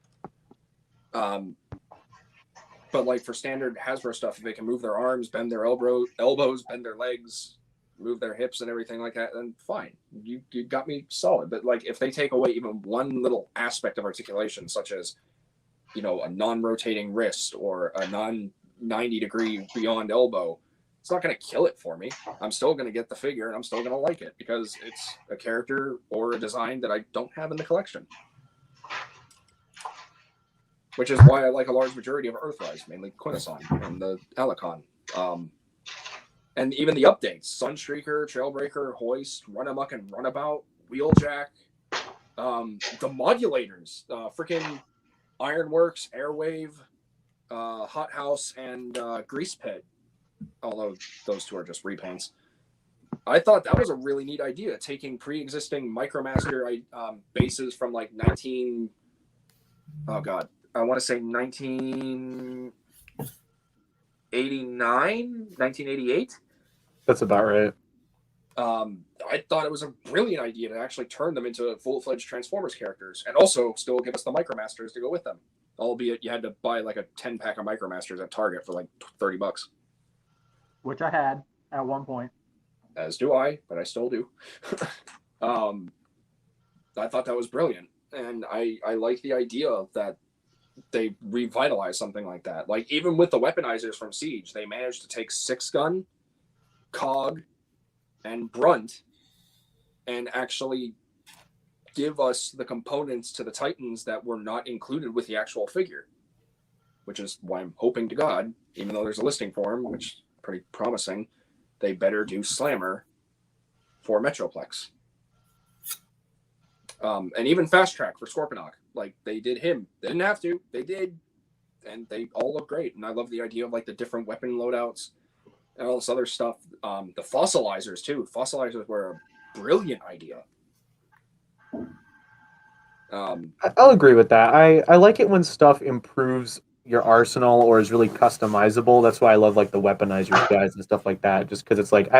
But like for standard Hasbro stuff, if they can move their arms, bend their elbows, bend their legs, move their hips and everything like that, then fine. You got me solid. But like if they take away even one little aspect of articulation, such as, you know, a non-rotating wrist or a non-90-degree beyond elbow, it's not going to kill it for me. I'm still going to get the figure and I'm still going to like it because it's a character or a design that I don't have in the collection. Which is why I like a large majority of Earthrise, mainly Quintesson and the Alicon. And even the updates, Sunstreaker, Trailbreaker, Hoist, Runamuck and Runabout, Wheeljack, the modulators, freaking Ironworks, Airwave, Hot House, and Grease Pit, although those two are just repaints. I thought that was a really neat idea, taking pre-existing Micromaster bases from like 1988. That's about right. I thought it was a brilliant idea to actually turn them into full-fledged Transformers characters and also still give us the Micromasters to go with them. Albeit you had to buy like a 10-pack of Micromasters at Target for like $30. Which I had at one point. As do I, but I still do. I thought that was brilliant. And I like the idea that they revitalize something like that. Like even with the weaponizers from Siege, they managed to take 6-gun, Cog, and Brunt and actually give us the components to the Titans that were not included with the actual figure. Which is why I'm hoping to God, even though there's a listing for him, which is pretty promising, they better do Slammer for Metroplex. And even Fast Track for Scorponok. Like, they did him. They didn't have to. They did. And they all look great. And I love the idea of, like, the different weapon loadouts and all this other stuff. The fossilizers, too. Fossilizers were a brilliant idea. I'll agree with that. I like it when stuff improves your arsenal or is really customizable. That's why I love, like, the weaponizers guys and stuff like that. Just because it's like,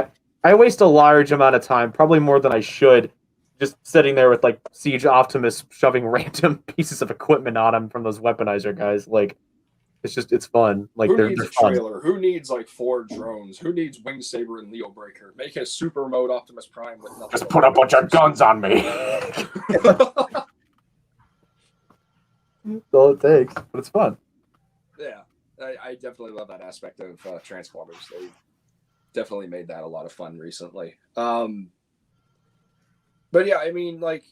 I waste a large amount of time, probably more than I should, just sitting there with like Siege Optimus shoving random pieces of equipment on him from those weaponizer guys. Like, it's fun. Like, they're fun. Trailer? Who needs like 4 drones? Who needs Wing Saber and Leo Breaker? Make a super mode Optimus Prime with nothing. Just put a bunch of guns on me. That's all it takes, but it's fun. Yeah, I definitely love that aspect of Transformers. They definitely made that a lot of fun recently. But yeah, I mean, like,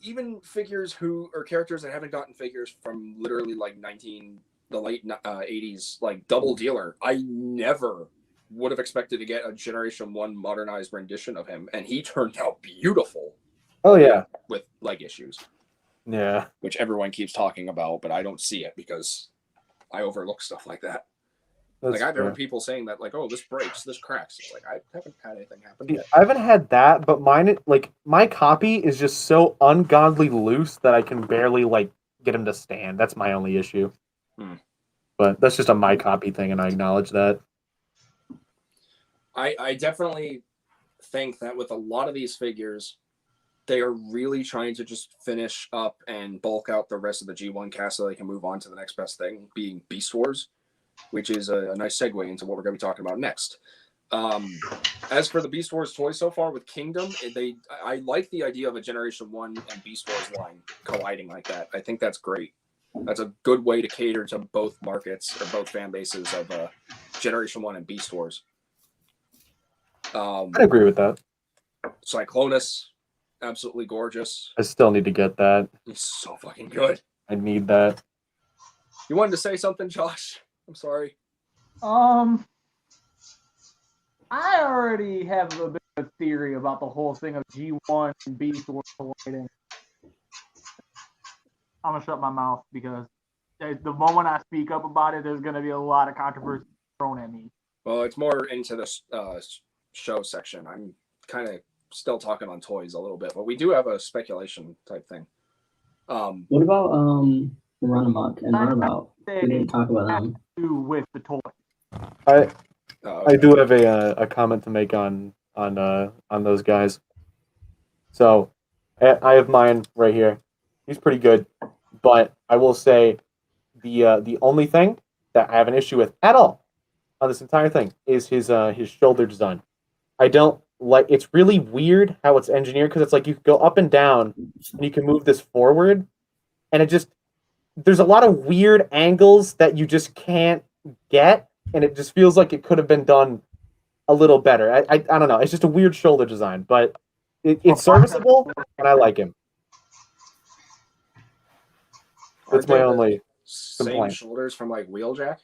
even figures or characters that haven't gotten figures from literally like the late 80s, like Double Dealer, I never would have expected to get a Generation 1 modernized rendition of him, and he turned out beautiful. Oh yeah, with leg issues. Yeah, which everyone keeps talking about, but I don't see it because I overlook stuff like that. That's like I've heard people saying that, like, "Oh, this breaks, this cracks." It's like I haven't had anything happen yet. I haven't had that, but mine, like, my copy is just so ungodly loose that I can barely like get him to stand. That's my only issue. But that's just a my copy thing, and I acknowledge that. I definitely think that with a lot of these figures, they are really trying to just finish up and bulk out the rest of the G1 cast so they can move on to the next best thing, being Beast Wars, which is a nice segue into what we're going to be talking about next. As for the Beast Wars toys so far with Kingdom, I like the idea of a Generation 1 and Beast Wars line colliding like that. I think that's great. That's a good way to cater to both markets or both fan bases of Generation 1 and Beast Wars. I agree with that. Cyclonus, absolutely gorgeous. I still need to get that. He's so fucking good. I need that. You wanted to say something, Josh? I'm sorry. I already have a bit of good theory about the whole thing of G1 and B Thor colliding. I'm gonna shut my mouth because the moment I speak up about it, there's gonna be a lot of controversy thrown at me. Well, it's more into the show section. I'm kind of still talking on toys a little bit, but we do have a speculation type thing. What about Run Amok and Runabout? We didn't talk about them. With the toy. Okay. I do have a comment to make on those guys. So I have mine right here. He's pretty good, but I will say the only thing that I have an issue with at all on this entire thing is his shoulder design. I don't like. It's really weird how it's engineered because it's like you can go up and down and you can move this forward, and it just there's a lot of weird angles that you just can't get, and it just feels like it could have been done a little better. I don't know. It's just a weird shoulder design, but it's serviceable, and I like him. That's my only complaint. Shoulders from like Wheeljack,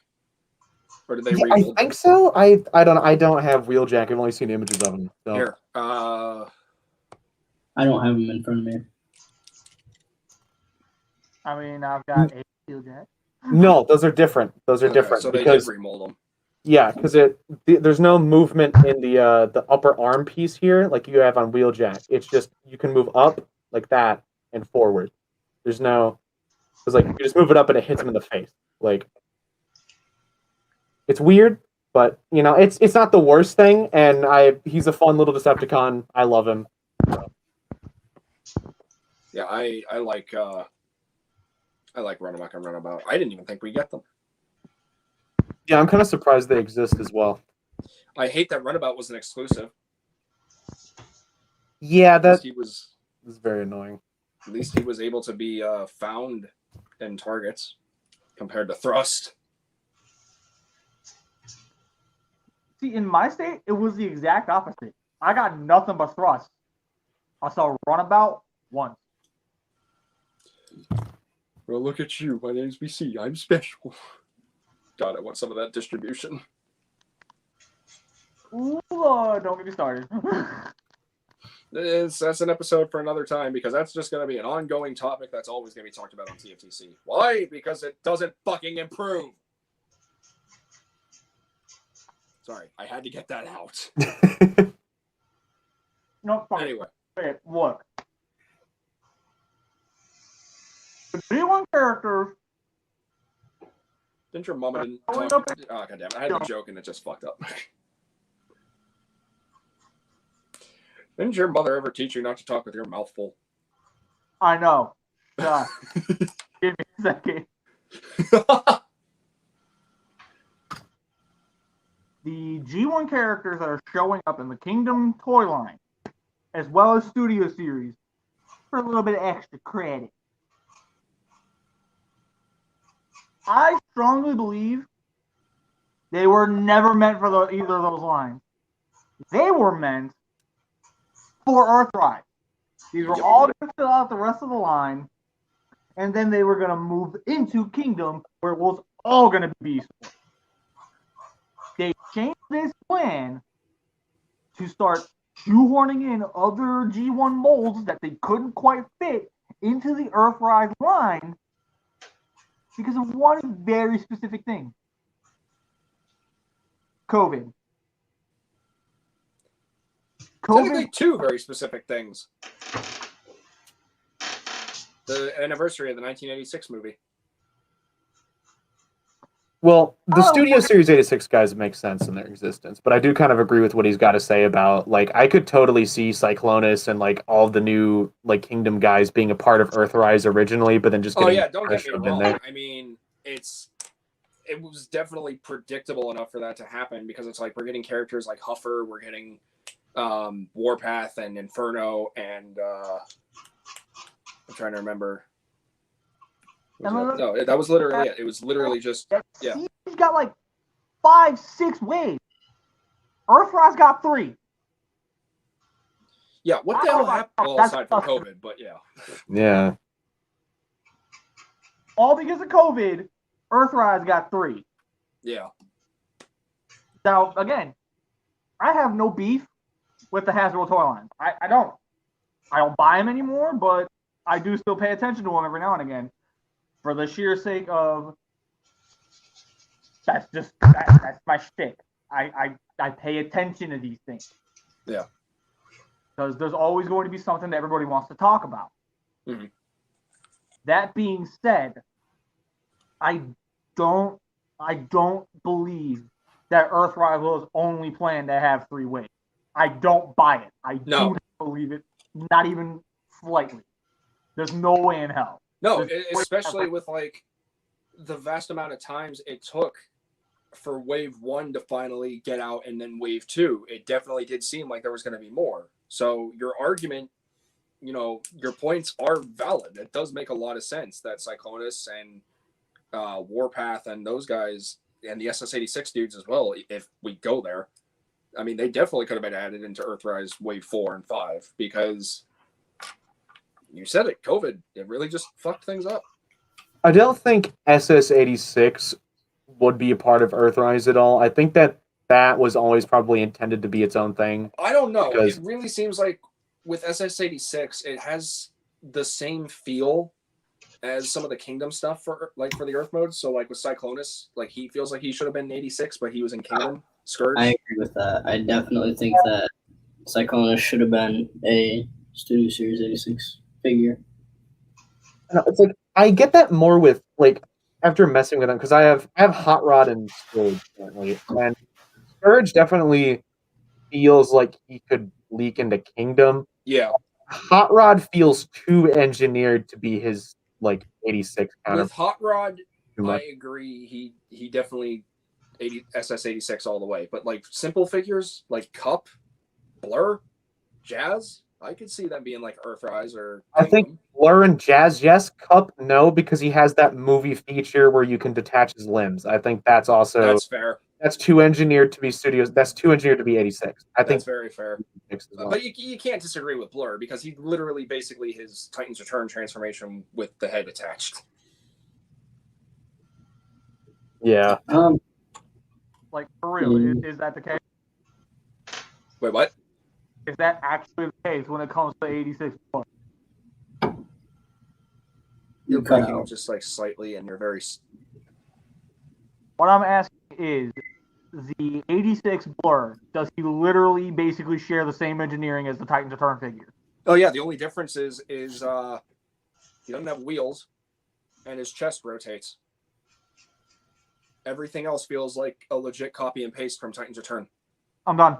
or did they? Yeah, I think so. I don't have Wheeljack. I've only seen images of him. So. Here, I don't have him in front of me. I mean, I've got a Wheeljack. No, those are different. Those are different. So they because, did remold them. Yeah, because there's no movement in the upper arm piece here like you have on Wheeljack. It's just you can move up like that and forward. There's no. It's like you just move it up and it hits him in the face. Like it's weird, but you know it's not the worst thing. And he's a fun little Decepticon. I love him. Yeah, I like Runabout and Runabout. I didn't even think we get them. Yeah, I'm kind of surprised they exist as well. I hate that Runabout was an exclusive. Yeah, that he was very annoying. At least he was able to be found in targets compared to Thrust. See, in my state, it was the exact opposite. I got nothing but Thrust. I saw Runabout once. Well, look at you. My name's BC. I'm special. God, I want some of that distribution. Ooh, Lord, don't get me started. That's an episode for another time because that's just going to be an ongoing topic that's always going to be talked about on TFTC. Why? Because it doesn't fucking improve. Sorry, I had to get that out. No, fine. Anyway. Wait, look. The G1 characters. Didn't your mama didn't talk? Oh, goddamn. I had a joke and it just fucked up. Didn't your mother ever teach you not to talk with your mouth full? I know. God. Give me a second. The G1 characters that are showing up in the Kingdom toy line, as well as Studio Series, for a little bit of extra credit. I strongly believe they were never meant for either of those lines. They were meant for Earthrise. These were all going to fill out the rest of the line, and then they were going to move into Kingdom, where it was all going to be Beast Wars. They changed this plan to start shoehorning in other G1 molds that they couldn't quite fit into the Earthrise line because of one very specific thing. COVID. Technically, two very specific things. The anniversary of the 1986 movie. Well, the Studio Series 86 guys make sense in their existence, but I do kind of agree with what he's got to say about, like, I could totally see Cyclonus and, like, all the new, like, Kingdom guys being a part of Earthrise originally, but then just getting don't get me wrong. I mean, it was definitely predictable enough for that to happen because it's like we're getting characters like Huffer, we're getting Warpath and Inferno, and I'm trying to remember. No, that was literally it. It was literally just He's got like 5-6 waves. Earthrise got 3. Yeah, what the hell happened? Well, aside from COVID, but yeah. Yeah. All because of COVID, Earthrise got 3. Yeah. Now, again, I have no beef with the Hasbro toy lines. I don't buy them anymore, but I do still pay attention to them every now and again, for the sheer sake of that's my shtick. I pay attention to these things. Yeah. Because there's always going to be something that everybody wants to talk about. Mm-hmm. That being said, I don't believe that Earthrise was only planned to have 3 waves. I don't buy it. I do not believe it, not even slightly. There's no way in hell. No, especially with like the vast amount of times it took for wave 1 to finally get out, and then wave 2, it definitely did seem like there was going to be more. So your argument, you know, your points are valid. It does make a lot of sense that Cyclonus and Warpath and those guys and the SS86 dudes as well, if we go there, I mean, they definitely could have been added into Earthrise wave 4 and 5, because you said it, COVID, it really just fucked things up. I don't think SS86 would be a part of Earthrise at all. I think that was always probably intended to be its own thing. I don't know. Because... It really seems like with SS86, it has the same feel as some of the Kingdom stuff for the Earth modes. So like with Cyclonus, like he feels like he should have been 86, but he was in Kingdom. Scourge. I agree with that. I definitely think that Cyclonus should have been a Studio Series 86 figure. It's like I get that more with like after messing with them, because I have Hot Rod and Scourge currently, and Scourge definitely feels like he could leak into Kingdom. Yeah. Hot Rod feels too engineered to be his like 86 kind with of. Hot Rod, I agree. He definitely SS86 all the way. But like simple figures like Cup, Blur, Jazz, I could see them being like Earthrise or Kingdom. I think Blur and Jazz, yes. Cup, no, because he has that movie feature where you can detach his limbs. I think that's also fair. That's too engineered to be studios. That's too engineered to be 86. I think that's very fair. Well. But you can't disagree with Blur, because he literally basically his Titan's Return transformation with the head attached. Yeah. Like, for real, is that the case? Wait, what? Is that actually the case when it comes to 86 Blur? You're breaking up just like slightly, and you're very. What I'm asking is, the 86 Blur, does he literally basically share the same engineering as the Titan's Return figure? Oh yeah, the only difference is he doesn't have wheels, and his chest rotates. Everything else feels like a legit copy and paste from Titan's Return. I'm done.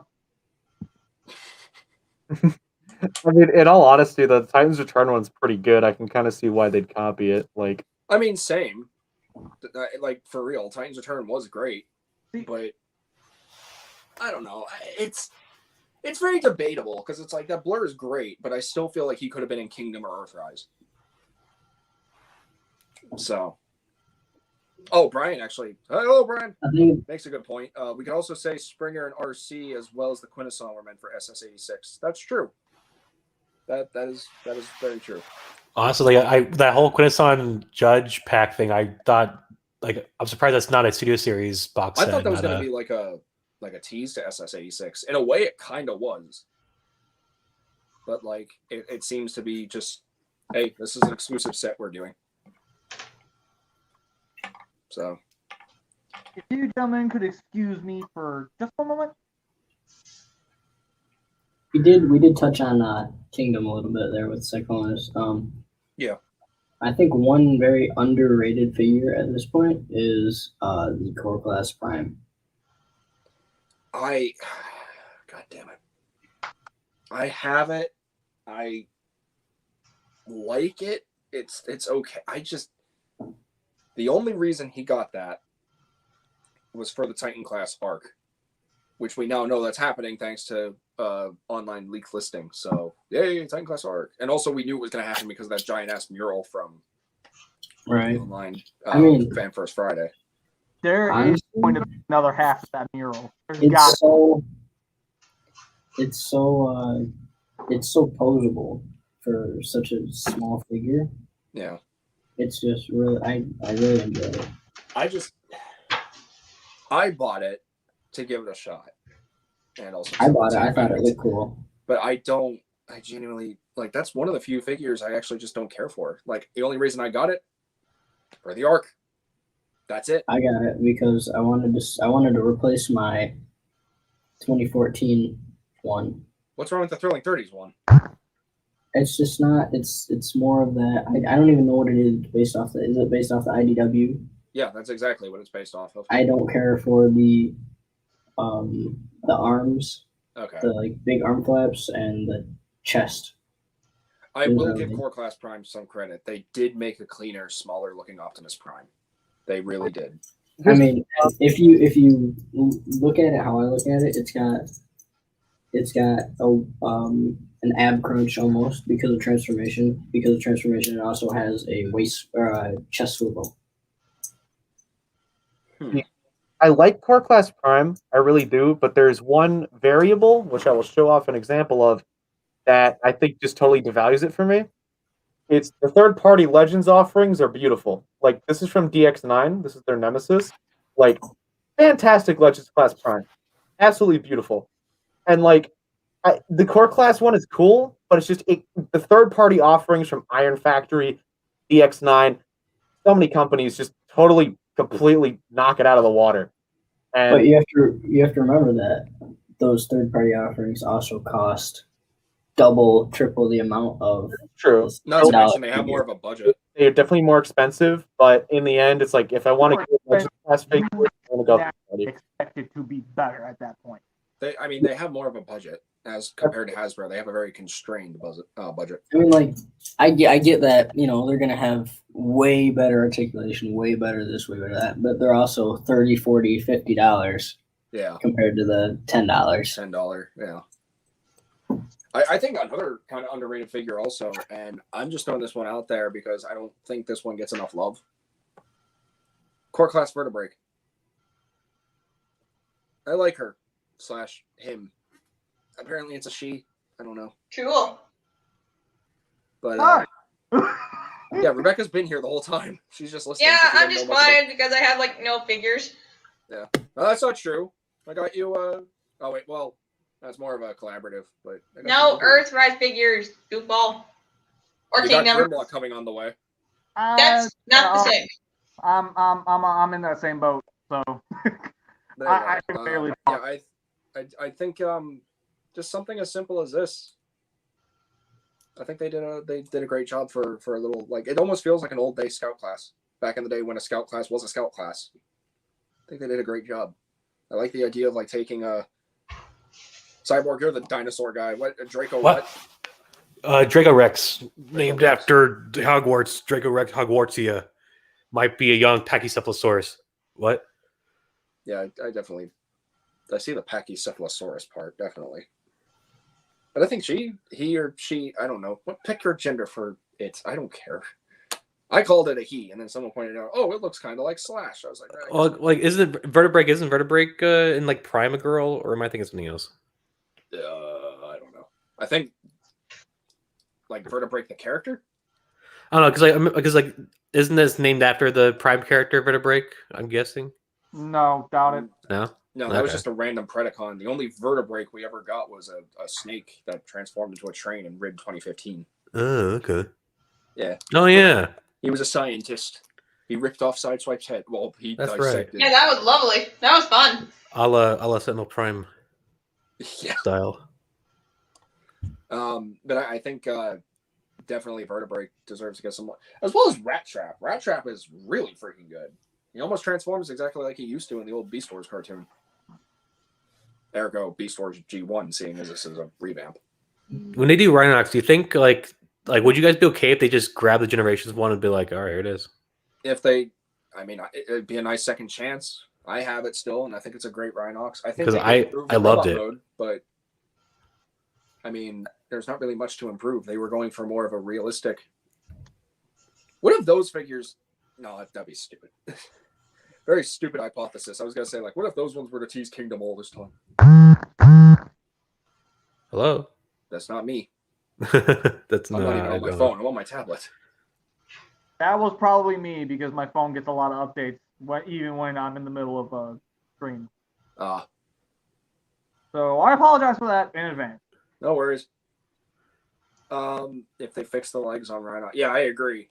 I mean, in all honesty, the Titan's Return one's pretty good. I can kind of see why they'd copy it. Like, I mean, same. Like, for real, Titan's Return was great, but I don't know. It's very debatable, because it's like that Blur is great, but I still feel like he could have been in Kingdom or Earthrise. So, Brian actually. Hello, Brian. Makes a good point. We could also say Springer and RC as well as the Quintesson were meant for SS86. That's true. That is very true. Honestly, that whole Quintesson Judge pack thing, I thought, like, I'm surprised that's not a Studio Series box set. I thought that was going to be like a tease to SS86. In a way, it kind of was. But like, it seems to be just, hey, this is an exclusive set we're doing. So, if you gentlemen could excuse me for just one moment. We did touch on Kingdom a little bit there with Cyclonus. Yeah. I think one very underrated figure at this point is the Core Class Prime. God damn it. I have it. I like it. It's okay. The only reason he got that was for the Titan class arc, which we now know that's happening thanks to online leak listing. So yay, Titan class arc. And also we knew it was going to happen because of that giant ass mural from online Fan First Friday. There is going to be another half of that mural. It's so posable for such a small figure. Yeah. It's just really, I really enjoy it. I bought it to give it a shot. and also I bought it. I TF thought it Addict. looked cool. But I genuinely, like, that's one of the few figures I actually just don't care for. Like, the only reason I got it for the arc. That's it. I got it because I wanted to replace my 2014 one. What's wrong with the Thrilling 30s one? It's just not. It's more of that. I don't even know what it is based off. Is it based off the IDW? Yeah, that's exactly what it's based off of. I don't care for the arms, Okay. the like big arm flaps, and the chest. I will give Core Class Prime some credit. They did make a cleaner, smaller looking Optimus Prime. They really did. I mean, if you look at it how I look at it, it's got an ab crunch almost because of transformation. Because of transformation, it also has a waist or a chest swivel. I like Core Class Prime, I really do, but there's one variable, which I will show off an example of, that I think just totally devalues it for me. It's the third-party Legends offerings are beautiful. Like, this is from DX9. This is their Nemesis. Like, fantastic Legends Class Prime. Absolutely beautiful. And, like, the Core Class one is cool, but it's just the third-party offerings from Iron Factory, DX9, so many companies just totally, completely knock it out of the water. And But you have to remember that those third-party offerings also cost double, triple the amount of true. Not to mention they have more of a budget. They're definitely more expensive, but in the end, it's like if I want to get a Legends Class figure, I'm gonna go. Expect it to be better at that point. They have more of a budget as compared to Hasbro. They have a very constrained budget. I mean, like, I get that, they're going to have way better articulation, way better this, way better that, but they're also $30, $40, $50 compared to the $10. $10, yeah. I think another kind of underrated figure also, and I'm just throwing this one out there because I don't think this one gets enough love. Core Class Vertebrae. I like her / him. Apparently it's a she. I don't know. Cool. But yeah, Rebecca's been here the whole time. She's just listening. Yeah, I'm just fine because I have like no figures. Yeah, no, that's not true. I got you. Oh wait, well, that's more of a collaborative. But no Earthrise figures, goofball. Or you Kingdom. got Grimlock coming on the way. That's not the same. I'm in that same boat, so I can barely talk. Yeah, I think just something as simple as this. I think they did a great job for a little, like, it almost feels like an old day scout class back in the day when a scout class was a scout class. I think they did a great job. I like the idea of like taking a Cyborg. You're the dinosaur guy. What Draco? What? Draco Rex, named after Hogwarts. Draco Rex Hogwartsia might be a young Pachycephalosaurus. What? Yeah, I see the Pachycephalosaurus part, definitely. But I think he or she, I don't know. Pick your gender for it. I don't care. I called it a he, and then someone pointed out, oh, it looks kind of like Slash. I was like, oh, like, isn't it Vertebrae? Isn't Vertebrae in like Prime a girl, or am I thinking something else? I don't know. I think like Vertebrae the character. I don't know, because isn't this named after the Prime character Vertebrae? I'm guessing. No, doubt it. No, that was just a random Predacon. The only Vertebrae we ever got was a snake that transformed into a train in Rid 2015. Oh, okay. Yeah. Oh, yeah. He was a scientist. He ripped off Sideswipe's head. Well, he dissected. Yeah, that was lovely. That was fun. A la Sentinel Prime style. But I think definitely Vertebrae deserves to get some more. As well as Rat Trap. Rat Trap is really freaking good. He almost transforms exactly like he used to in the old Beast Wars cartoon. Ergo, Beast Wars G1, seeing as this is a revamp. When they do Rhinox, do you think like would you guys be okay if they just grab the Generations one and be like, all right, here it is? If they, I mean, it'd be a nice second chance. I have it still, and I think it's a great Rhinox. I think because I loved it, but I mean, there's not really much to improve. They were going for more of a realistic. What if those figures? No, that'd be stupid. Very stupid hypothesis. I was gonna say, like, what if those ones were to tease Kingdom all this time? Hello. That's not me. That's I'm not even on my phone. I'm on my tablet. That was probably me because my phone gets a lot of updates, even when I'm in the middle of a stream. So I apologize for that in advance. No worries. If they fix the legs on Rhinox, yeah, I agree.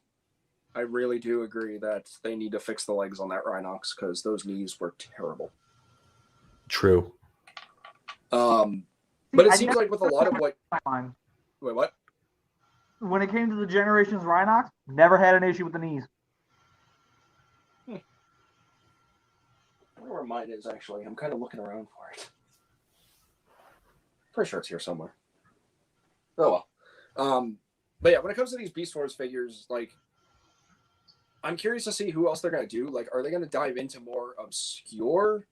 I really do agree that they need to fix the legs on that Rhinox because those knees were terrible. True. But it seems like with a lot of what. Wait, what? When it came to the Generations Rhinox, never had an issue with the knees. I wonder where mine is actually. I'm kind of looking around for it. Pretty sure it's here somewhere. Oh well. But yeah, when it comes to these Beast Wars figures, like, I'm curious to see who else they're gonna do. Like, are they gonna dive into more obscure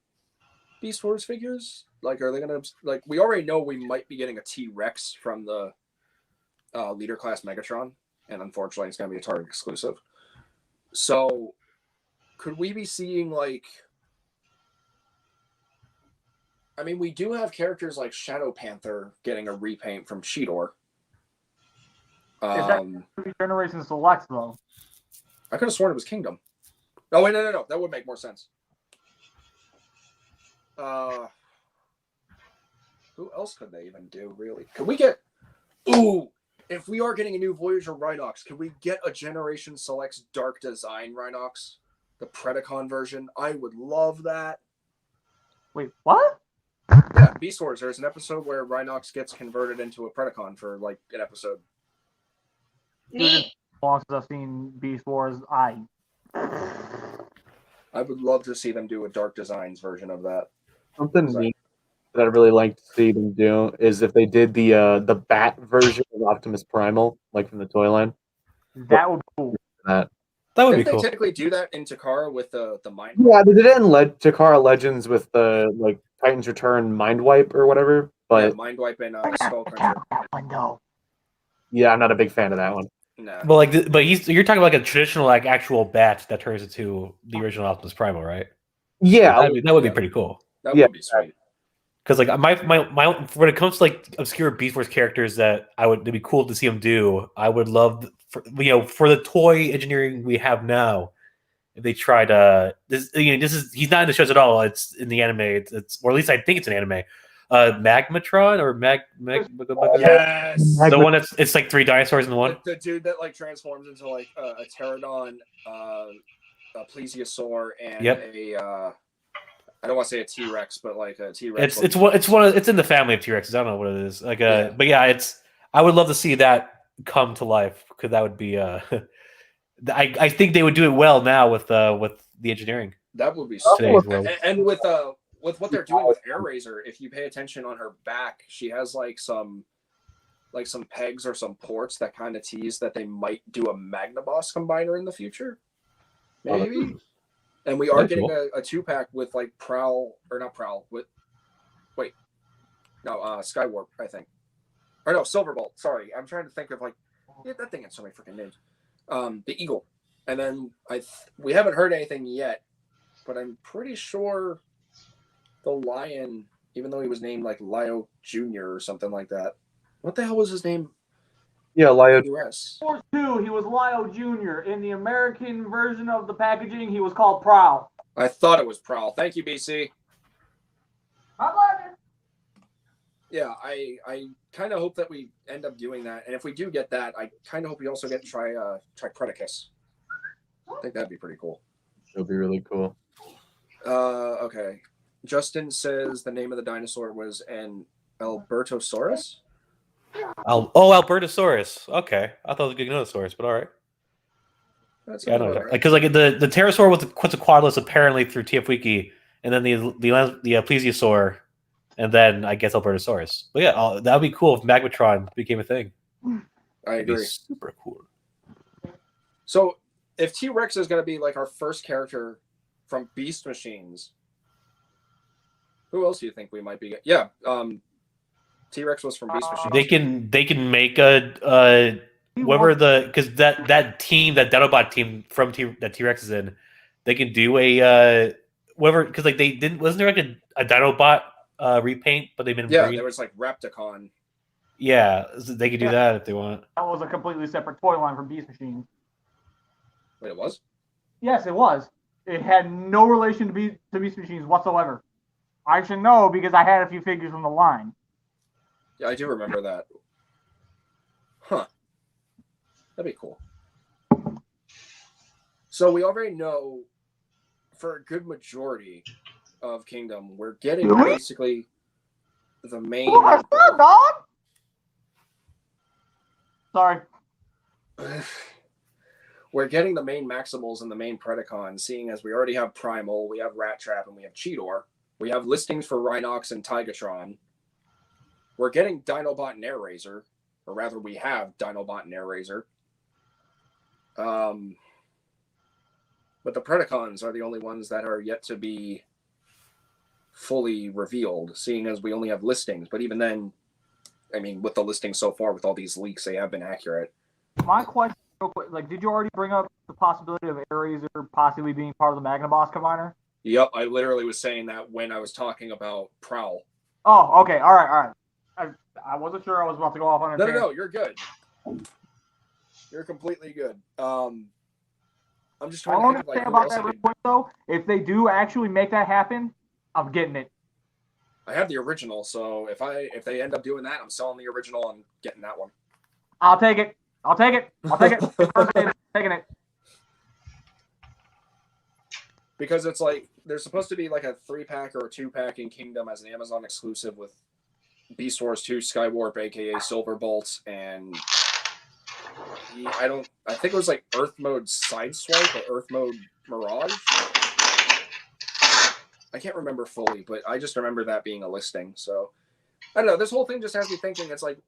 Beast Wars figures? Like, are they gonna like? We already know we might be getting a T-Rex from the Leader Class Megatron, and unfortunately, it's gonna be a Target exclusive. So, could we be seeing like? I mean, we do have characters like Shadow Panther getting a repaint from Cheetor. Is that Generation Selects though? I could have sworn it was Kingdom. Oh wait, no. That would make more sense. Who else could they even do, really? Could we get... Ooh! If we are getting a new Voyager Rhinox, could we get a Generation Selects Dark Design Rhinox? The Predacon version? I would love that. Wait, what? Yeah, Beast Wars. There's an episode where Rhinox gets converted into a Predacon for, like, an episode. Neat. As long as I've seen Beast Wars, I would love to see them do a Dark Designs version of that. Something neat that I really like to see them do is if they did the Bat version of Optimus Primal, like from the toy line. That would be cool. That would be Didn't cool. they typically do that in Takara with the Mind? Yeah, they did it in Takara Legends with the like Titans Return Mind Wipe or whatever. But yeah, Mind Wipe and Skull Cruncher. Window. Yeah, I'm not a big fan of that one. Nah. But like, you're talking about like a traditional like actual bat that turns into the original Optimus Primal, right? Yeah, that would be pretty cool. That would be sweet. Because like my when it comes to like obscure Beast Wars characters that it'd be cool to see them do. I would love for the toy engineering we have now. If they tried he's not in the shows at all. It's in the anime. It's or at least I think it's an anime. Magmatron or Yes, the one that's it's like 3 dinosaurs in one. The dude that like transforms into like a pterodon, a plesiosaur, and I don't want to say a T-Rex, but like a T-Rex. It's in the family of T-Rexes. I don't know what it is. Like but yeah, I would love to see that come to life because that would be I think they would do it well now with the engineering. That would be and with what they're doing with Air Razor, if you pay attention on her back, she has like some pegs or some ports that kind of tease that they might do a Magnaboss combiner in the future. Maybe. And we are getting a 2-pack with like Skywarp, I think. Or no, Silverbolt. Sorry. I'm trying to think of like that thing had so many freaking names. The Eagle. And then we haven't heard anything yet, but I'm pretty sure the Lion, even though he was named like Lio Jr. or something like that. What the hell was his name? Yeah, Lio. Force 2, he was Lio Jr. In the American version of the packaging, he was called Prowl. I thought it was Prowl. Thank you, BC. My pleasure. Yeah, I kind of hope that we end up doing that. And if we do get that, I kind of hope we also get Predacus. I think that'd be pretty cool. It'll be really cool. Okay. Justin says the name of the dinosaur was an Albertosaurus. Albertosaurus. Okay, I thought it was a Giganotosaurus, but all right. That's I know because like the pterosaur was Quetzalcoatlus apparently through TF and then the plesiosaur, and then I guess Albertosaurus. But yeah, that would be cool if Magmatron became a thing. I agree. Super cool. So if T-Rex is going to be like our first character from Beast Machines, who else do you think we might be? Yeah, T-Rex was from Beast Machines. They can make a because that team, that Dinobot team from that T-Rex is in, they can do a because like they didn't, wasn't there like a Dinobot repaint, but they made them green? There was like Repticon. Yeah, they could do that if they want. That was a completely separate toy line from Beast Machines. Wait, it was? Yes, it was. It had no relation to Beast Machines whatsoever. I should know because I had a few figures from the line. Yeah, I do remember that. Huh. That'd be cool. So we already know for a good majority of Kingdom, we're getting basically the main. Oh my God, dog! Sorry. We're getting the main Maximals and the main Predacons, seeing as we already have Primal, we have Rat Trap, and we have Cheetor. We have listings for Rhinox and Tigatron. We're getting Dinobot and Air Razor, or rather, we have Dinobot and Air Razor. But the Predacons are the only ones that are yet to be fully revealed, seeing as we only have listings. But even then, I mean, with the listings so far, with all these leaks, they have been accurate. My question, real quick, like, did you already bring up the possibility of Air Razor possibly being part of the Magnaboss combiner? Yep, I literally was saying that when I was talking about Prowl. Oh, okay, all right. I wasn't sure I was about to go off on a tangent. No, you're good. You're completely good. I'm just trying to think of, like, say about that real quick, though. If they do actually make that happen, I'm getting it. I have the original, so if they end up doing that, I'm selling the original and getting that one. I'll take it. Taking it. Because it's like there's supposed to be like a 3-pack or a 2-pack in Kingdom as an Amazon exclusive with Beast Wars 2 Skywarp, aka Silver Bolts, and I think it was like Earth Mode Sideswipe or Earth Mode Mirage. I can't remember fully, but I just remember that being a listing. So I don't know. This whole thing just has me thinking. It's like,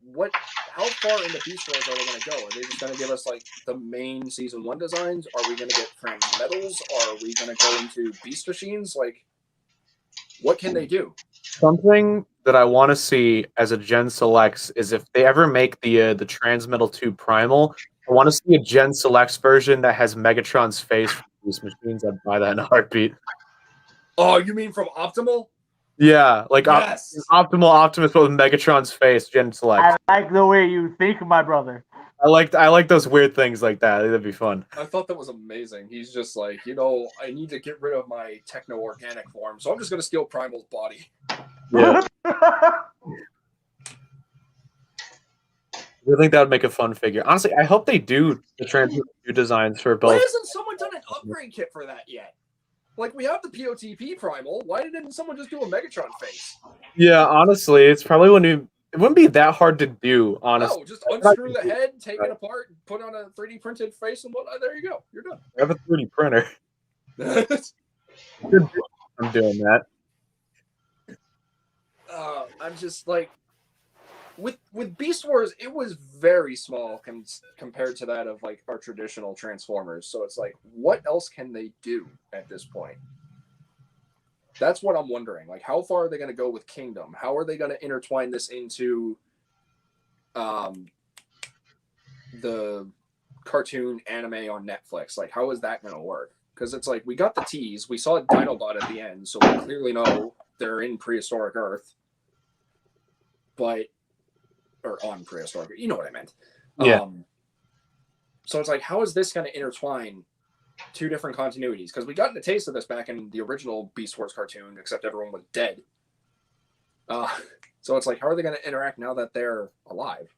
how far into Beast Wars are they going to go? Are they just going to give us like the main season 1 designs? Are we going to get Transmetals? Are we going to go into Beast Machines? Like, what can they do? Something that I want to see as a Gen Selects is if they ever make the Transmetal 2 Primal, I want to see a Gen Selects version that has Megatron's face from Beast Machines. I'd buy that in a heartbeat. Oh, you mean from Optimal? Yeah, like yes. Optimal Optimus but with Megatron's face, Gen Select. I like the way you think, my brother. I like those weird things like that. That'd be fun. I thought that was amazing. He's just like, I need to get rid of my techno-organic form, so I'm just going to steal Primal's body. Yeah. I think that would make a fun figure. Honestly, I hope they do the Transmetal 2 designs for both. Why hasn't someone done an upgrade kit for that yet? Like, we have the POTP Primal. Why didn't someone just do a Megatron face? Yeah, honestly, it's probably it wouldn't be that hard to do, honestly. No, just unscrew the head, take it apart, put on a 3D printed face, and whatnot. There you go. You're done. I have a 3D printer. I'm doing that. I'm just like, with Beast Wars, it was very small compared to that of like our traditional Transformers. So it's like, what else can they do at this point? That's what I'm wondering. Like, how far are they going to go with Kingdom? How are they going to intertwine this into the cartoon anime on Netflix? Like, how is that going to work? Because it's like, we got the tease. We saw Dinobot at the end, so we clearly know they're in prehistoric Earth. Or on prehistoric, you know what I meant. Yeah. So it's like, how is this going to intertwine two different continuities? Because we got a taste of this back in the original Beast Wars cartoon, except everyone was dead. So it's like, how are they going to interact now that they're alive?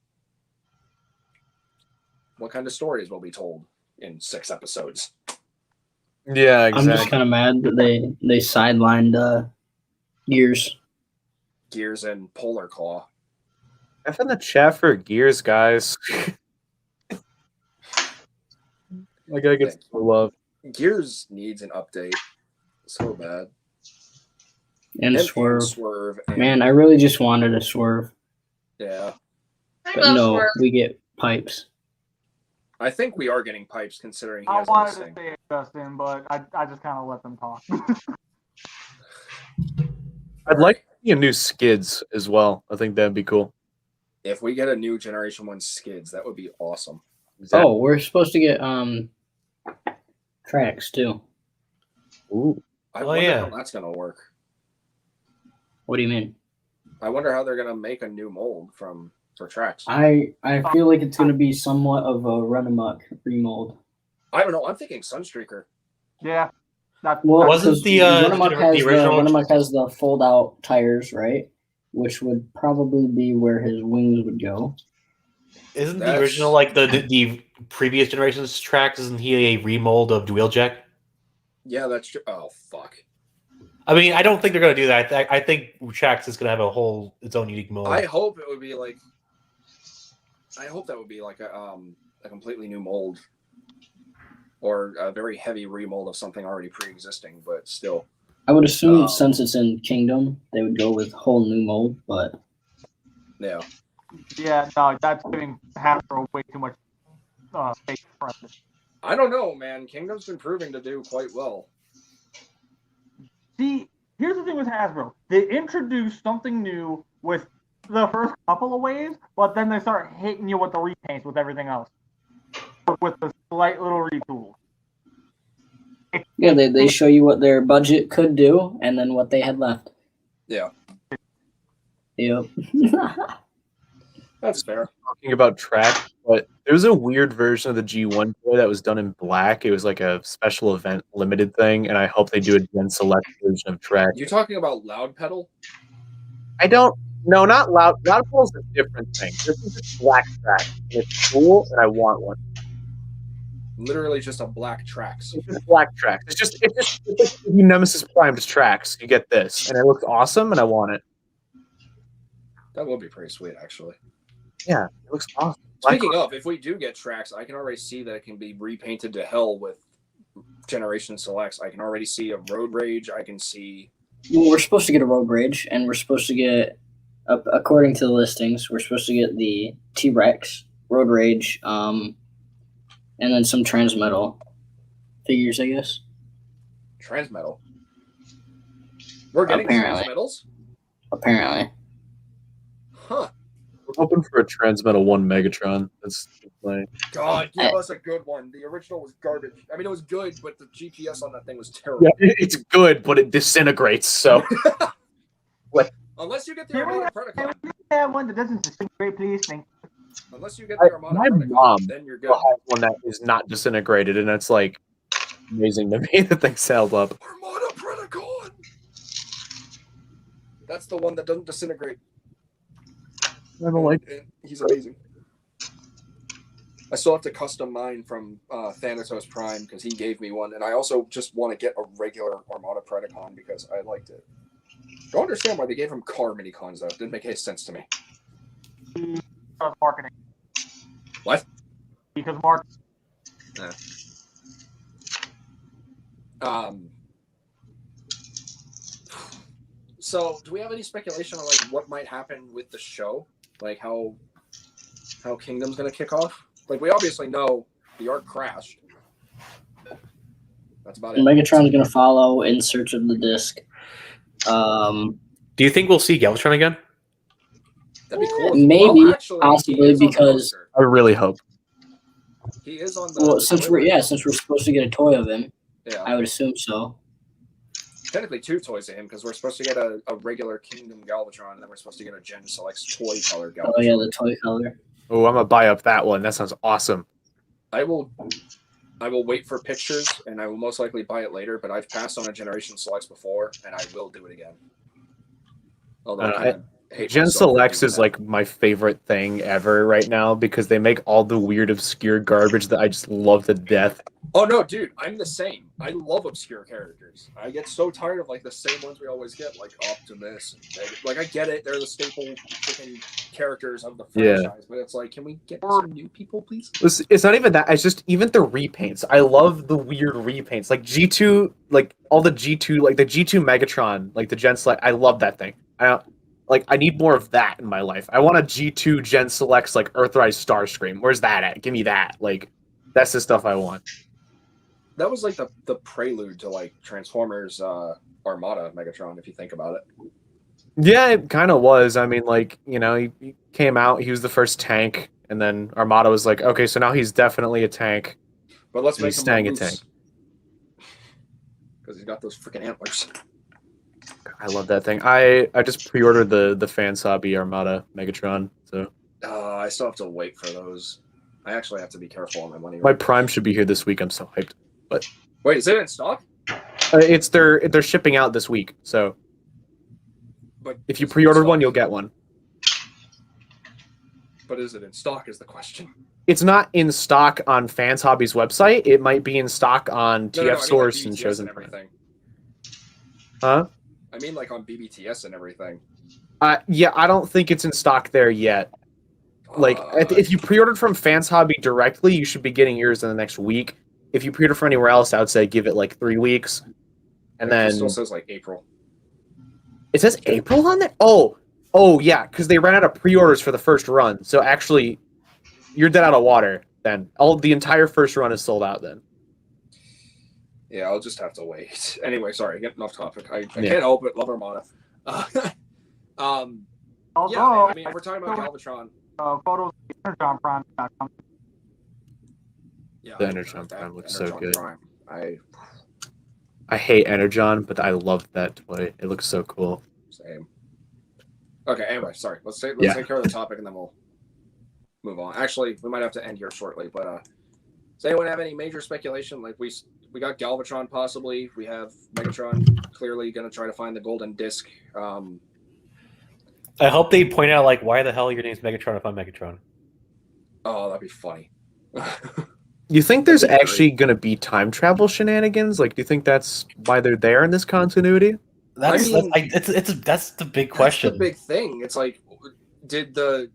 What kind of stories will be told in 6 episodes? Yeah, exactly. I'm just kind of mad that they sidelined Gears and Polar Claw. F in the chat for Gears, guys. I gotta get some love. Gears needs an update so bad. And Swerve. Swerve Man, I really just wanted a Swerve. Yeah. But no, Swerve. We get pipes. I think we are getting pipes considering he I has wanted to say it, Justin, but I just kind of let them talk. I'd like to see a new Skids as well. I think that'd be cool. If we get a new Generation 1 Skids, that would be awesome. Oh, we're supposed to get tracks too. Ooh. I wonder how that's gonna work. What do you mean? I wonder how they're gonna make a new mold for tracks. I feel like it's gonna be somewhat of a run amok remold. I don't know. I'm thinking Sunstreaker. Yeah. Well, Wasn't the original Runamuck has the fold-out tires, right? Which would probably be where his wings would go. Isn't the original like the previous generation's tracks? Isn't he a remold of Wheeljack? Yeah, that's true. Oh fuck. I mean, I don't think they're gonna do that. I think Tracks is gonna have its own unique mold. I hope it would be like. I hope that would be like a completely new mold, or a very heavy remold of something already pre-existing, but still. I would assume since it's in Kingdom, they would go with whole new mold, but yeah. Yeah, no, that's giving Hasbro way too much fake credit. I don't know, man. Kingdom's been proving to do quite well. See, here's the thing with Hasbro. They introduce something new with the first couple of waves, but then they start hitting you with the repaints with everything else. With the slight little retools. Yeah, they show you what their budget could do and then what they had left. Yeah. Yep. That's fair. Talking about track, but there was a weird version of the G1 toy that was done in black. It was like a special event limited thing, and I hope they do a Gen Select version of track. You talking about Loud Pedal? No, not Loud. Loud Pedal's a different thing. This is just black track. And it's cool, and I want one. Literally just a black tracks. It's just black tracks. It's just like Nemesis Prime just tracks. You get this, and it looks awesome, and I want it. That would be pretty sweet, actually. Yeah, it looks awesome. Speaking of, if we do get tracks, I can already see that it can be repainted to hell with Generation Selects. I can already see a Road Rage. I can see. Well, we're supposed to get a Road Rage, and we're supposed to get, according to the listings, we're supposed to get the T-Rex, Road Rage, and then some Transmetal figures, I guess. Transmetal? We're getting Transmetals? Apparently. Huh. We're hoping for a Transmetal 1 Megatron. That's like, God, give us a good one. The original was garbage. I mean, it was good, but the GPS on that thing was terrible. yeah, it's good, but it disintegrates. So, Unless you get the Armada Predacon. Yeah, one that doesn't disintegrate, please. Unless you get the Armada my Predacon, mom then you're good. will have one that is not disintegrated, and that's like amazing to me that thing's held up. Armada Predacon! That's the one that doesn't disintegrate. I don't like it. He's amazing. I still have to custom mine from Thanatos Prime because he gave me one, and I also just want to get a regular Armada Predacon because I liked it. Don't understand why they gave him car minicons though. It didn't make any sense to me. Because marketing. What? Because marketing. So, do we have any speculation on like what might happen with the show? Like how Kingdom's gonna kick off? Like we obviously know the arc crashed. That's about it. Megatron's gonna follow in search of the disc. Do you think we'll see Galvatron again? That'd be cool. Maybe, well, actually, possibly, because I really hope. He is on the. Well, since we're supposed to get a toy of him, yeah. I would assume so. Technically, 2 toys of him because we're supposed to get a regular Kingdom Galvatron, and then we're supposed to get a Gen Selects toy color Galvatron. Oh yeah, the toy color. Oh, I'm gonna buy up that one. That sounds awesome. I will wait for pictures, and I will most likely buy it later. But I've passed on a Generation Selects before, and I will do it again. Although I kind of hate Gen myself for Selects doing is that. like my favorite thing ever right now because they make all the weird, obscure garbage that I just love to death. Oh no, dude, I'm the same. I love obscure characters. I get so tired of like the same ones we always get, like Optimus. And, like I get it, they're the staple freaking characters of the franchise, but it's like, can we get some new people, please? It's not even that. It's just even the repaints. I love the weird repaints, like G2, like all the G2, like the G2 Megatron, like the Gen Select. I love that thing. I need more of that in my life. I want a G2 Gen Selects like Earthrise Starscream. Where's that at? Give me that. Like, that's the stuff I want. That was like the prelude to like Transformers Armada Megatron, if you think about it. Yeah, it kind of was. I mean, like, you know, he came out, he was the first tank, and then Armada was like, okay, so now he's definitely a tank. But let's and make he's him staying a loose. tank. Because he's got those freaking antlers. I love that thing. I just pre-ordered the Fansabi Armada Megatron, so I still have to wait for those. I actually have to be careful on my money. my Prime should be here this week. I'm so hyped. But wait, is it in stock? They're shipping out this week, so But if you is it in pre-ordered one, stock? you'll get one. But is it in stock? Is the question. It's not in stock on Fans Hobby's website. It might be in stock on No, I mean, TF like Source and BBTS shows and and everything. Huh? I mean, like on BBTS and everything. Yeah, I don't think it's in stock there yet. Like, if you pre-ordered from Fans Hobby directly, you should be getting yours in the next week. If you pre-order from anywhere else, I would say give it like 3 weeks, and then It still says like April. it says April on there. Oh yeah, because they ran out of pre-orders for the first run. So actually, you're dead out of water. Then the entire first run is sold out. Then Yeah, I'll just have to wait. Anyway, sorry, getting off topic. I Yeah. can't help it. Love Armada. Also, Yeah, man, I mean, we're talking about Galvatron. photos of the Energon Prime. Yeah, The Energon Prime looks so Energon good. Prime. I hate Energon, but I love that toy. It looks so cool. Same. Okay, anyway, sorry. Let's take care of the topic and then we'll move on. Actually, we might have to end here shortly, but does anyone have any major speculation? Like we got Galvatron possibly. We have Megatron clearly going to try to find the golden disc. I hope they point out like why the hell your name's Megatron if I'm Megatron. Oh, that'd be funny. You think there's actually going to be time travel shenanigans? Like, do you think that's why they're there in this continuity? That's I mean, that's the big question. That's the big thing. It's like, did the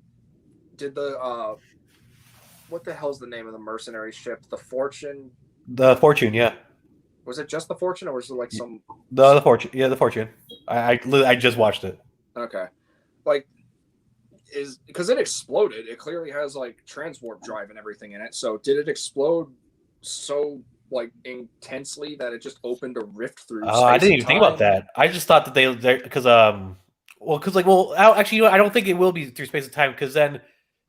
what the hell's the name of the mercenary ship? The Fortune? The Fortune, yeah. Was it just the Fortune, or was it like some? The Fortune, yeah, the Fortune. I just watched it. Okay, like is because it exploded. It clearly has like transwarp drive and everything in it. So did it explode so like intensely that it just opened a rift through? Space I didn't and even think about time? that. I just thought that they because actually, you know, I don't think it will be through space and time because then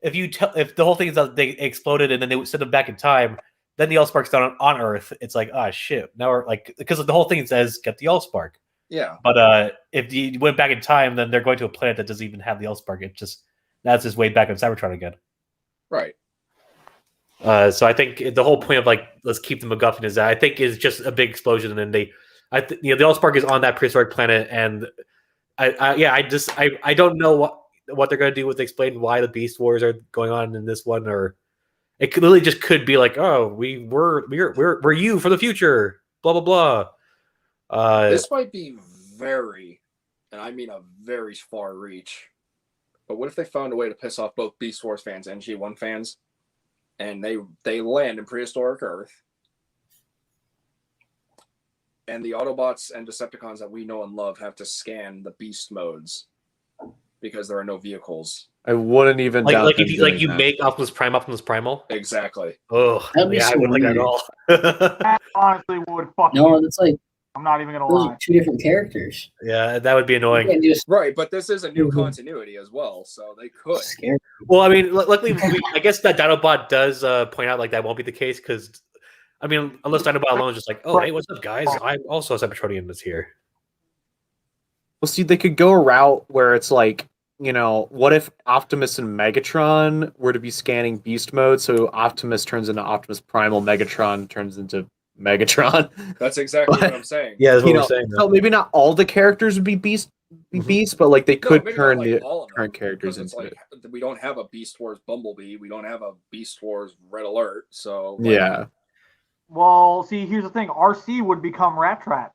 if the whole thing is that they exploded and then they would send them back in time, then the Allspark's down on Earth. It's like, ah, shit. Now we're like, because the whole thing says get the Allspark. Yeah. But if you went back in time, then they're going to a planet that doesn't even have the Allspark. That's just way back on Cybertron again. Right. So I think the whole point of like let's keep the MacGuffin is that I think is just a big explosion, and then the Allspark is on that prehistoric planet, and I don't know what they're going to do with explaining why the Beast Wars are going on in this one, or it could literally just could be like, oh, we're you for the future, blah blah blah. This might be very, and I mean a very far reach. But what if they found a way to piss off both Beast Wars fans and G1 fans, and they land in prehistoric Earth, and the Autobots and Decepticons that we know and love have to scan the Beast modes because there are no vehicles. I wouldn't even like if you make Optimus Primal. Exactly. Oh, yeah, I wouldn't like that at all. That honestly would fuck No, me. that's like I'm not even gonna those lie. are two different characters. Yeah, that would be You annoying. can't just Right, but this is a new Mhm. continuity as well, so they could. scare. Well, I mean, luckily, I guess that Dinobot does point out like that won't be the case because, I mean, unless Dinobot alone is just like, oh, hey, what's up, guys? I'm also a Cybertronian that's here. Well, see, they could go a route where it's like, you know, what if Optimus and Megatron were to be scanning Beast mode? So Optimus turns into Optimus Primal, Megatron turns into Megatron. That's exactly what I'm saying. Yeah, that's what You we're know, saying. so maybe not all the characters would be Beast, but like they No, could maybe turn not, like, the all of them, current characters because it's into like it. we don't have a Beast Wars Bumblebee, we don't have a Beast Wars Red Alert, so like, Yeah. Well, see, here's the thing. RC would become Rat Trap.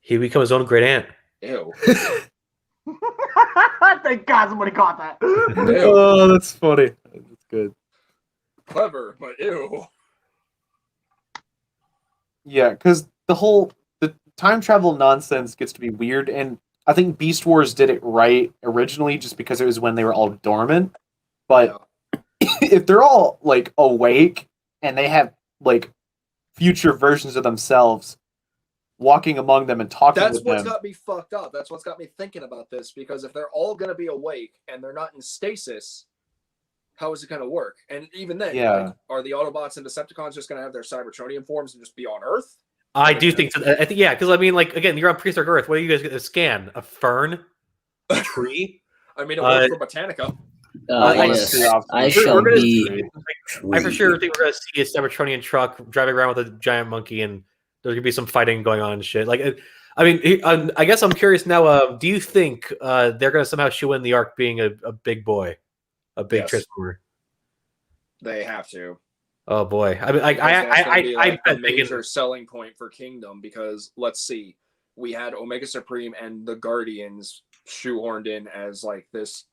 He becomes his own great aunt. Ew. Thank God somebody caught that. Ew. Oh, that's funny. That's good. Clever, but ew. Yeah, because the time travel nonsense gets to be weird, and I think Beast Wars did it right originally, just because it was when they were all dormant. But if they're all like awake and they have like future versions of themselves walking among them and talking That's with what's them, got me fucked up. That's what's got me thinking about this, because if they're all gonna be awake and they're not in stasis, how is it gonna work? And even then, Yeah. like, are the Autobots and Decepticons just gonna have their Cybertronian forms and just be on Earth? I do think so. I think, yeah, because I mean, like, again, you're on prehistoric Earth. What are you guys going to scan? A fern? A tree? I mean, it worked for Botanica. Yes, I We're shall gonna be. see- I for sure think we're going to see a Cybertronian truck driving around with a giant monkey and There's gonna be some fighting going on and shit. Like, I mean, I guess I'm curious now. Do you think they're gonna somehow shoe in the Ark being a big boy, a big transformer? They have to. Oh boy! I mean, I bet major selling point for Kingdom because let's see, we had Omega Supreme and the Guardians shoehorned in as like this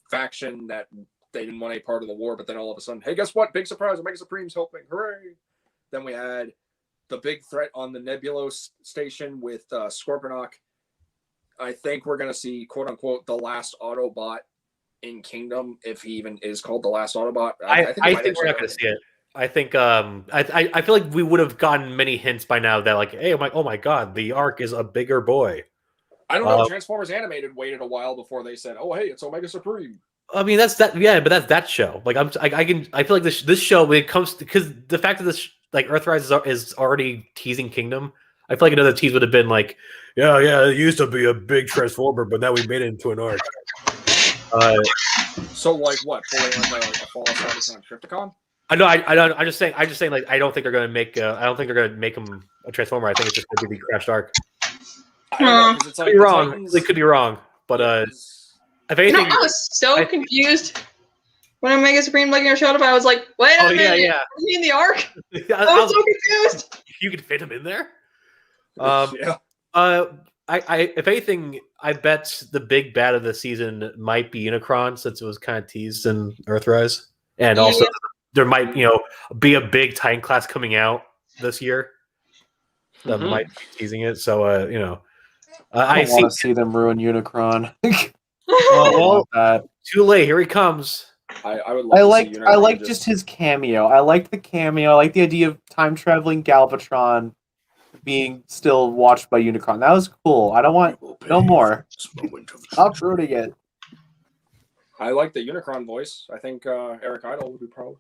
faction that they didn't want any part of the war, but then all of a sudden, hey, guess what? Big surprise! Omega Supreme's helping! Hooray! Then we had the big threat on the Nebulos station with Scorponok. I think we're going to see, quote unquote, the last Autobot in Kingdom, if he even is called the last Autobot. I think we're not going to see it. I think I feel like we would have gotten many hints by now that like, hey, oh my god, the Ark is a bigger boy. I don't know. Transformers Animated waited a while before they said, "Oh, hey, it's Omega Supreme." I mean, that's that. Yeah, but that's that show. Like, I feel like this show when it comes to, because the fact that this like Earthrise is already teasing Kingdom. I feel like another tease would have been like, yeah, it used to be a big transformer, but now we made it into an Ark. So like what? Pulling like a Fall Cybertron Tripticon? I know. I don't. I'm just saying. Like, I don't think they're going to make. I don't think they're going to make him a transformer. I think it's just going to be Crashed Ark. I don't know, 'cause it's like could be wrong. They could be wrong, but if anything, I was so confused when Omega Supreme Legendary showed up. I was like, "Wait a minute, yeah. is he in the Ark?" I was so confused. You could fit him in there. Yeah. I if anything, I bet the big bad of the season might be Unicron, since it was kind of teased in Earthrise, and also there might be a big Titan class coming out this year that might be teasing it. So I want to see them ruin Unicron. Well, too late. Here he comes. I would. Love to see I like just his cameo. I like the cameo. I like the idea of time traveling Galvatron being still watched by Unicron. That was cool. I don't want no more. Stop ruining it. I like the Unicron voice. I think Eric Idle would be proud.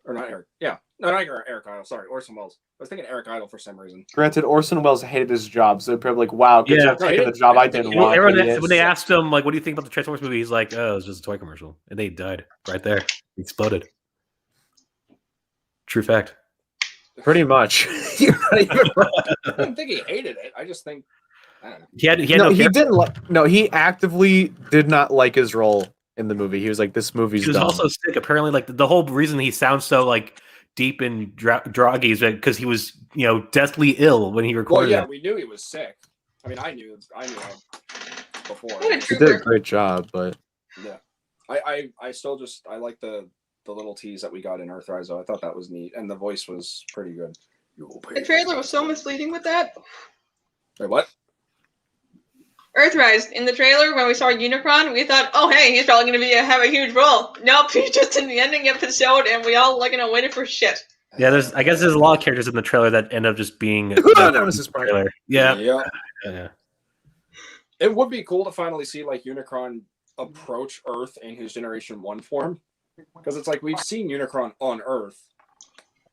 Or not Eric. Yeah. No, not Eric Idle. Sorry, Orson Welles. I was thinking Eric Idle for some reason. Granted, Orson Welles hated his job, so they're probably like, wow, good job taking the job I didn't want. When they asked him, like, what do you think about the Transformers movie? He's like, oh, it was just a toy commercial. And they died right there. He exploded. True fact. Pretty much. You're not even right. I didn't think he hated it. I just think I don't know. He didn't like. No, he actively did not like his role in the movie. He was like, "This movie's." He was dumb. also sick. Apparently, like the whole reason he sounds so like deep and droggy is because he was, deathly ill when he recorded. Well, yeah, we knew he was sick. I mean, I knew before. He did a great job, but yeah, I still just like the little tease that we got in Earthrise. Though I thought that was neat, and the voice was pretty good. The trailer was so misleading with that. Wait, what? Earthrise, in the trailer, when we saw Unicron, we thought, oh, hey, he's probably going to have a huge role. Nope, he's just in the ending episode, and we all waiting for shit. Yeah, I guess there's a lot of characters in the trailer that end up just being trailer. Yeah. It would be cool to finally see like Unicron approach Earth in his Generation 1 form, because it's like we've seen Unicron on Earth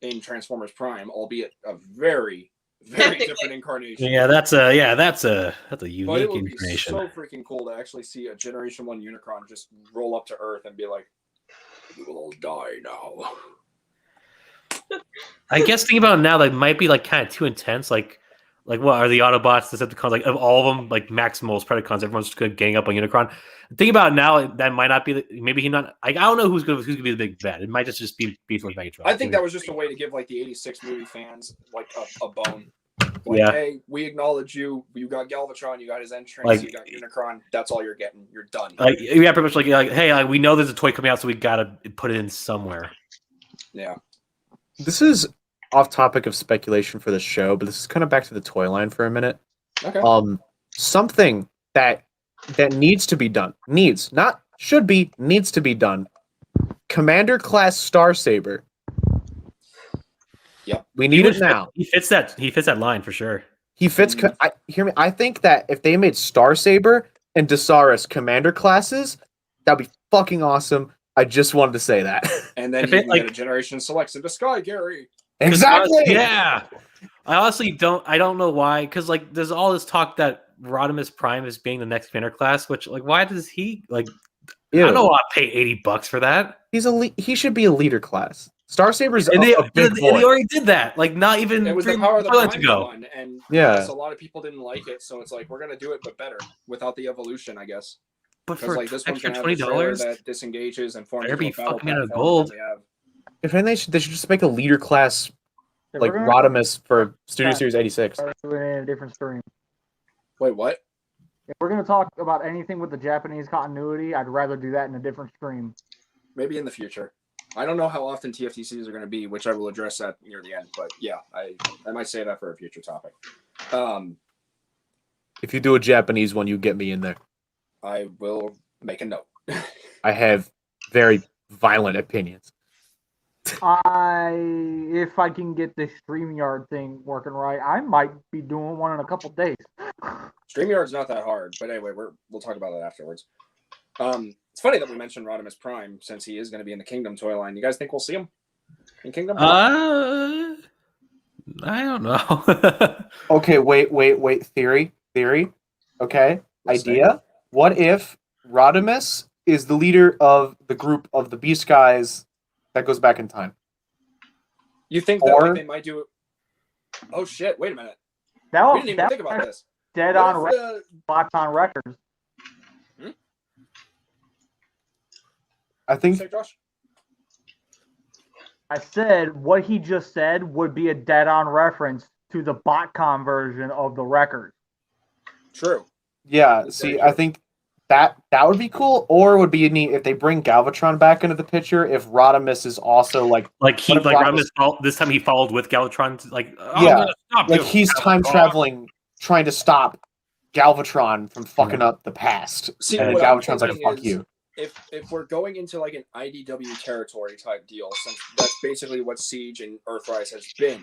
in Transformers Prime, albeit a very, very different incarnation. Yeah, that's a unique but it would incarnation. Be so freaking cool to actually see a Generation 1 Unicron just roll up to Earth and be like, "You will all die now." I guess thinking about it now, that might be like kind of too intense. Like what are the Autobots, Decepticons? Like of all of them, like Maximals, Predacons, everyone's just gonna gang up on Unicron. Thinking about it now, that might not be. Maybe he not. Like, I don't know who's gonna be the big bad. It might just be Beast-Wars Megatron. I think that was just a way to give like the '86 movie fans like a bone. Like, hey, we acknowledge you. You got Galvatron. You got his entrance. You got Unicron. That's all you're getting. You're done. Yeah, pretty much like hey, we know there's a toy coming out, so we gotta put it in somewhere. Yeah. This is off topic of speculation for the show, but this is kind of back to the toy line for a minute. Okay. Something that needs to be done. Needs to be done. Commander class Starsaber. Yep. We need it now. He fits that line for sure. He fits. Hear me. I think that if they made Starsaber and Desaurus commander classes, that'd be fucking awesome. I just wanted to say that. And then you can get a Generation Selects into Sky Gary. Exactly. Yeah. I don't know why, because like there's all this talk that Rodimus Prime is being the next commander class, which like why does he like? I don't know. I'll pay $80 for that. He should be a leader class. Star Saber's And a big and boy. they already did that. Like not even It was the 3 Power of the months Prime ago. one, and Yeah. yes, a lot of people didn't like it, so it's like we're gonna do it but better without the evolution, I guess. But Because for like this one's extra gonna have the trailer $20, that disengages and forms better into be a battle fucking out of platform gold. that they have. If anything, they should just make a leader class If like we're gonna Rodimus for Studio Yeah. Series 86. start doing it in a different stream. Wait, what? If we're gonna talk about anything with the Japanese continuity, I'd rather do that in a different stream. Maybe in the future. I don't know how often TFTCs are going to be, which I will address that near the end. But yeah, I might say that for a future topic. If you do a Japanese one, you get me in there. I will make a note. I have very violent opinions. If I can get this StreamYard thing working right, I might be doing one in a couple days. StreamYard's not that hard, but anyway, we'll talk about that afterwards. It's funny that we mentioned Rodimus Prime since he is going to be in the Kingdom toy line. You guys think we'll see him in Kingdom? I don't know. Okay, wait. Theory. Okay, Let's idea. What if Rodimus is the leader of the group of the Beast Guys that goes back in time? You think that Or- like, they might do it? Oh shit! Wait a minute. That We didn't even think about this. dead What on if record. Lots on records. I think Say, Josh? I said what he just said would be a dead on reference to the botcom version of the record. True. Yeah, That's see, very I true. think that would be cool, or it would be neat if they bring Galvatron back into the picture. If Rodimus is also like, like he What if like Rodimus- Rodimus this time he followed with Galvatron. Like I'm Yeah, gonna stop like you, he's time Galvatron. traveling, trying to stop Galvatron from fucking up the past. See, And then what I'm Galvatron's like, thinking "Fuck is, you." If we're going into like an IDW territory type deal, since that's basically what Siege and Earthrise has been,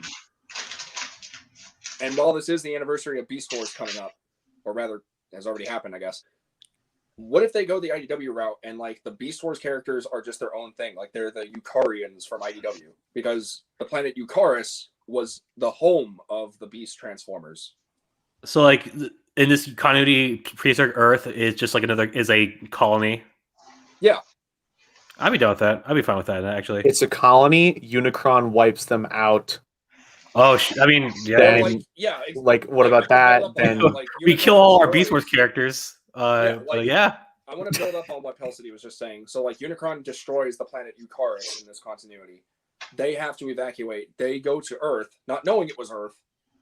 and while this is the anniversary of Beast Wars coming up, or rather has already happened, I guess. What if they go the IDW route and like the Beast Wars characters are just their own thing, like they're the Eukarians from IDW, because the planet Eucharis was the home of the Beast Transformers. So like in this continuity, Prehistoric Earth is just like is a colony. Yeah. I'd be down with that. I'd be fine with that actually. It's a colony. Unicron wipes them out. Oh, I mean, yeah. Then- Like, yeah. Like, what about that? Then We kill all our Beast Wars characters. like- Yeah. I want to build up on what Pelsity was just saying. So, like, Unicron destroys the planet Eucharis in this continuity. They have to evacuate. They go to Earth, not knowing it was Earth,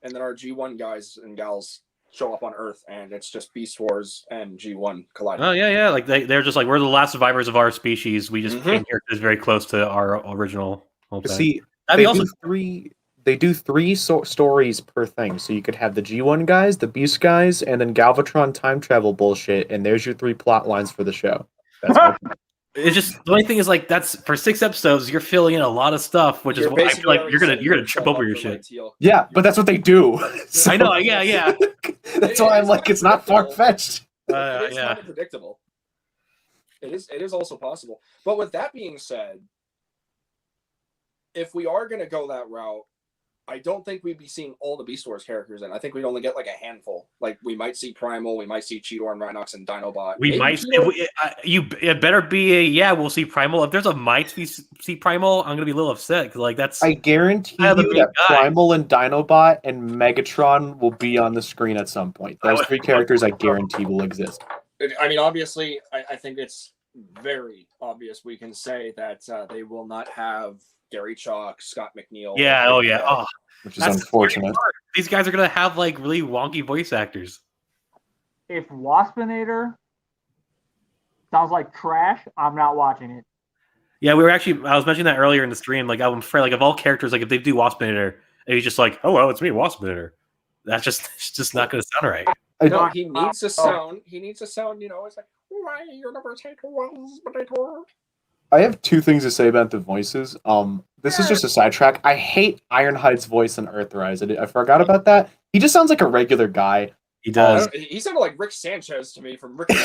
and then our G1 guys and gals show up on Earth, and it's just Beast Wars and G1 colliding. Oh yeah. Like they're just like we're the last survivors of our species. We just Mhm. came here because very close to our original home planet. see, That'd they be also do three. They do three stories per thing, so you could have the G1 guys, the Beast guys, and then Galvatron time travel bullshit, and there's your 3 plot lines for the show. That's what It's just the only thing is like that's for 6 episodes. You're filling in a lot of stuff, which is You're what I basically feel like already you're gonna setting trip yourself over up your for, shit. like, teal. yeah, but that's what they do. I know. Yeah. That's why I'm like, it's not far fetched. It is Yeah. kind of predictable. It is also possible. But with that being said, if we are going to go that route, I don't think we'd be seeing all the Beast Wars characters in. I think we'd only get like a handful. Like we might see Primal, we might see Cheetor and Rhinox and Dinobot. We Maybe might. Cheetor. It better be a yeah. We'll see Primal. If there's a might see Primal, I'm gonna be a little upset because like that's. I guarantee I have a you big that guy. Primal and Dinobot and Megatron will be on the screen at some point. Those 3 characters I guarantee will exist. I mean, obviously, I think it's very obvious we can say that they will not have Gary Chalk, Scott McNeil. Yeah. Oh yeah. Oh, Which is that's the scary unfortunate. part. These guys are gonna have like really wonky voice actors. If Waspinator sounds like trash, I'm not watching it. Yeah, we were actually. I was mentioning that earlier in the stream. Like, I'm afraid, like, of all characters, like, if they do Waspinator, and he's just like, "Hello, it's me, Waspinator." That's just, it's just not going to sound right. No, he needs a sound. He needs a sound. You know, it's like, "Why you never take a Waspinator?" I have 2 things to say about the voices. This is just a sidetrack. I hate Ironhide's voice in Earthrise. I forgot about that. He just sounds like a regular guy. He does. He sounded like Rick Sanchez to me from Rick. and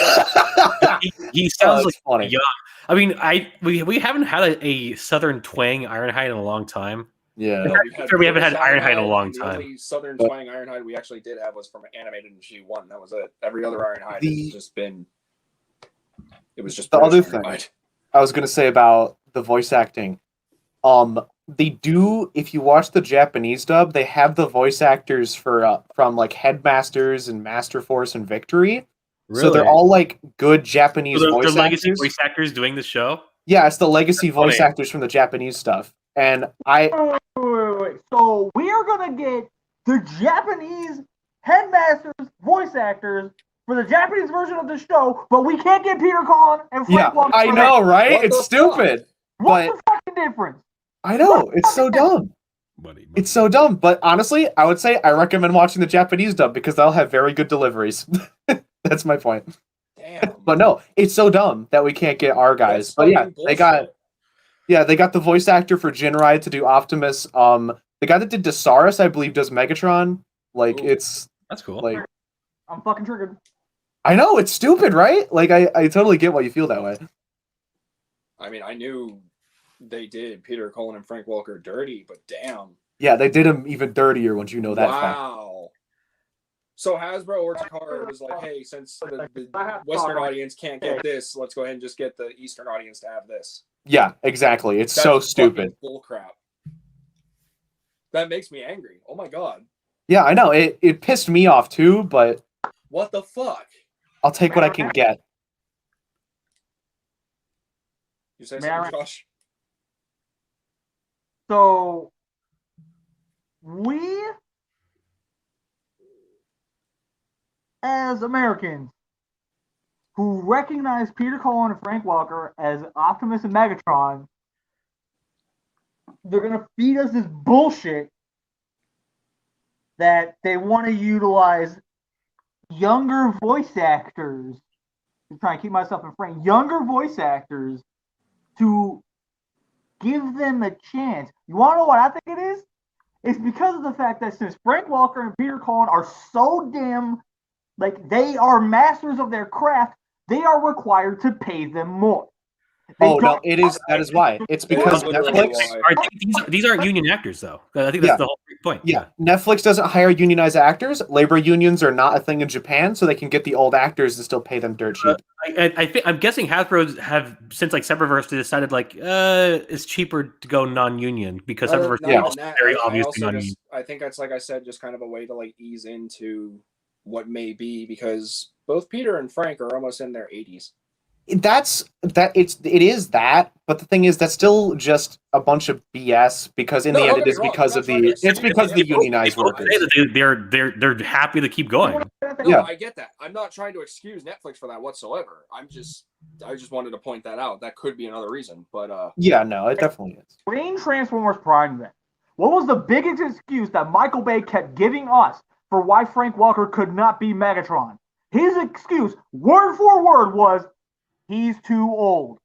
Morty. He sounds like funny. young. I mean, we haven't had a southern twang Ironhide in a long time. Yeah. No, We haven't had Ironhide in a long The time. only Southern twang Ironhide we actually did have was from animated in G1. That was it. Every other Ironhide has just been. It was just The British other thing Ironhide. I was going to say about the voice acting. They do, if you watch the Japanese dub, they have the voice actors for from like Headmasters and Master Force and Victory. Really? So they're all like good Japanese So voice they're legacy actors. voice actors doing the show. Yeah, it's the legacy That's voice funny. actors from the Japanese stuff. And I Wait. So we are gonna get the Japanese headmasters voice actors for the Japanese version of the show, but we can't get Peter Cullen and Frank Welker. I know, right? What It's the stupid. What's But the fucking difference? I know, it's so dumb. Buddy. It's so dumb. But honestly, I would say I recommend watching the Japanese dub because they'll have very good deliveries. That's my point. Damn. But no, it's so dumb that we can't get our guys. That's But yeah, fucking they got bullshit. they got the voice actor for Jinrai to do Optimus. The guy that did Desaurus, I believe, does Megatron. Like Ooh. it's That's cool. like I'm fucking triggered. I know it's stupid, right? Like I totally get why you feel that way. I mean, I knew they did Peter Cullen and Frank Welker dirty, but damn. Yeah, they did him even dirtier once you know that fact. Wow. So Hasbro or Takara was like, hey, since the Western audience can't get this, let's go ahead and just get the Eastern audience to have this. Yeah, exactly. It's That's so fucking stupid. Bullcrap. That makes me angry. Oh my god. Yeah, I know. It pissed me off too, but What the fuck? I'll take what I can get. You say May I- something, Josh? So we, as Americans, who recognize Peter Cullen and Frank Welker as Optimus and Megatron, they're gonna feed us this bullshit that they want to utilize younger voice actors. I'm trying to keep myself in frame. Younger voice actors to give them a chance. You want to know what I think it is? It's because of the fact that since Frank Welker and Peter Cullen are so damn, like, they are masters of their craft, they are required to pay them more. They Oh no, don't- that is why. It's because That's literally Netflix why. I think these aren't union actors, though. I think that's Yeah. the whole point. Yeah, Netflix doesn't hire unionized actors. Labor unions are not a thing in Japan, so they can get the old actors and still pay them dirt cheap. I'm guessing Hasbro have since like Cyberverse decided like it's cheaper to go non-union because Cyberverse No, is also Nat, very I obviously also non-union. just, I think that's, like I said, just kind of a way to like ease into what may be, because both Peter and Frank are almost in their 80s. It is that, but the thing is that's still just a bunch of BS because in No, the don't end get it is me wrong, because I'm of not trying to the excuse it's because of the it. unionized People workers. say that they're happy to keep going. No, Yeah. I get that. I'm not trying to excuse Netflix for that whatsoever. I just wanted to point that out. That could be another reason, but Yeah, no, it definitely is. Green Transformers Prime then. What was the biggest excuse that Michael Bay kept giving us for why Frank Welker could not be Megatron? His excuse, word for word, was he's too old.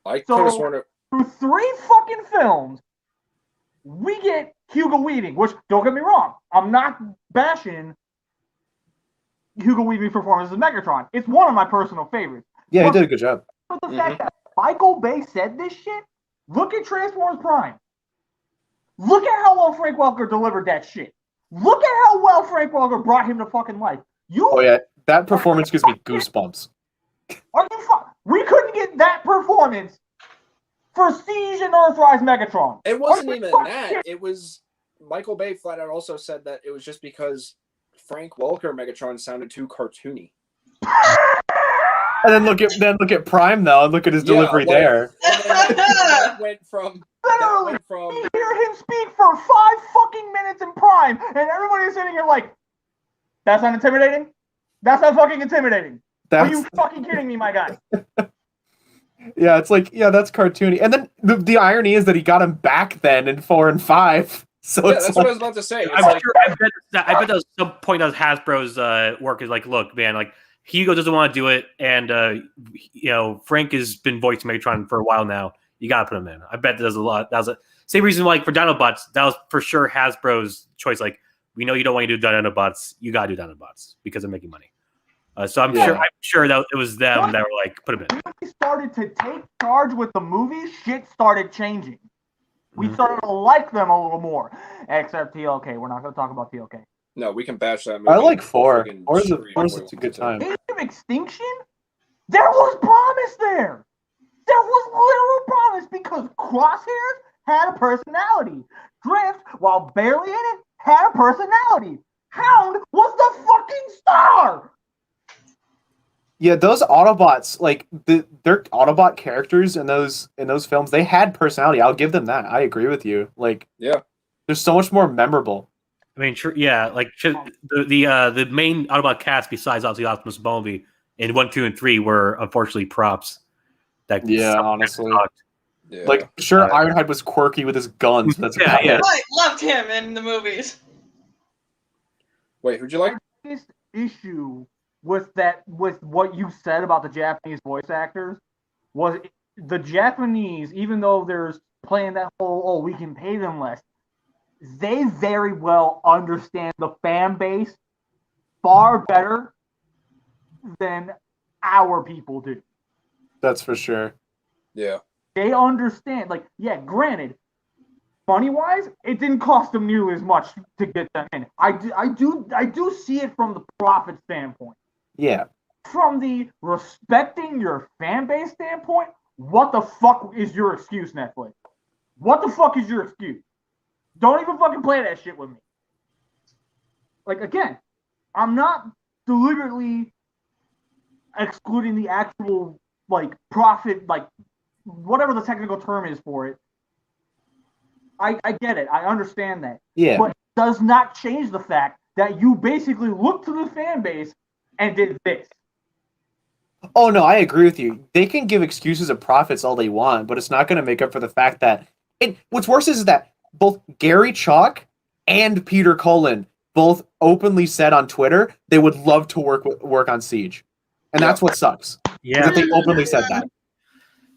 I So- could have sworn it. Through 3 fucking films, we get Hugo Weaving, which, don't get me wrong, I'm not bashing Hugo Weaving's performance as Megatron. It's one of my personal favorites. Yeah, he did a good job. But the fact that Michael Bay said this shit, look at Transformers Prime. Look at how well Frank Welker delivered that shit. Look at how well Frank Welker brought him to fucking life. Oh yeah, that performance gives me goosebumps. Are you we couldn't get that performance for Siege and Earthrise Megatron. It wasn't Are you even fucking that. kidding? It was Michael Bay flat out also said that it was just because Frank Welker Megatron sounded too cartoony. And then look at Prime though, and look at his delivery like- there. And then that went from Literally, you hear him speak for 5 fucking minutes in Prime, and everybody is sitting here like, that's not intimidating? That's not fucking intimidating. Are you fucking kidding me, my guy? Yeah, it's like, yeah, that's cartoony. And then the irony is that he got him back then in 4 and 5. So Yeah, it's that's like, what I was about to say. It's I like, bet that was some point of Hasbro's work is like, look, man, like Hugo doesn't want to do it, and Frank has been voicing Megatron for a while now. You gotta put him in. I bet there's a lot. That was a same reason like for Dinobots. That was for sure Hasbro's choice. Like, we know you don't want to do Dinobots. You gotta do Dinobots because they're making money. So I'm sure that it was them that were like, put him in. When we started to take charge with the movie, shit started changing. We started to like them a little more. Except TLK. We're not going to talk about TLK. no, we can bash that movie. I like 4. Friggin' 4 is street a if we good time. want Age of Extinction? There was promise there. There was literal honest, because Crosshairs had a personality. Drift, while barely in it, had a personality. Hound was the fucking star. Yeah, those Autobots, like they're Autobot characters in those films, they had personality. I'll give them that. I agree with you. Like, Yeah. they're so much more memorable. I mean, yeah, like the main Autobot cast besides obviously Optimus and Bumblebee in 1, 2, and 3 were unfortunately props. That Honestly. Yeah. Like, sure, Ironhide was quirky with his guns. That's about it. I loved him in the movies. Wait, who'd you like? This issue with what you said about the Japanese voice actors was the Japanese, even though there's playing that whole, we can pay them less, they very well understand the fan base far better than our people do. That's for sure. Yeah. They understand, like, yeah, granted, money-wise, it didn't cost them nearly as much to get them in. I do see it from the profit standpoint. Yeah. From the respecting your fan base standpoint, what the fuck is your excuse, Netflix? What the fuck is your excuse? Don't even fucking play that shit with me. Like, again, I'm not deliberately excluding the actual, like, profit, like, whatever the technical term is for it. I get it. I understand that. Yeah. But it does not change the fact that you basically looked to the fan base and did this. Oh, no, I agree with you. They can give excuses of profits all they want, but it's not going to make up for the fact that... And what's worse is that both Gary Chalk and Peter Cullen both openly said on Twitter they would love to work on Siege. And that's what sucks. Yeah. That they openly said that.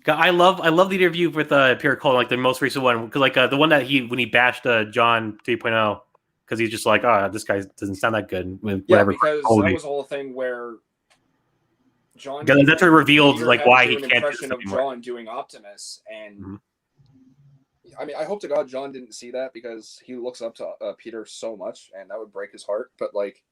I love the interview with Peter Cullen, like the most recent one, because like the one that when he bashed John 3.0, because he's just like, this guy doesn't sound that good. Whatever. Yeah, because that was the whole thing where John. That's what revealed like why he an can't do impression this of anymore. John doing Optimus, and I mean, I hope to God John didn't see that because he looks up to Peter so much, and that would break his heart. But like,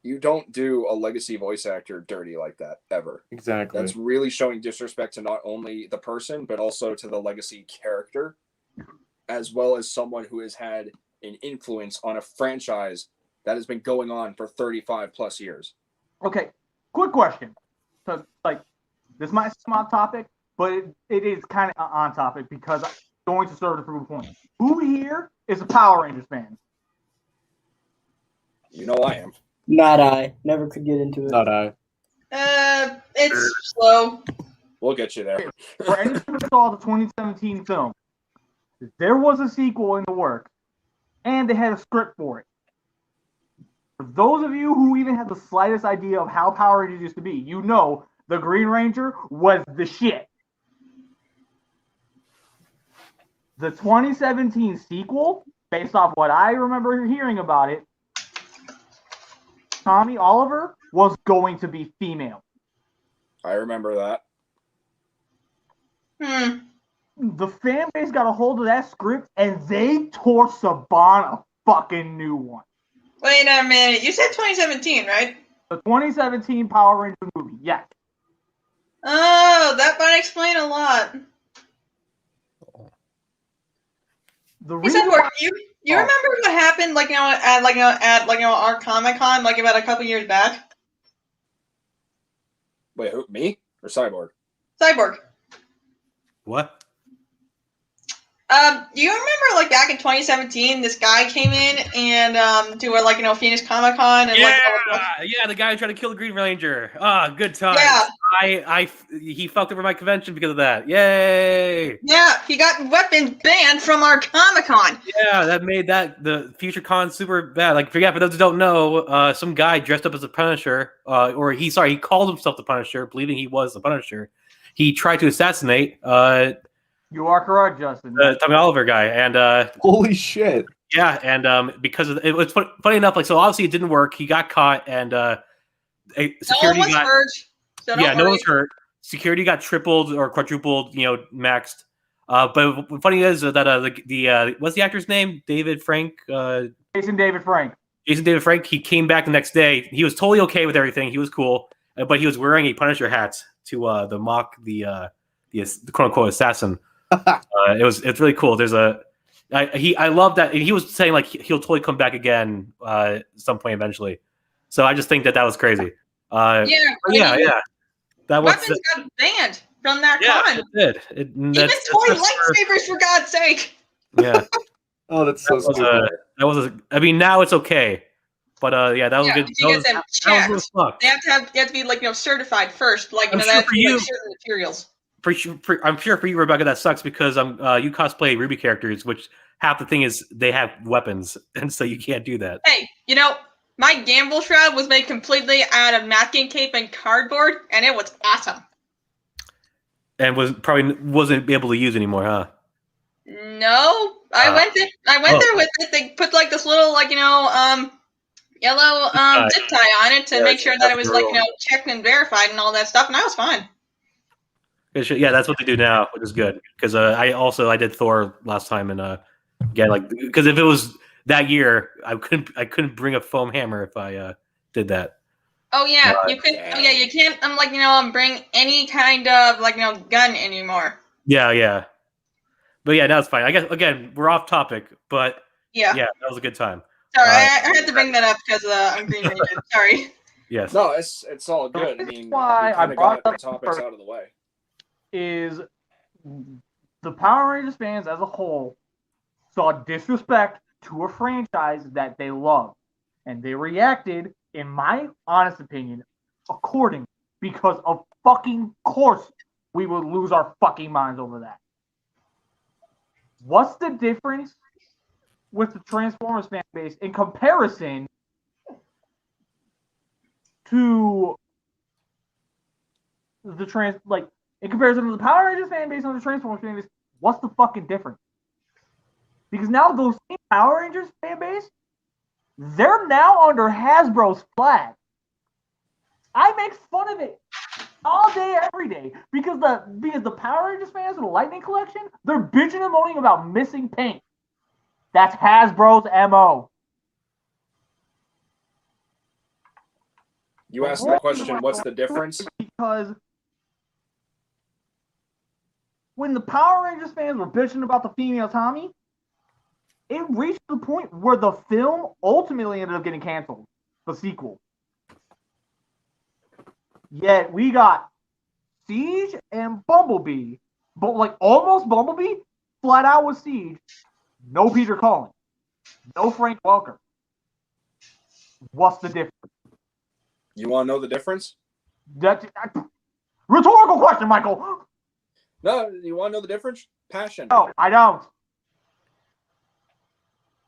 you don't do a legacy voice actor dirty like that ever. Exactly. That's really showing disrespect to not only the person but also to the legacy character, as well as someone who has had an influence on a franchise that has been going on for 35 plus years. Okay, quick question. So, like, this might seem off topic, but it is kind of on topic because I'm going to serve the proof point. Who here is a Power Rangers fan? You know I am. Not I. Never could get into it. Not I. It's slow. We'll get you there. For anyone who saw the 2017 film, there was a sequel in the works, and they had a script for it. For those of you who even had the slightest idea of how Power Rangers used to be, you know the Green Ranger was the shit. The 2017 sequel, based off what I remember hearing about it, Tommy Oliver was going to be female. I remember that. The fan base got a hold of that script and they tore Saban a fucking new one. Wait a minute. You said 2017, right? The 2017 Power Rangers movie, yes. Oh, that might explain a lot. You remember what happened, like at our Comic-Con, like about a couple years back? Wait, who? Me or Cyborg? Cyborg. What? Do you remember, like, back in 2017, this guy came in and to a Phoenix Comic-Con and yeah, the guy who tried to kill the Green Ranger. Good time. Yeah. He fucked over my convention because of that. Yay! Yeah, he got weapons banned from our Comic-Con. Yeah, that made the Future Con super bad. Like, for those who don't know, some guy dressed up as a Punisher, he called himself the Punisher, believing he was the Punisher. He tried to assassinate you are correct, Justin. Tommy Oliver guy, and holy shit. Yeah, and because of it was funny enough, like, so obviously it didn't work. He got caught, and security no one was hurt. So no one was hurt. Security got tripled or quadrupled, maxed. But what funny is that what's the actor's name? David Frank. Jason David Frank. Jason David Frank. He came back the next day. He was totally okay with everything. He was cool, but he was wearing a Punisher hat to mock the quote unquote assassin. It's really cool. I love that he was saying like he'll totally come back again at some point eventually. So I just think that was crazy. Yeah. That was weapons got banned from that con. It did. Even toy lightsabers, for God's sake. Yeah. Oh, that's so stupid. I mean, now it's okay, but that was good. You get them checked. They have to be like certified first. Like they have to be like certain materials. I'm sure for you, Rebecca, that sucks because you cosplay Ruby characters, which half the thing is they have weapons, and so you can't do that. Hey, my gamble shroud was made completely out of masking tape and cardboard, and it was awesome. And wasn't able to use anymore, huh? No, I went there with it. They put like this little yellow zip tie on it to make sure that it was checked and verified and all that stuff, and I was fine. Yeah, that's what they do now, which is good because I did Thor last time, and again, because if it was that year, I couldn't bring a foam hammer if I did that. Oh yeah, you couldn't. Oh yeah, you can't. Bring any kind of gun anymore. Yeah. But yeah, that's fine. I guess again we're off topic, but yeah, that was a good time. Sorry, I had to bring that up because I'm Green Ranger. Sorry. Yes. No, it's all good. I mean, why I brought the topics out of the way. Is the Power Rangers fans as a whole saw disrespect to a franchise that they love, and they reacted, in my honest opinion, accordingly, because of fucking course we would lose our fucking minds over that. What's the difference with the Transformers fan base in comparison to in comparison to the Power Rangers fan base and the Transformers fan base? What's the fucking difference? Because now those same Power Rangers fan base, they're now under Hasbro's flag. I make fun of it all day, every day, because the Power Rangers fans in the Lightning Collection, they're bitching and moaning about missing paint. That's Hasbro's MO. You asked the question, what's the difference? Because when the Power Rangers fans were bitching about the female Tommy, it reached the point where the film ultimately ended up getting canceled, the sequel. Yet we got Siege and Bumblebee, but almost Bumblebee, flat out with Siege. No Peter Cullen, no Frank Welker. What's the difference? You want to know the difference? Rhetorical question, Michael. No, you want to know the difference? Passion. No, I don't.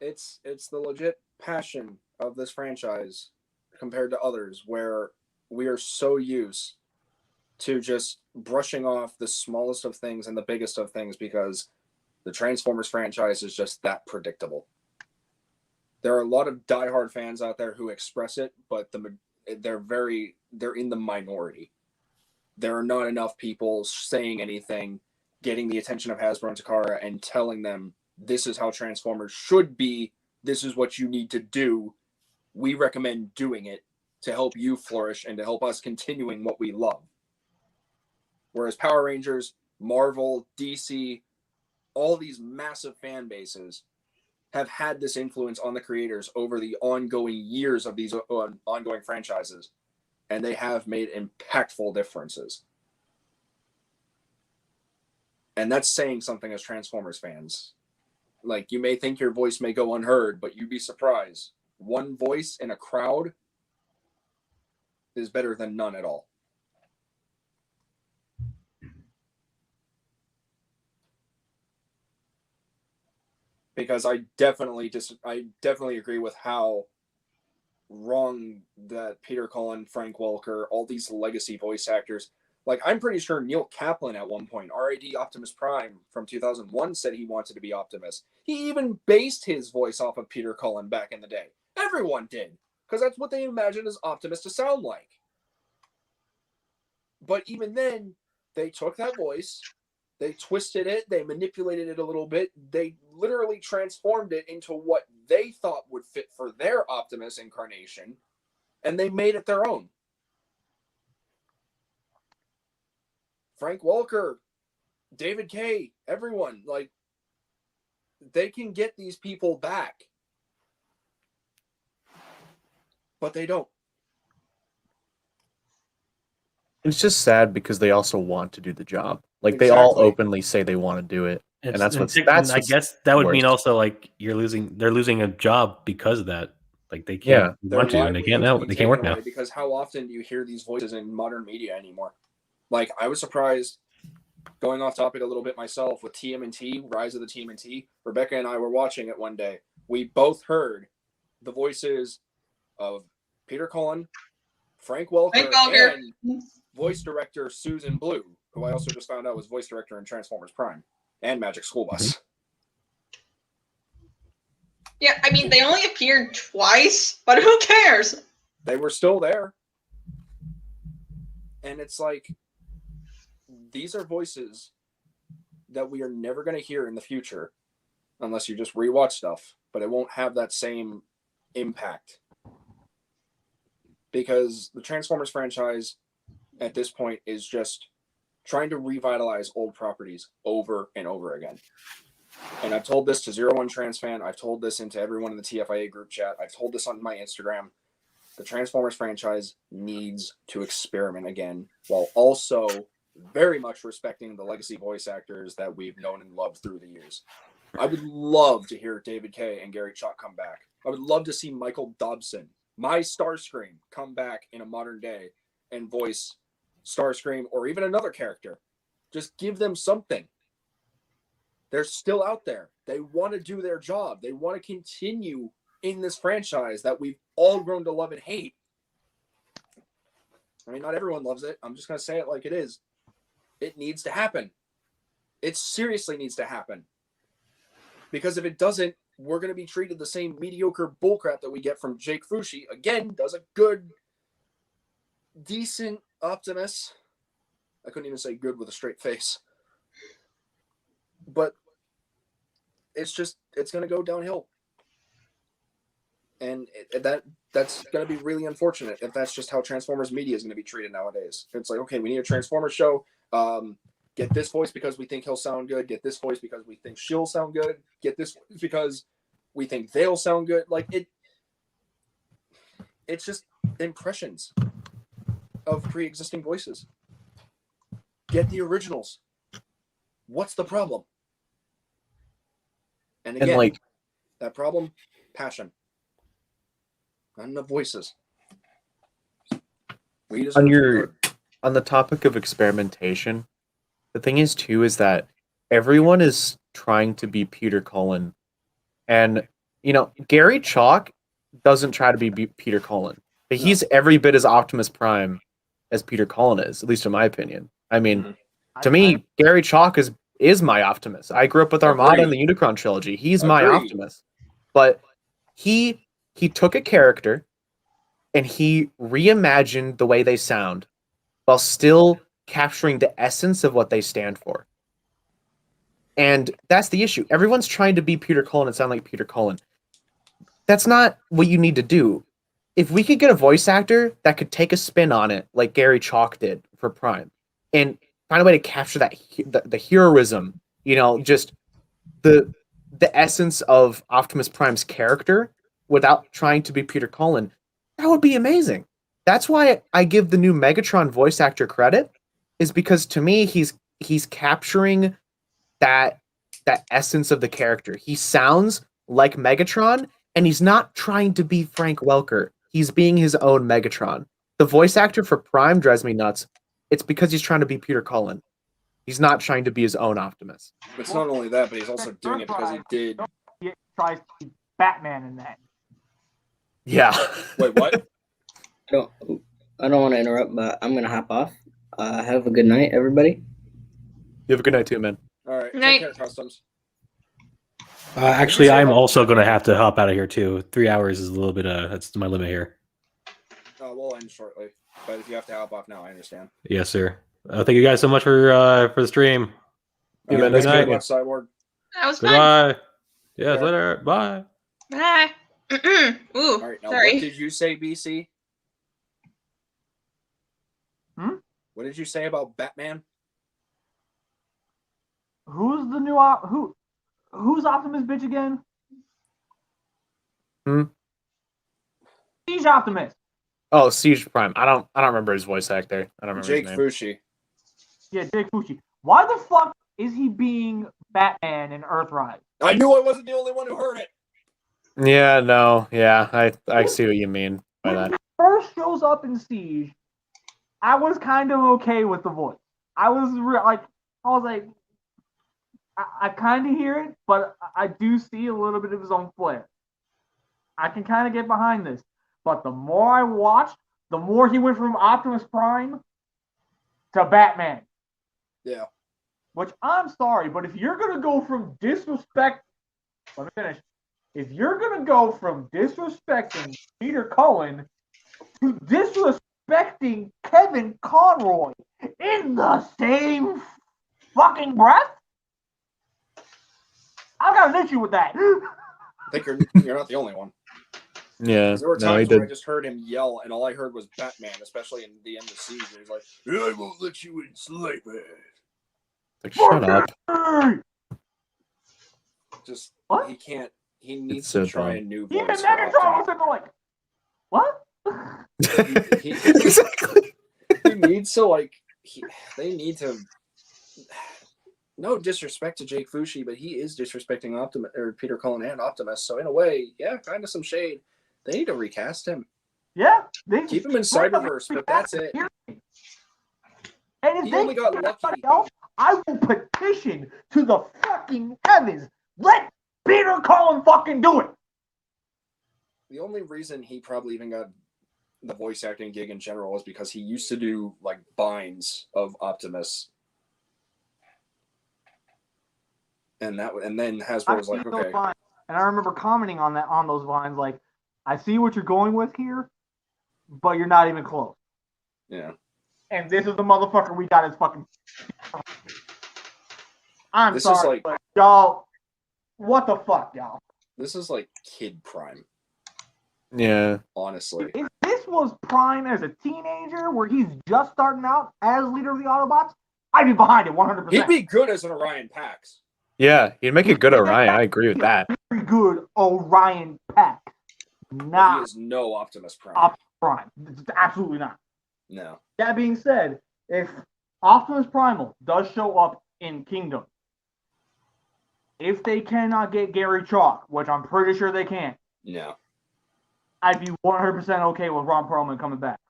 It's the legit passion of this franchise compared to others, where we are so used to just brushing off the smallest of things and the biggest of things because the Transformers franchise is just that predictable. There are a lot of diehard fans out there who express it, but they're in the minority. There are not enough people saying anything, getting the attention of Hasbro and Takara and telling them this is how Transformers should be. This is what you need to do. We recommend doing it to help you flourish and to help us continuing what we love. Whereas Power Rangers, Marvel, DC, all these massive fan bases have had this influence on the creators over the ongoing years of these ongoing franchises, and they have made impactful differences. And that's saying something as Transformers fans. You may think your voice may go unheard, but you'd be surprised. One voice in a crowd is better than none at all. Because I definitely agree with how wrong that Peter Cullen, Frank Welker, all these legacy voice actors. I'm pretty sure Neil Kaplan at one point, R.I.D. Optimus Prime from 2001, said he wanted to be Optimus. He even based his voice off of Peter Cullen back in the day. Everyone did, because that's what they imagined as Optimus to sound like. But even then, they took that voice, they twisted it, they manipulated it a little bit, they literally transformed it into what they thought would fit for their Optimus incarnation, and they made it their own. Frank Welker David K, everyone, like, they can get these people back, but they don't. It's just sad because they also want to do the job. Like they all Exactly. openly say they want to do it, and that's what's I guess that would mean worse. also like they're losing a job because of that. Like they Yeah. can't want to, and they can't now. They can't work now. Because how often do you hear these voices in modern media anymore? Like, I was surprised, going off topic a little bit myself, with TMNT, Rise of the TMNT. Rebecca and I were watching it one day. We both heard the voices of Peter Cullen, Frank Welker, and voice director Susan Blue, who I also just found out was voice director in Transformers Prime and Magic School Bus. Yeah, I mean, they only appeared twice, but who cares? They were still there. And it's like, these are voices that we are never going to hear in the future unless you just rewatch stuff, but it won't have that same impact. Because the Transformers franchise at this point is just trying to revitalize old properties over and over again. And I've told this to 01 Trans Fan. I've told this into everyone in the TFIA group chat. I've told this on my Instagram. The Transformers franchise needs to experiment again, while also very much respecting the legacy voice actors that we've known and loved through the years. I would love to hear David K. and Gary Chalk come back. I would love to see Michael Dobson, my Starscream, come back in a modern day and voice Starscream or even another character. Just give them something. They're still out there. They want to do their job. They want to continue in this franchise that we've all grown to love and hate. I mean, not everyone loves it. I'm just going to say it like it is. It needs to happen. It seriously needs to happen. Because if it doesn't, we're going to be treated the same mediocre bullcrap that we get from Jake Fushi. Again, does a good, decent Optimus. I couldn't even say good with a straight face. But it's going to go downhill. And that's going to be really unfortunate if that's just how Transformers media is going to be treated nowadays. It's like, okay, we need a Transformers show. Get this voice because we think he'll sound good. Get this voice because we think she'll sound good. Get this voice because we think they'll sound good. Like, it's just impressions of pre-existing voices. Get the originals. What's the problem? And again, like that problem, passion. Not enough voices. On the topic of experimentation, the thing is too is that everyone is trying to be Peter Cullen, and Gary Chalk doesn't try to be Peter Cullen, but he's every bit as Optimus Prime as Peter Cullen is, at least in my opinion. I mean, to me, Gary Chalk is my Optimus. I grew up with Armada and the Unicron trilogy. He's my Optimus, but he took a character and he reimagined the way they sound while still capturing the essence of what they stand for. And that's the issue. Everyone's trying to be Peter Cullen and sound like Peter Cullen. That's not what you need to do. If we could get a voice actor that could take a spin on it like Gary Chalk did for Prime and find a way to capture that the heroism, just the essence of Optimus Prime's character without trying to be Peter Cullen, that would be amazing. That's why I give the new Megatron voice actor credit, is because to me he's capturing that essence of the character. He sounds like Megatron, and he's not trying to be Frank Welker. He's being his own Megatron. The voice actor for Prime drives me nuts. It's because he's trying to be Peter Cullen. He's not trying to be his own Optimus. It's not only that, but he's also doing it because he did. He tries to be Batman in that. Yeah. Wait, what? I don't want to interrupt, but I'm gonna hop off. Have a good night, everybody. You have a good night too, man. All right. Night. Take care, Customs. Actually, I'm also going to have to hop out of here too. 3 hours is a little bit. That's my limit here. We'll end shortly, but if you have to hop off now, I understand. Yes, sir. Thank you guys so much for the stream. Yeah, man, Good night. luck, Cyborg. That was fun. Goodbye. Yeah, Yeah. later. Bye. Bye. Ooh, All right. Now, sorry. what did you say, BC? Hmm? What did you say about Batman? who's the new who's Optimus bitch again? Siege Optimus. Oh, Siege Prime. I don't remember his voice actor. I don't remember Jake his name. Fushi. Yeah, Jake Fushi. Why the fuck is he being Batman in Earthrise? I knew I wasn't the only one who heard it. Yeah, no, yeah, I see what you mean by When that. he first shows up in Siege, I was kind of okay with the voice. I was like, I kind of hear it, but I do see a little bit of his own flair. I can kind of get behind this. But the more I watched, the more he went from Optimus Prime to Batman. Yeah. Which I'm sorry, but if you're going to go from disrespect, let me finish. If you're going to go from disrespecting Peter Cullen to disrespecting Kevin Conroy in the same fucking breath, I've got an issue with that. I think you're not the only one. Yeah, There were no, he times where I did. just heard him yell, and all I heard was Batman, especially in the end of Siege. He's like, "I won't let you enslave it." Like, shut up. Just What? he can't. He needs so to try dumb. a new Even voice. Megatron was sitting there like, what? Exactly. He needs to they need to. No disrespect to Jake Fushi, but he is disrespecting Optimus or Peter Cullen and Optimus. So in a way, yeah, kind of some shade. They need to recast him. Yeah, they Keep him in Cyberverse, but that's it. And if He they only got get lucky. somebody else, I will petition to the fucking heavens. Let Peter Cullen fucking do it. The only reason he probably even got the voice acting gig in general was because he used to do like binds of Optimus. And then Hasbro was like, okay. And I remember commenting on those vines, like, I see what you're going with here, but you're not even close. Yeah. And this is the motherfucker we got as fucking. I'm This sorry, is like, but y'all, what the fuck, y'all? this is like Kid Prime, Yeah. honestly. If this was Prime as a teenager, where he's just starting out as leader of the Autobots, I'd be behind it 100%. He'd be good as an Orion Pax. Yeah, he'd make a good Orion. I agree with that. Very good Orion Pack. But he Not is no Optimus Prime. Optimus Prime. Absolutely not. No. That being said, if Optimus Primal does show up in Kingdom, if they cannot get Gary Chalk, which I'm pretty sure they can't, No. I'd be 100% okay with Ron Perlman coming back.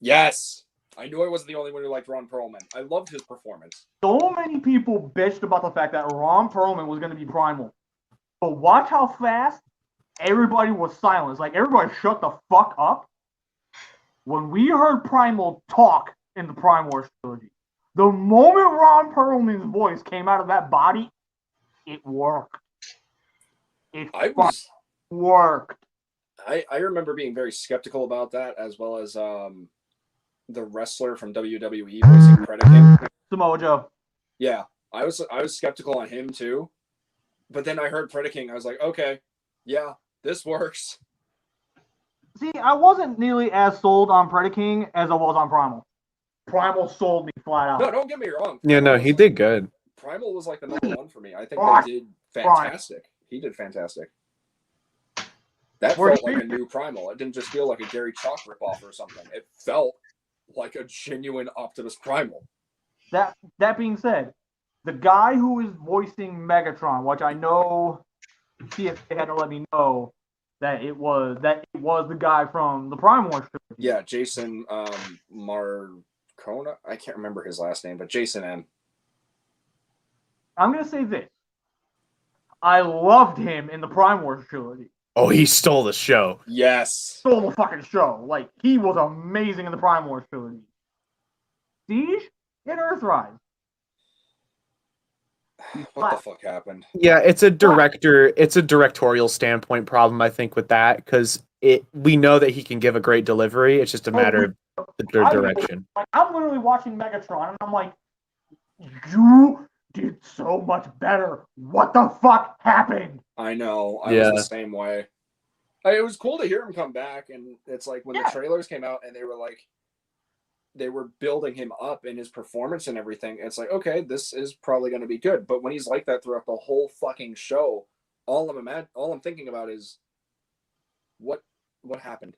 Yes. I knew I wasn't the only one who liked Ron Perlman. I loved his performance. So many people bitched about the fact that Ron Perlman was going to be Primal. But watch how fast everybody was silent. It's like everybody shut the fuck up when we heard Primal talk in the Prime Wars trilogy. The moment Ron Perlman's voice came out of that body, it worked. It worked. I remember being very skeptical about that, as well as the wrestler from WWE voicing Predaking. Samoa Joe. Yeah, I was skeptical on him too, but then I heard Predaking. I was like, okay, yeah, this works. See, I wasn't nearly as sold on Predaking as I was on Primal. Primal sold me flat out. No, don't get me wrong. Yeah, no, he did good. Primal was like the number one for me. I think they did fantastic. He did fantastic. That felt like a new Primal. It didn't just feel like a Gary Chalk ripoff or something. It felt like a genuine Optimus Primal. That being said, the guy who is voicing Megatron, which I know TFTC had to let me know that it was the guy from the Prime Wars trilogy. Yeah, Jason Marcona. I can't remember his last name, but Jason M. I'm gonna say this. I loved him in the Prime Wars trilogy. Oh, he stole the show. Yes. Stole the fucking show. Like, he was amazing in the Prime Wars trilogy. Siege and Earthrise. What the fuck happened? Yeah, it's a directorial standpoint problem, I think, with that, because we know that he can give a great delivery. It's just a matter of the direction. I'm literally watching Megatron, and I'm like, you did so much better. What the fuck happened? I know. I was the same way. It was cool to hear him come back, and it's like when the trailers came out and they were like, building him up in his performance and everything. It's like, okay, this is probably going to be good. But when he's like that throughout the whole fucking show, all I'm thinking about is what happened.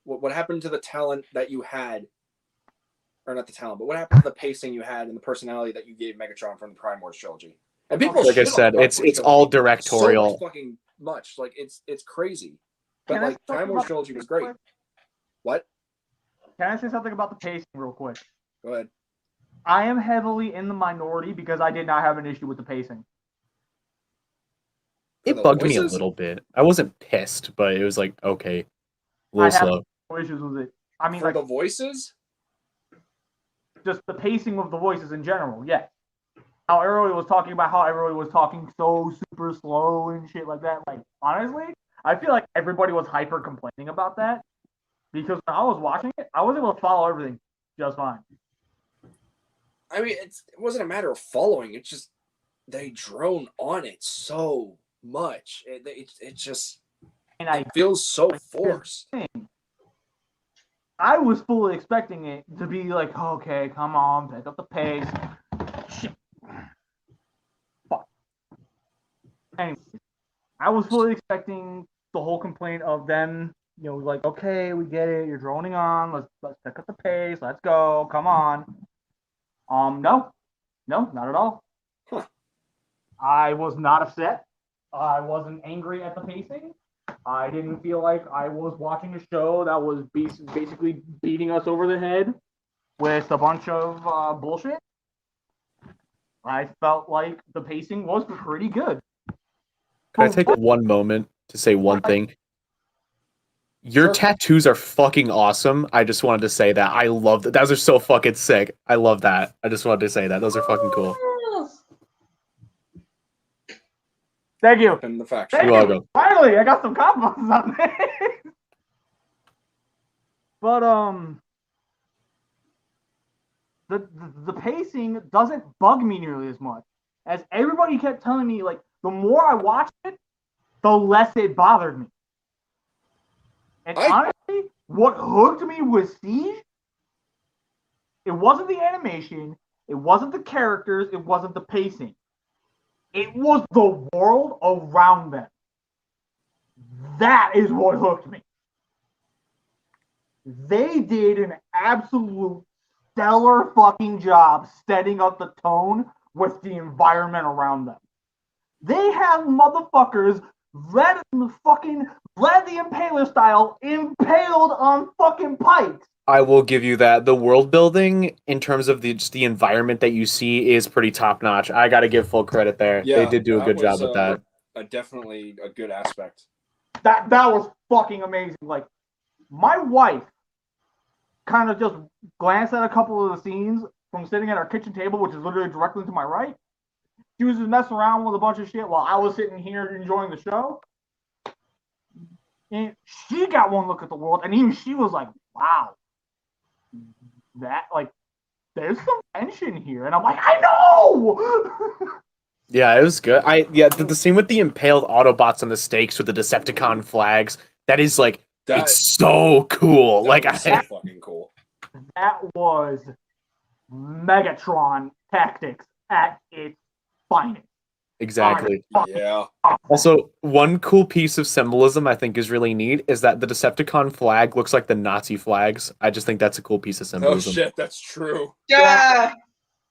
What happened to the talent that you had, or not the talent, but what happened to the pacing you had and the personality that you gave Megatron from the Prime Wars trilogy? And people, like I said, it's all directorial. So fucking much. Like it's crazy. But like Prime Wars trilogy was great. What? Can I say something about the pacing real quick? Go ahead. I am heavily in the minority because I did not have an issue with the pacing. It bugged me a little bit. I wasn't pissed, but it was like, okay, a little slow. No issues with it. I mean, for like the voices, just the pacing of the voices in general. Yeah, how everybody was talking about how everybody was talking so super slow and shit like that. Like honestly, I feel like everybody was hyper complaining about that because when I was watching it, I was able to follow everything just fine. I mean, it wasn't a matter of following. It's just they drone on it so much. It just it feels so forced. I was fully expecting it to be like, okay, come on, pick up the pace. Shit. Fuck. Anyway, I was fully expecting the whole complaint of them, you know, like, okay, we get it, you're droning on, let's pick up the pace, let's go, come on. No, not at all. Huh. I was not upset. I wasn't angry at the pacing. I didn't feel like I was watching a show that was basically beating us over the head with a bunch of bullshit. I felt like the pacing was pretty good. Can I take one moment to say one thing? Your tattoos are fucking awesome. I just wanted to say that. I love that. Those are so fucking sick. I love that. I just wanted to say that. Those are fucking cool. Thank you. And the fact. You're welcome. Finally, I got some compliments on this. But the pacing doesn't bug me nearly as much. As everybody kept telling me, like, the more I watched it, the less it bothered me. And honestly, what hooked me with Siege, it wasn't the animation, it wasn't the characters, it wasn't the pacing. It was the world around them. That is what hooked me. They did an absolute stellar fucking job setting up the tone with the environment around them. They have motherfuckers led the Impaler style impaled on fucking pikes. I will give you that. The world building, in terms of just the environment that you see, is pretty top notch. I got to give full credit there. Yeah, they did do a good job with that. Definitely a good aspect. That was fucking amazing. Like, my wife kind of just glanced at a couple of the scenes from sitting at our kitchen table, which is literally directly to my right. She was just messing around with a bunch of shit while I was sitting here enjoying the show. And she got one look at the world, and even she was like, wow. That, like, there's some tension here. And I'm like, I know! Yeah, it was good. The scene with the impaled Autobots on the stakes with the Decepticon flags, that is, like, it's so cool. Like, so fucking cool. That was Megatron tactics at its finest. Exactly. Yeah. Also, one cool piece of symbolism I think is really neat is that the Decepticon flag looks like the Nazi flags. I just think that's a cool piece of symbolism. Oh shit, that's true. Yeah.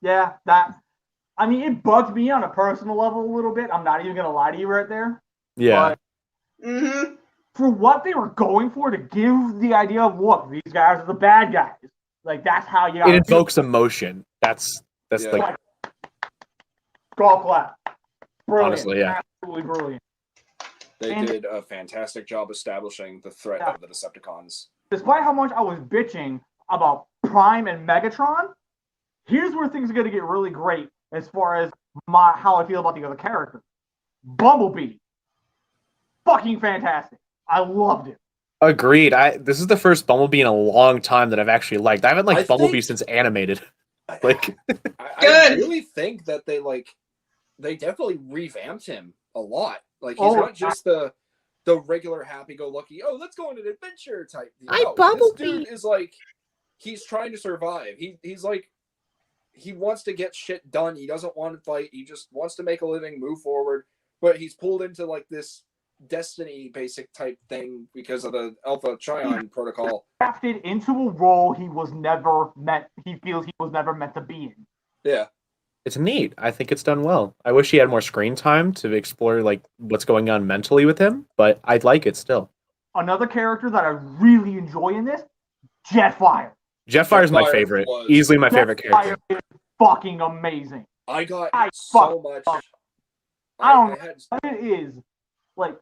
Yeah, I mean, it bugged me on a personal level a little bit. I'm not even gonna lie to you right there. Yeah. Mm-hmm. For what they were going for, to give the idea of, look, these guys are the bad guys. Like, that's how you. It invokes emotion. That's like golf clap. Brilliant. Honestly, yeah. Absolutely brilliant. They did a fantastic job establishing the threat of the Decepticons. Despite how much I was bitching about Prime and Megatron, here's where things are going to get really great as far as how I feel about the other characters. Bumblebee. Fucking fantastic. I loved it. Agreed. This is the first Bumblebee in a long time that I've actually liked. I haven't liked Bumblebee since animated. Like, I really think that they definitely revamped him a lot. Like, he's not just the regular happy-go-lucky, oh, let's go on an adventure type. No, this dude is like, he's trying to survive. He's like, he wants to get shit done. He doesn't want to fight. He just wants to make a living, move forward. But he's pulled into like this Destiny basic type thing because of the Alpha Trion protocol. Drafted into a role he was never meant. He feels he was never meant to be in. Yeah, it's neat. I think it's done well. I wish he had more screen time to explore like what's going on mentally with him, but I'd like it still. Another character that I really enjoy in this, Jetfire. Jetfire's my favorite. Easily my favorite character. Jetfire is fucking amazing. I got so much. I don't know what it is. Like,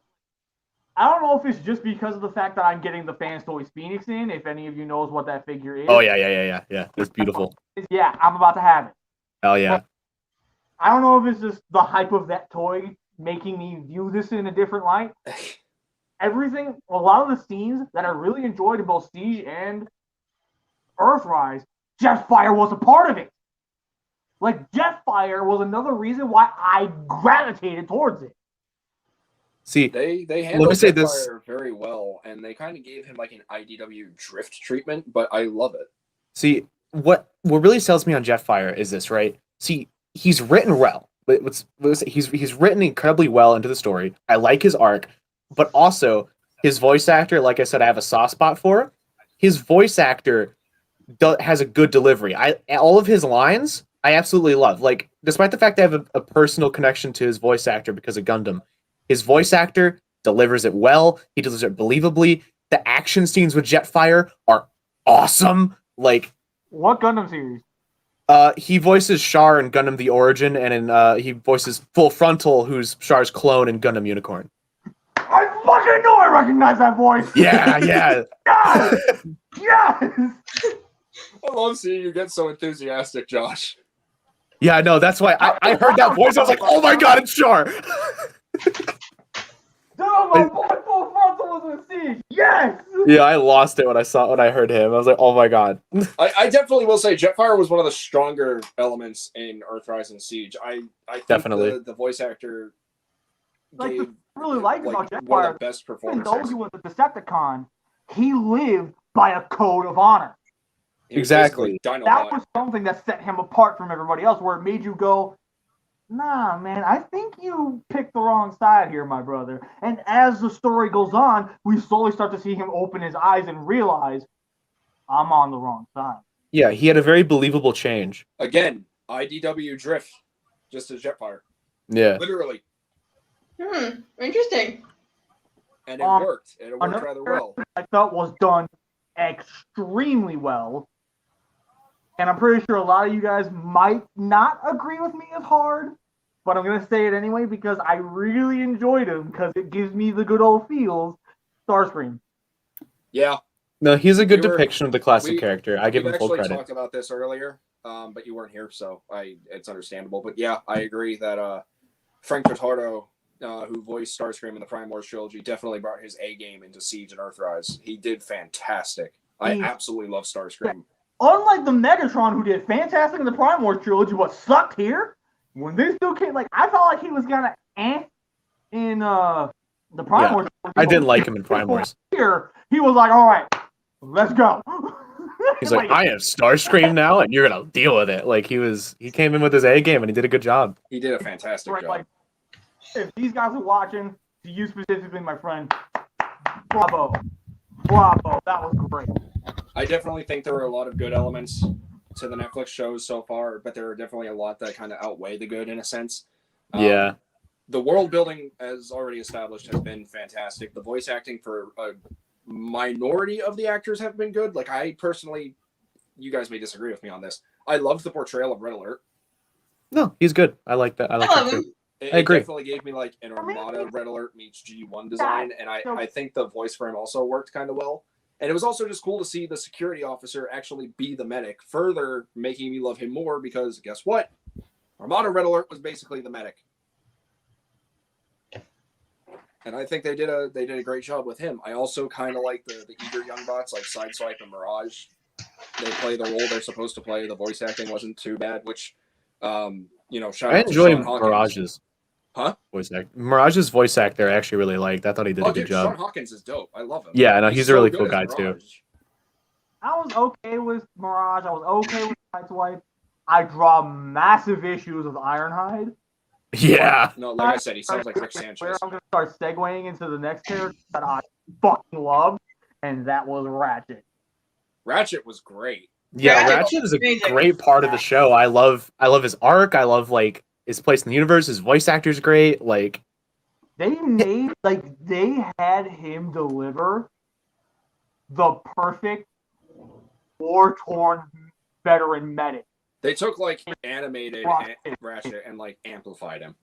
I don't know if it's just because of the fact that I'm getting the Fans Toys Phoenix in, if any of you knows what that figure is. Oh, yeah. It's beautiful. Yeah, I'm about to have it. Hell yeah. But I don't know if it's just the hype of that toy making me view this in a different light. Everything, a lot of the scenes that I really enjoyed in both Siege and Earthrise, Jetfire was a part of it. Like, Jetfire was another reason why I gravitated towards it. See, they handled Jetfire very well, and they kind of gave him like an IDW drift treatment, but I love it. See, what really sells me on Jetfire is this, right? See, he's written well. He's written incredibly well into the story. I like his arc, but also his voice actor, like I said, I have a soft spot for. His voice actor has a good delivery. All of his lines I absolutely love. Like, despite the fact that I have a personal connection to his voice actor because of Gundam, his voice actor delivers it well. He delivers it believably. The action scenes with Jetfire are awesome. Like, what Gundam series? He voices Char in Gundam The Origin, and he voices Full Frontal, who's Char's clone in Gundam Unicorn. I fucking know I recognize that voice. Yeah. Yes! Yes! I love seeing you get so enthusiastic, Josh. Yeah, no, that's why I heard that voice. I was like, oh my god, it's Char. Dude, my boy Full Frontal was in Siege. Yes. Yeah, I lost it when I heard him. I was like, oh my god. I definitely will say Jetfire was one of the stronger elements in Earthrise and Siege. I think definitely the voice actor like, gave I really liked about Jetfire, one of the best even performances. though he was a Decepticon, he lived by a code of honor. Exactly. That was something that set him apart from everybody else, where it made you go, nah, man, I think you picked the wrong side here, my brother. And as the story goes on, we slowly start to see him open his eyes and realize, I'm on the wrong side. Yeah, he had a very believable change. Again, IDW drift, just as Jetfire. Yeah. Literally. Interesting. And it worked. It worked rather well. I thought was done extremely well. And I'm pretty sure a lot of you guys might not agree with me as hard, but I'm going to say it anyway because I really enjoyed him because it gives me the good old feels. Starscream. Yeah. No, he's a good depiction of the classic character. I give him full credit. We actually talked about this earlier, but you weren't here, so it's understandable. But yeah, I agree that Frank Turtardo, who voiced Starscream in the Prime Wars trilogy, definitely brought his A game into Siege and Earthrise. He did fantastic. I absolutely love Starscream. Unlike the Megatron, who did fantastic in the Prime Wars trilogy, what sucked here, when this dude came, like, I felt like he was kind of in the Prime Wars trilogy. I didn't like him in Prime Wars. Here, he was like, all right, let's go. He's like, I am Starscream now, and you're going to deal with it. Like, he came in with his A game, and he did a good job. He did a fantastic job. Like, if these guys are watching, to you specifically, my friend, bravo. Bravo. That was great. I definitely think there are a lot of good elements to the Netflix shows so far, but there are definitely a lot that kind of outweigh the good in a sense. Yeah. The world building, as already established, has been fantastic. The voice acting for a minority of the actors have been good. Like, I personally, you guys may disagree with me on this, I loved the portrayal of Red Alert. No, he's good. I like that. I like that too. It agree. Definitely gave me like an Armada Red Alert meets G1 design, and I think the voice for him also worked kind of well. And it was also just cool to see the security officer actually be the medic, further making me love him more because guess what? Armada Red Alert was basically the medic. And I think they did a great job with him. I also kind of like the eager young bots like Sideswipe and Mirage. They play the role they're supposed to play. The voice acting wasn't too bad, which shout I out to enjoy Sean Hawkins. Mirage's. Huh? Voice act. Mirage's voice actor I actually really liked. I thought he did a good job. Sean Hawkins is dope. I love him. Yeah, no, he's a really cool guy too. I was okay with Mirage. I was okay with Sideswipe. I draw massive issues with Ironhide. Yeah. No, like I said, he sounds like Rick Sanchez. Where I'm going to start segueing into the next character that I fucking love, and that was Ratchet. Ratchet was great. Yeah, Ratchet Ratchet is a amazing. great part of the show. I love his arc. I love like his place in the universe. His voice actor's great. Like They had him deliver the perfect war-torn veteran medic. They took like animated Ratchet and like amplified him.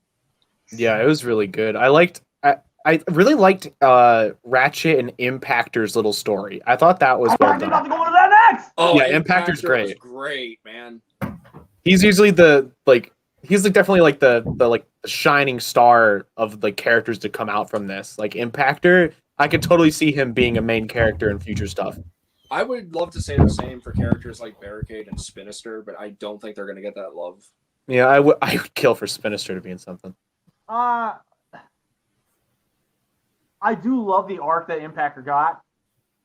yeah, it was really good. I really liked Ratchet and Impactor's little story. I thought that was well I'm about to done. go into that next. Oh, Yeah, Impactor's great. Was great, man. He's usually he's like definitely like the shining star of the characters to come out from this. Like Impactor, I could totally see him being a main character in future stuff. I would love to say the same for characters like Barricade and Sinister, but I don't think they're going to get that love. Yeah, I would kill for Sinister to be in something. I do love the arc that Impactor got,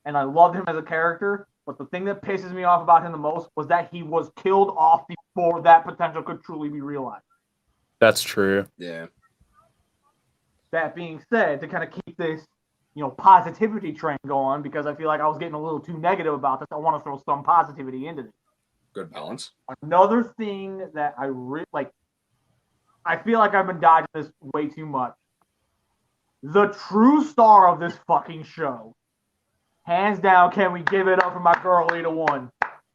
and I loved him as a character, but the thing that pisses me off about him the most was that he was killed off before that potential could truly be realized. That's true. Yeah. That being said, to kind of keep this, positivity train going, because I feel like I was getting a little too negative about this, I want to throw some positivity into this. Good balance. Another thing that I feel like I've been dodging this way too much. The true star of this fucking show, hands down, can we give it up for my girl Lita One?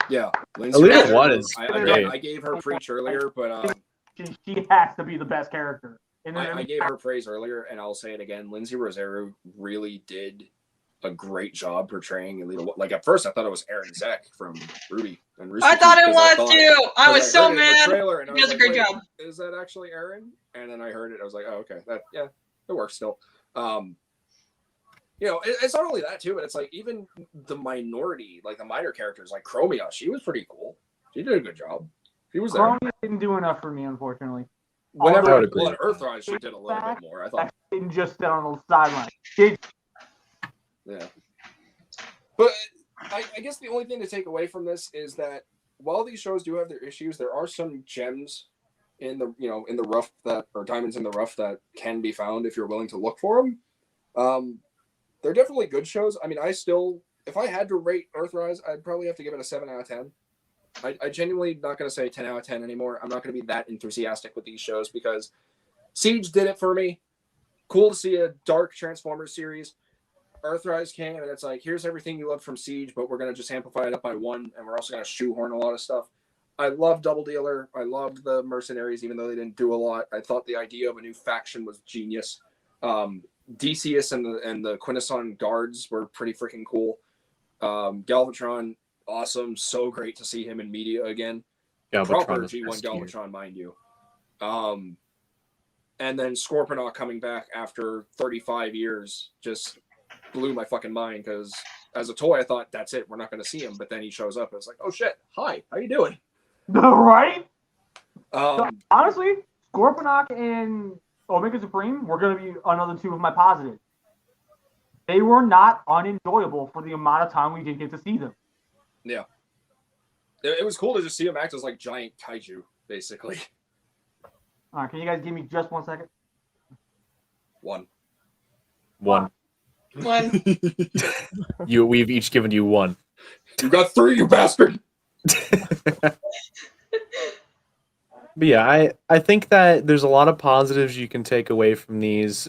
Yeah, Lita One is great. I gave her preach earlier, but she has to be the best character. I gave her praise earlier, and I'll say it again. Lindsay Rosero really did a great job portraying Lita One. Like at first, I thought it was Aaron Zek from Ruby and Rooster I thought Teeth, it 'cause was too. I was so heard it in the mad. trailer, and I He was does a like, great "Wait, job." Is that actually Aaron?" And then I heard it. I was like, "Oh, okay. It works still." It's not only that too, but it's like even the minority, like the minor characters, like Chromia, she was pretty cool. She did a good job. She was there. Chromia didn't do enough for me, unfortunately. Whenever I would agree. Earthrise, she did a little bit more. I thought. She didn't just sit on the sideline. Yeah. But I guess the only thing to take away from this is that while these shows do have their issues, there are some gems in the rough or diamonds in the rough that can be found if you're willing to look for them. They're definitely good shows. I mean, if I had to rate Earthrise, I'd probably have to give it a 7 out of 10. I genuinely not going to say 10 out of 10 anymore. I'm not going to be that enthusiastic with these shows because Siege did it for me. Cool to see a dark Transformers series. Earthrise came, and it's like, here's everything you loved from Siege, but we're going to just amplify it up by 1, and we're also going to shoehorn a lot of stuff. I loved Double Dealer. I loved the Mercenaries, even though they didn't do a lot. I thought the idea of a new faction was genius. Decius and the Quintesson guards were pretty freaking cool. Galvatron, awesome. So great to see him in media again. Proper G1 Galvatron, mind you. And then Scorponok coming back after 35 years just blew my fucking mind because as a toy, I thought, that's it. We're not going to see him. But then he shows up. And it's like, oh, shit. Hi. How you doing? Right? Honestly, Scorponok and Omega Supreme were going to be another 2 of my positives. They were not unenjoyable for the amount of time we did get to see them. Yeah. It was cool to just see them act as like giant kaiju, basically. All right, can you guys give me just 1 second? 1. We've each given you 1. You got 3, you bastard! But yeah, I think that there's a lot of positives you can take away from these,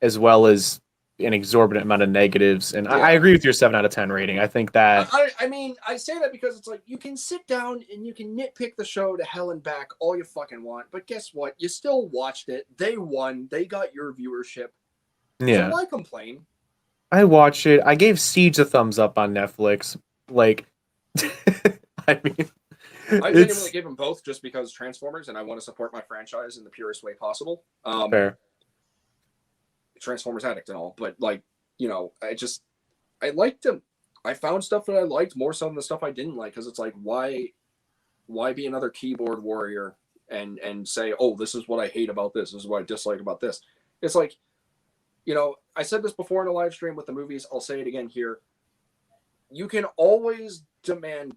as well as an exorbitant amount of negatives. And I agree with your 7 out of 10 rating. I think that... I mean, I say that because it's like, you can sit down and you can nitpick the show to hell and back all you fucking want. But guess what? You still watched it. They won. They got your viewership. Yeah. So why complain? I watched it. I gave Siege a thumbs up on Netflix. Like, I mean... I genuinely gave them both just because Transformers, and I want to support my franchise in the purest way possible. Fair. Transformers addict and all, but like, I liked them. I found stuff that I liked more so than the stuff I didn't like, because it's like, why be another keyboard warrior and say, oh, this is what I hate about this is what I dislike about this. It's like, I said this before in a live stream with the movies. I'll say it again here. you can always demand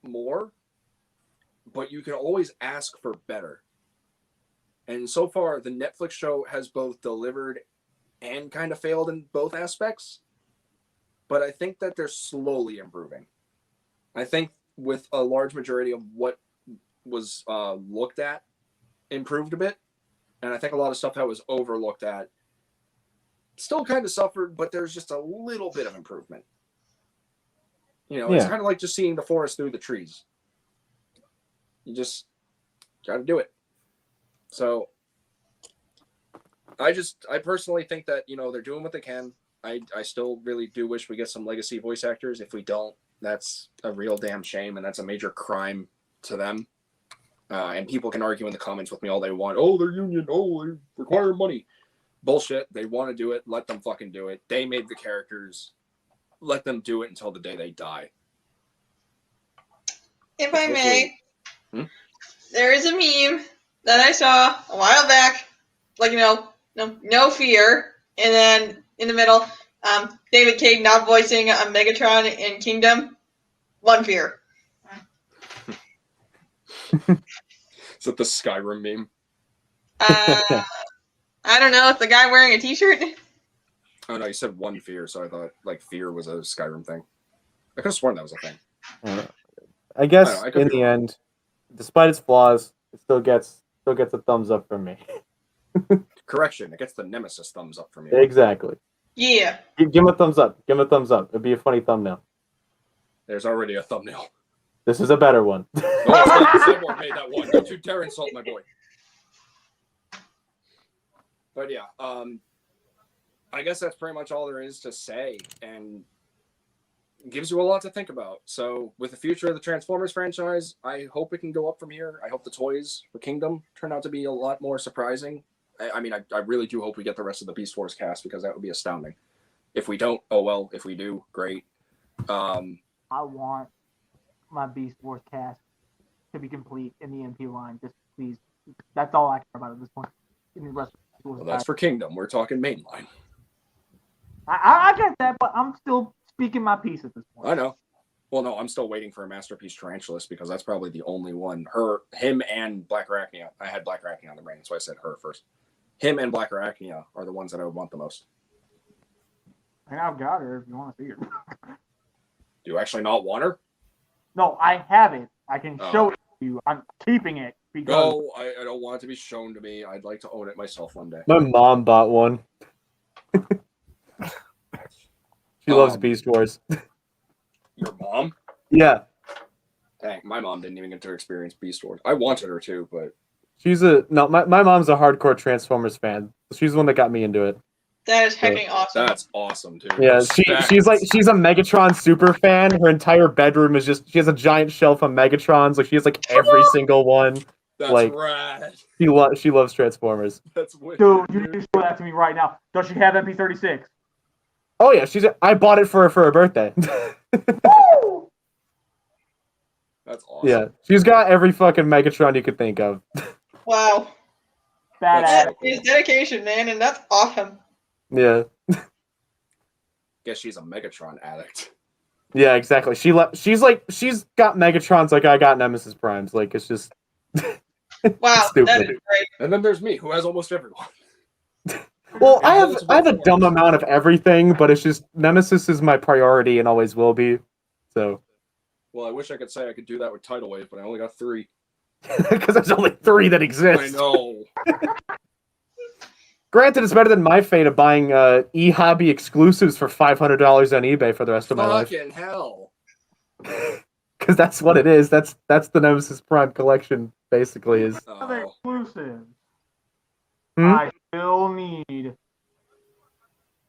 more, but you can always ask for better. And so far, the Netflix show has both delivered and kind of failed in both aspects. But I think that they're slowly improving. I think with a large majority of what was looked at, improved a bit. And I think a lot of stuff that was overlooked at still kind of suffered, but there's just a little bit of improvement. You know, it's kind of like just seeing the forest through the trees. You just got to do it. So I personally think that, you know, they're doing what they can. I still really do wish we get some legacy voice actors. If we don't, that's a real damn shame, and that's a major crime to them. And people can argue in the comments with me all they want. Oh, they're union. Oh, they require money. Bullshit. They want to do it. Let them fucking do it. They made the characters. Let them do it until the day they die. If I may, there is a meme that I saw a while back, like, you know, no fear, and then in the middle, David Cage not voicing a Megatron in Kingdom, one fear. Is that the Skyrim meme? I don't know. It's the guy wearing a t-shirt. Oh, no, you said one fear, so I thought, like, fear was a Skyrim thing. I could have sworn that was a thing. I guess in the end, despite its flaws, it still gets a thumbs up from me. Correction, it gets the Nemesis thumbs up from you. Exactly. Yeah. Give him a thumbs up. Give him a thumbs up. It'd be a funny thumbnail. There's already a thumbnail. This is a better one. Oh, Cyborg made that one. Don't you dare insult my boy. But yeah, I guess that's pretty much all there is to say, and gives you a lot to think about. So with the future of the Transformers franchise, I hope it can go up from here. I hope the toys for Kingdom turn out to be a lot more surprising. I mean, I really do hope we get the rest of the Beast Wars cast, because that would be astounding. If we don't, oh well. If we do, great. I want my Beast Wars cast to be complete in the MP line. Just please. That's all I care about at this point. In the rest of Well, that's for Kingdom. We're talking mainline. I get that, but I'm still speaking my piece at this point. I know. Well, no, I'm still waiting for a Masterpiece Tarantulas, because that's probably the only one. Him and Black Arachnia. I had Black Arachnia on the brain, so I said her first. Him and Black Arachnia are the ones that I would want the most. And I've got her if you want to see her. Do you actually not want her? No, I have it. I can show it to you. I'm keeping it. Because... No, I don't want it to be shown to me. I'd like to own it myself one day. My mom bought one. She loves Beast Wars. Your mom? Yeah. Dang, my mom didn't even get to experience Beast Wars. I wanted her to, but... My mom's a hardcore Transformers fan. She's the one that got me into it. That is hecking awesome. That's awesome, dude. Yeah, she's a Megatron super fan. Her entire bedroom is she has a giant shelf of Megatrons. Like, she has like every single one. That's like, rad. She loves Transformers. That's wicked. Dude, you need to show that to me right now. Does she have MP36? Oh yeah, I bought it for her birthday. That's awesome. Yeah, she's got every fucking Megatron you could think of. Wow. Badass. That is dedication, man, and that's awesome. Yeah. Guess she's a Megatron addict. Yeah, exactly. She's got Megatrons like I got Nemesis Primes. Like, it's just wow, stupid. that is great. And then there's me, who has almost everyone. Well, I have a dumb amount of everything, but it's just Nemesis is my priority and always will be. So. Well, I wish I could say I could do that with Tidal Wave, but I only got 3. Because there's only 3 that exist. I know. Granted, it's better than my fate of buying e-hobby exclusives for $500 on eBay for the rest of my life. Fucking hell. Because that's what it is. That's the Nemesis Prime collection, basically. Is Another exclusive. Hmm? I still need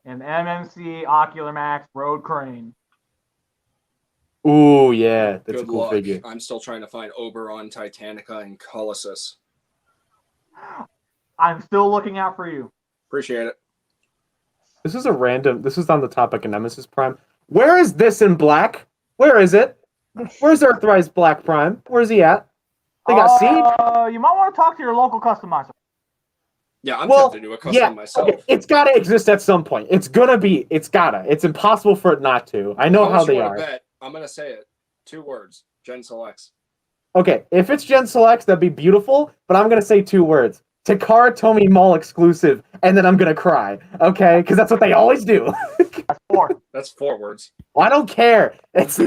an MMC Ocular Max Road Crane. Ooh, yeah. That's Good a cool luck. figure. I'm still trying to find Oberon, Titanica, and Colossus. I'm still looking out for you. Appreciate it. This is on the topic of Nemesis Prime. Where is this in black? Where is it? Where's Earthrise Black Prime? Where's he at? They got Seed? You might want to talk to your local customizer. Yeah, I'm Well, tempted to do a custom yeah, myself. okay, it's gotta exist at some point. It's gotta. It's impossible for it not to. I know how much they you wanna are. Bet? I'm gonna say it. 2 words. Gen Selects. Okay, if it's Gen Selects, that'd be beautiful, but I'm gonna say 2 words. Takara Tomy Mall exclusive, and then I'm gonna cry. Okay? Because that's what they always do. That's 4. That's 4 words. Well, I don't care. It's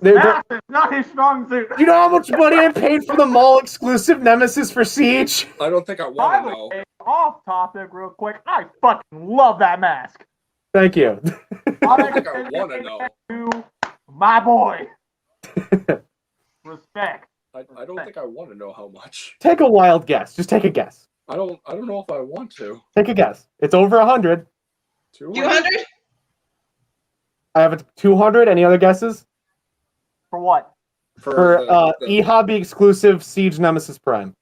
Math is not his strong suit. You know how much money I paid for the mall exclusive Nemesis for Siege? I don't think I By want to the know. way, off topic real quick, I fucking love that mask. Thank you. I don't think I want to know. To my boy. Respect. I don't think I want to know how much. Take a wild guess. Just take a guess. I don't know if I want to. Take a guess. It's over 100. 200? I have a 200. Any other guesses? For what? For eHobby exclusive Siege Nemesis Prime.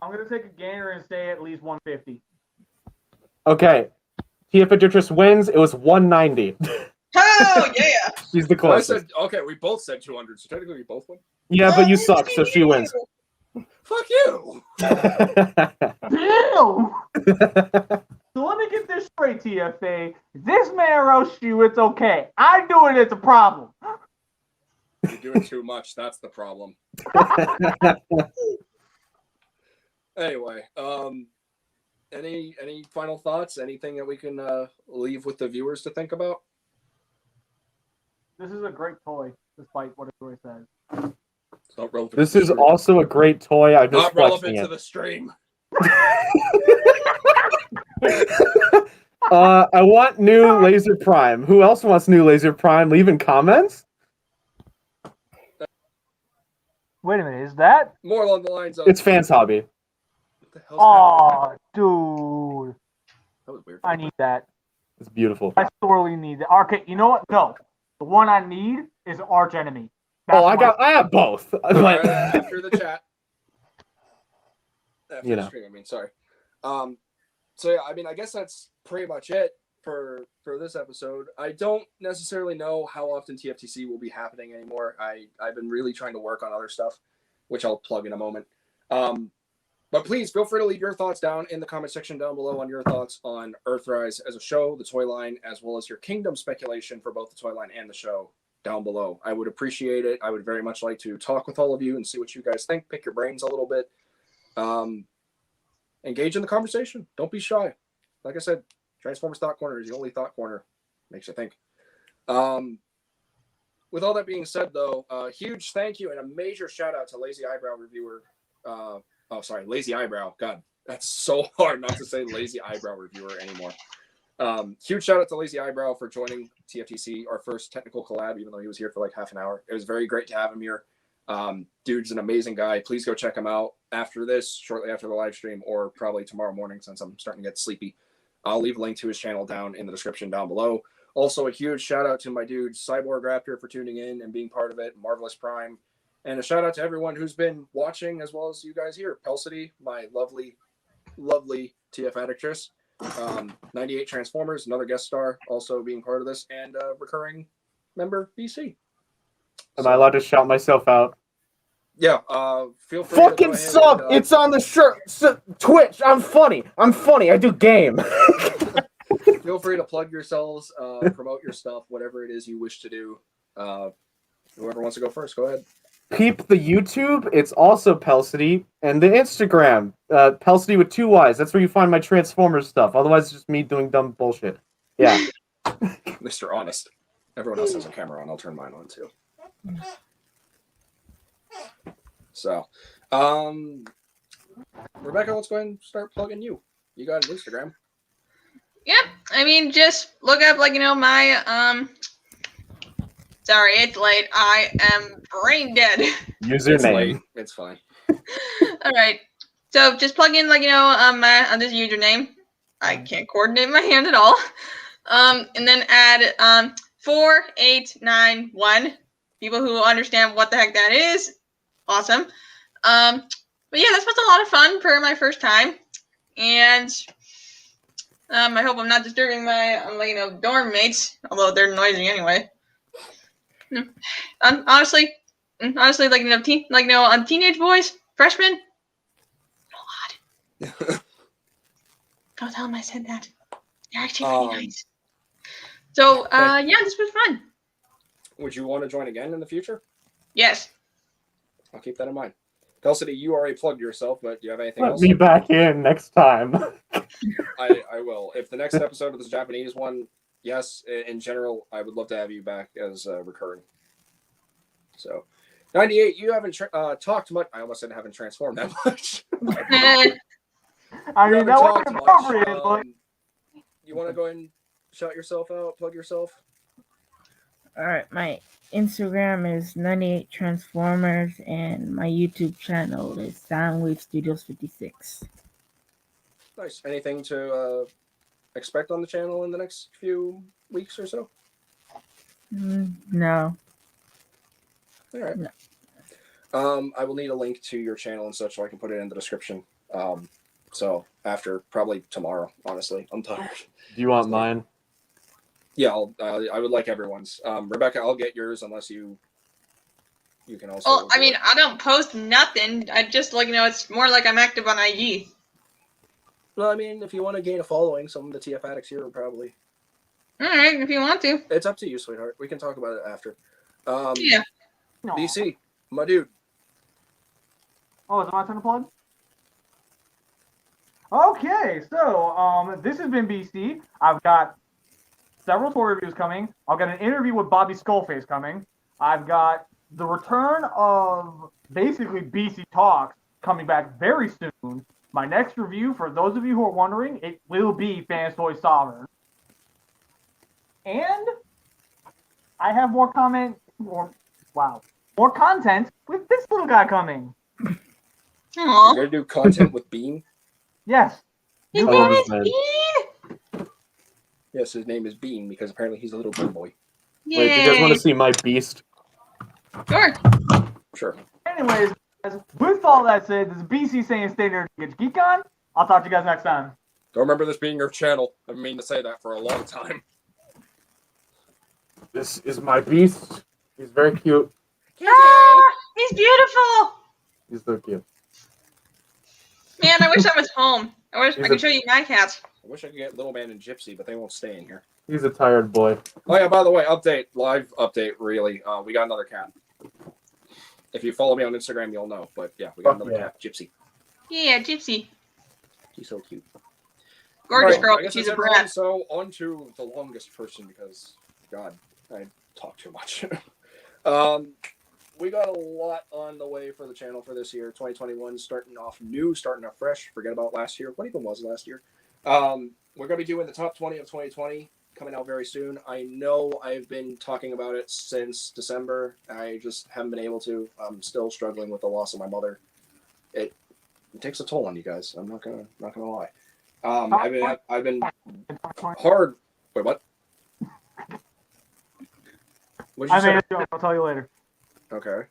I'm gonna take a gainer and say at least 150. Okay. TFTC wins. It was 190. Oh yeah! She's the I closest. said okay. We both said 200, so technically we both win. Yeah, but you suck, so she wins. Fuck you. Ew! So let me get this straight, TFA. This man roasts you, it's okay. I do it, it's a problem. You're doing too much. That's the problem. Anyway, any final thoughts? Anything that we can leave with the viewers to think about? This is a great toy, despite what it says. It's not relevant. This is also a great toy. I'm just not relevant flexing to it. the stream. I want new Laser Prime. Who else wants new Laser Prime? Leave in comments. Wait a minute, is that? More along the lines of It's fans' hobby. What the hell's happening? Oh, dude. That was weird. I need that. It's beautiful. I sorely need that. Okay, you know what? No. The one I need is Arch Enemy. Oh, I have both. Alright, after the chat. After You the know. stream, I mean, sorry. So yeah, I mean, I guess that's pretty much it for this episode. I don't necessarily know how often TFTC will be happening anymore. I've been really trying to work on other stuff, which I'll plug in a moment. But please feel free to leave your thoughts down in the comment section down below on your thoughts on Earthrise as a show, the toy line, as well as your Kingdom speculation for both the toy line and the show down below. I would appreciate it. I would very much like to talk with all of you and see what you guys think, pick your brains a little bit. Engage in the conversation. Don't be shy. Like I said, Transformers Thought Corner is the only thought corner. Makes you think. With all that being said, though, huge thank you and a major shout out to Lazy Eyebrow reviewer. Lazy Eyebrow. God, that's so hard not to say Lazy Eyebrow reviewer anymore. Huge shout out to Lazy Eyebrow for joining TFTC, our first technical collab, even though he was here for like half an hour. It was very great to have him here. Dude's an amazing guy. Please go check him out after this, shortly after the live stream, or probably tomorrow morning since I'm starting to get sleepy. I'll leave a link to his channel down in the description down below. Also, a huge shout out to my dude Cyborg Raptor for tuning in and being part of it. Marvelous Prime. And a shout out to everyone who's been watching, as well as you guys here. Pelsity, my lovely, lovely TF Addictress. 98 Transformers, another guest star, also being part of this, and recurring member BC. Am I allowed to shout myself out? Yeah, feel free to Fucking go ahead sub! and, It's on the shirt. Twitch. I'm funny. I do game. feel free to plug yourselves, promote your stuff, whatever it is you wish to do. Whoever wants to go first, go ahead. Peep the YouTube. It's also Pelsity. And the Instagram. Pelsity with 2 Y's. That's where you find my Transformers stuff. Otherwise, it's just me doing dumb bullshit. Yeah. Mr. Honest. Everyone else has a camera on. I'll turn mine on too. So, Rebecca, let's go ahead and start plugging you. You got an Instagram. Yep. I mean, just look up, my, sorry, it's late. I am brain dead. Username. It's fine. All right. So just plug in, on this username. I can't coordinate my hand at all. And then add 4891. People who understand what the heck that is. Awesome. But yeah, this was a lot of fun for my first time. And I hope I'm not disturbing my, dorm mates, although they're noisy anyway. Honestly, Honestly, teenage boys, freshmen. Oh God. Go tell them I said that. They're actually pretty nice. So, yeah, this was fun. Would you want to join again in the future? Yes. I'll keep that in mind. Kelsey, you already plugged yourself, but do you have anything Let else? me back in next time. I will. If the next episode of this Japanese one, yes, in general, I would love to have you back as recurring. So, 98, you haven't talked much. I almost said haven't transformed that much. I mean, that wasn't appropriate, but... You want to go ahead and shout yourself out, plug yourself? Alright, my Instagram is 98 Transformers, and my YouTube channel is Soundwave Studios 56. Nice. Anything to expect on the channel in the next few weeks or so? No. All right. No. I will need a link to your channel and such so I can put it in the description. So after probably tomorrow, honestly, I'm tired. Do you want mine? Yeah, I would like everyone's. Rebecca, I'll get yours unless you can also. Well, I mean, I don't post nothing. I just it's more like I'm active on IG. Well, I mean, if you want to gain a following, some of the TF addicts here would probably. All right, if you want to. It's up to you, sweetheart. We can talk about it after. Yeah. BC, my dude. Oh, is it my turn to plug? Okay, so this has been BC. I've got several tour reviews coming. I've got an interview with Bobby Skullface coming. I've got the return of basically BC Talks coming back very soon. My next review, for those of you who are wondering, it will be Fans Toy Sovereign. And I have more more content with this little guy coming. Aww. You're gonna do content with Bean? Yes. His I name love is his name. Bean. Yes, his name is Bean because apparently he's a little bean boy. Yay. Wait, do you guys want to see my beast? Sure. Sure. Anyways, with all that said, this is BC saying stay there to get geek on. I'll talk to you guys next time. Don't remember this being your channel. I mean to say that for a long time. This is my beast. He's very cute. Ah, he's beautiful. He's so cute. Man, I wish I was home. I wish I could show you my cats. I wish I could get Little Man and Gypsy, but they won't stay in here. He's a tired boy. Oh yeah, by the way, live update, really. We got another cat. If you follow me on Instagram, you'll know. But yeah, we got another cat, Gypsy. Yeah, Gypsy. She's so cute. Gorgeous Right, girl. I guess She's that's a everyone. brat. So on to the longest person because, God, I talk too much. We got a lot on the way for the channel for this year, 2021, starting off new, starting off fresh. Forget about last year. What even was last year? We're going to be doing the top 20 of 2020 coming out very soon. I know I've been talking about it since December. I just haven't been able to. I'm still struggling with the loss of my mother. It takes a toll on you guys. I'm not gonna lie. I've been hard. Wait, what? What'd you I say? made a joke. I'll tell you later. Okay.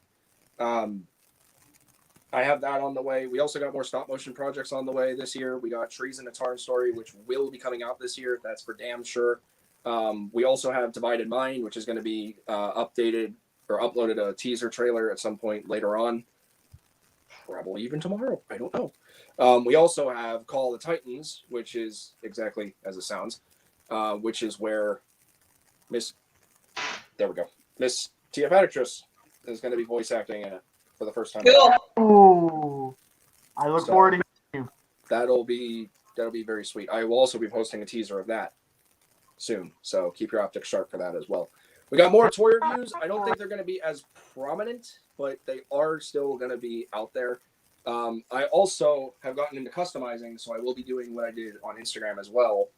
I have that on the way. We also got more stop motion projects on the way this year. We got Trees in a Tarn Story, which will be coming out this year. That's for damn sure. We also have Divided Mind, which is going to be updated or uploaded a teaser trailer at some point later on. Probably even tomorrow. I don't know. We also have Call of the Titans, which is exactly as it sounds, which is where Miss TF Actress is going to be voice acting in it for the first time. Cool. Ooh. I look forward to hearing you. That'll be very sweet. I will also be posting a teaser of that soon, so keep your optics sharp for that as well. We got more toy reviews. I don't think they're going to be as prominent, but they are still going to be out there. I also have gotten into customizing, so I will be doing what I did on Instagram as well,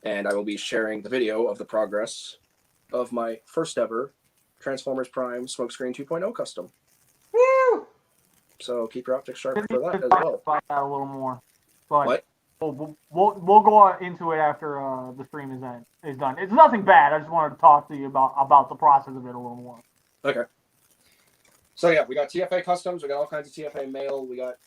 and I will be sharing the video of the progress of my first ever Transformers Prime Smokescreen 2.0 custom. Woo! So keep your optics sharp for that as well. About that a little more. But What? We'll go into it after the stream is done. It's nothing bad. I just wanted to talk to you about the process of it a little more. Okay. So yeah, we got TFA customs. We got all kinds of TFA mail. We got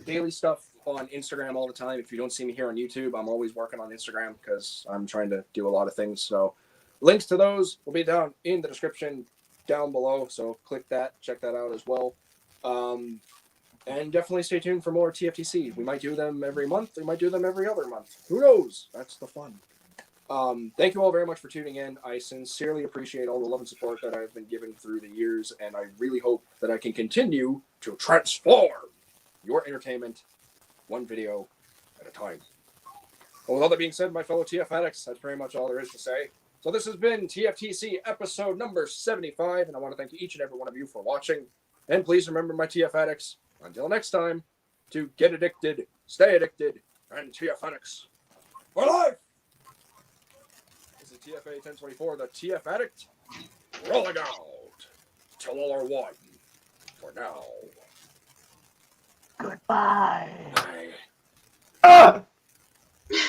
daily stuff on Instagram all the time. If you don't see me here on YouTube, I'm always working on Instagram because I'm trying to do a lot of things. So links to those will be down in the description. down below, so click that, check that out as well. And definitely stay tuned for more TFTC. We might do them every month. We might do them every other month. Who knows? That's the fun. Thank you all very much for tuning in. I sincerely appreciate all the love and support that I've been given through the years, and I really hope that I can continue to transform your entertainment one video at a time. Well, with all that being said, my fellow TF addicts, that's pretty much all there is to say. So this has been TFTC episode number 75, and I want to thank each and every one of you for watching. And please remember, my TF addicts, until next time, to get addicted, stay addicted, and TF addicts for life! This is TFA 1024, the TF addict, rolling out till all are one for now. Goodbye. Bye. Ah!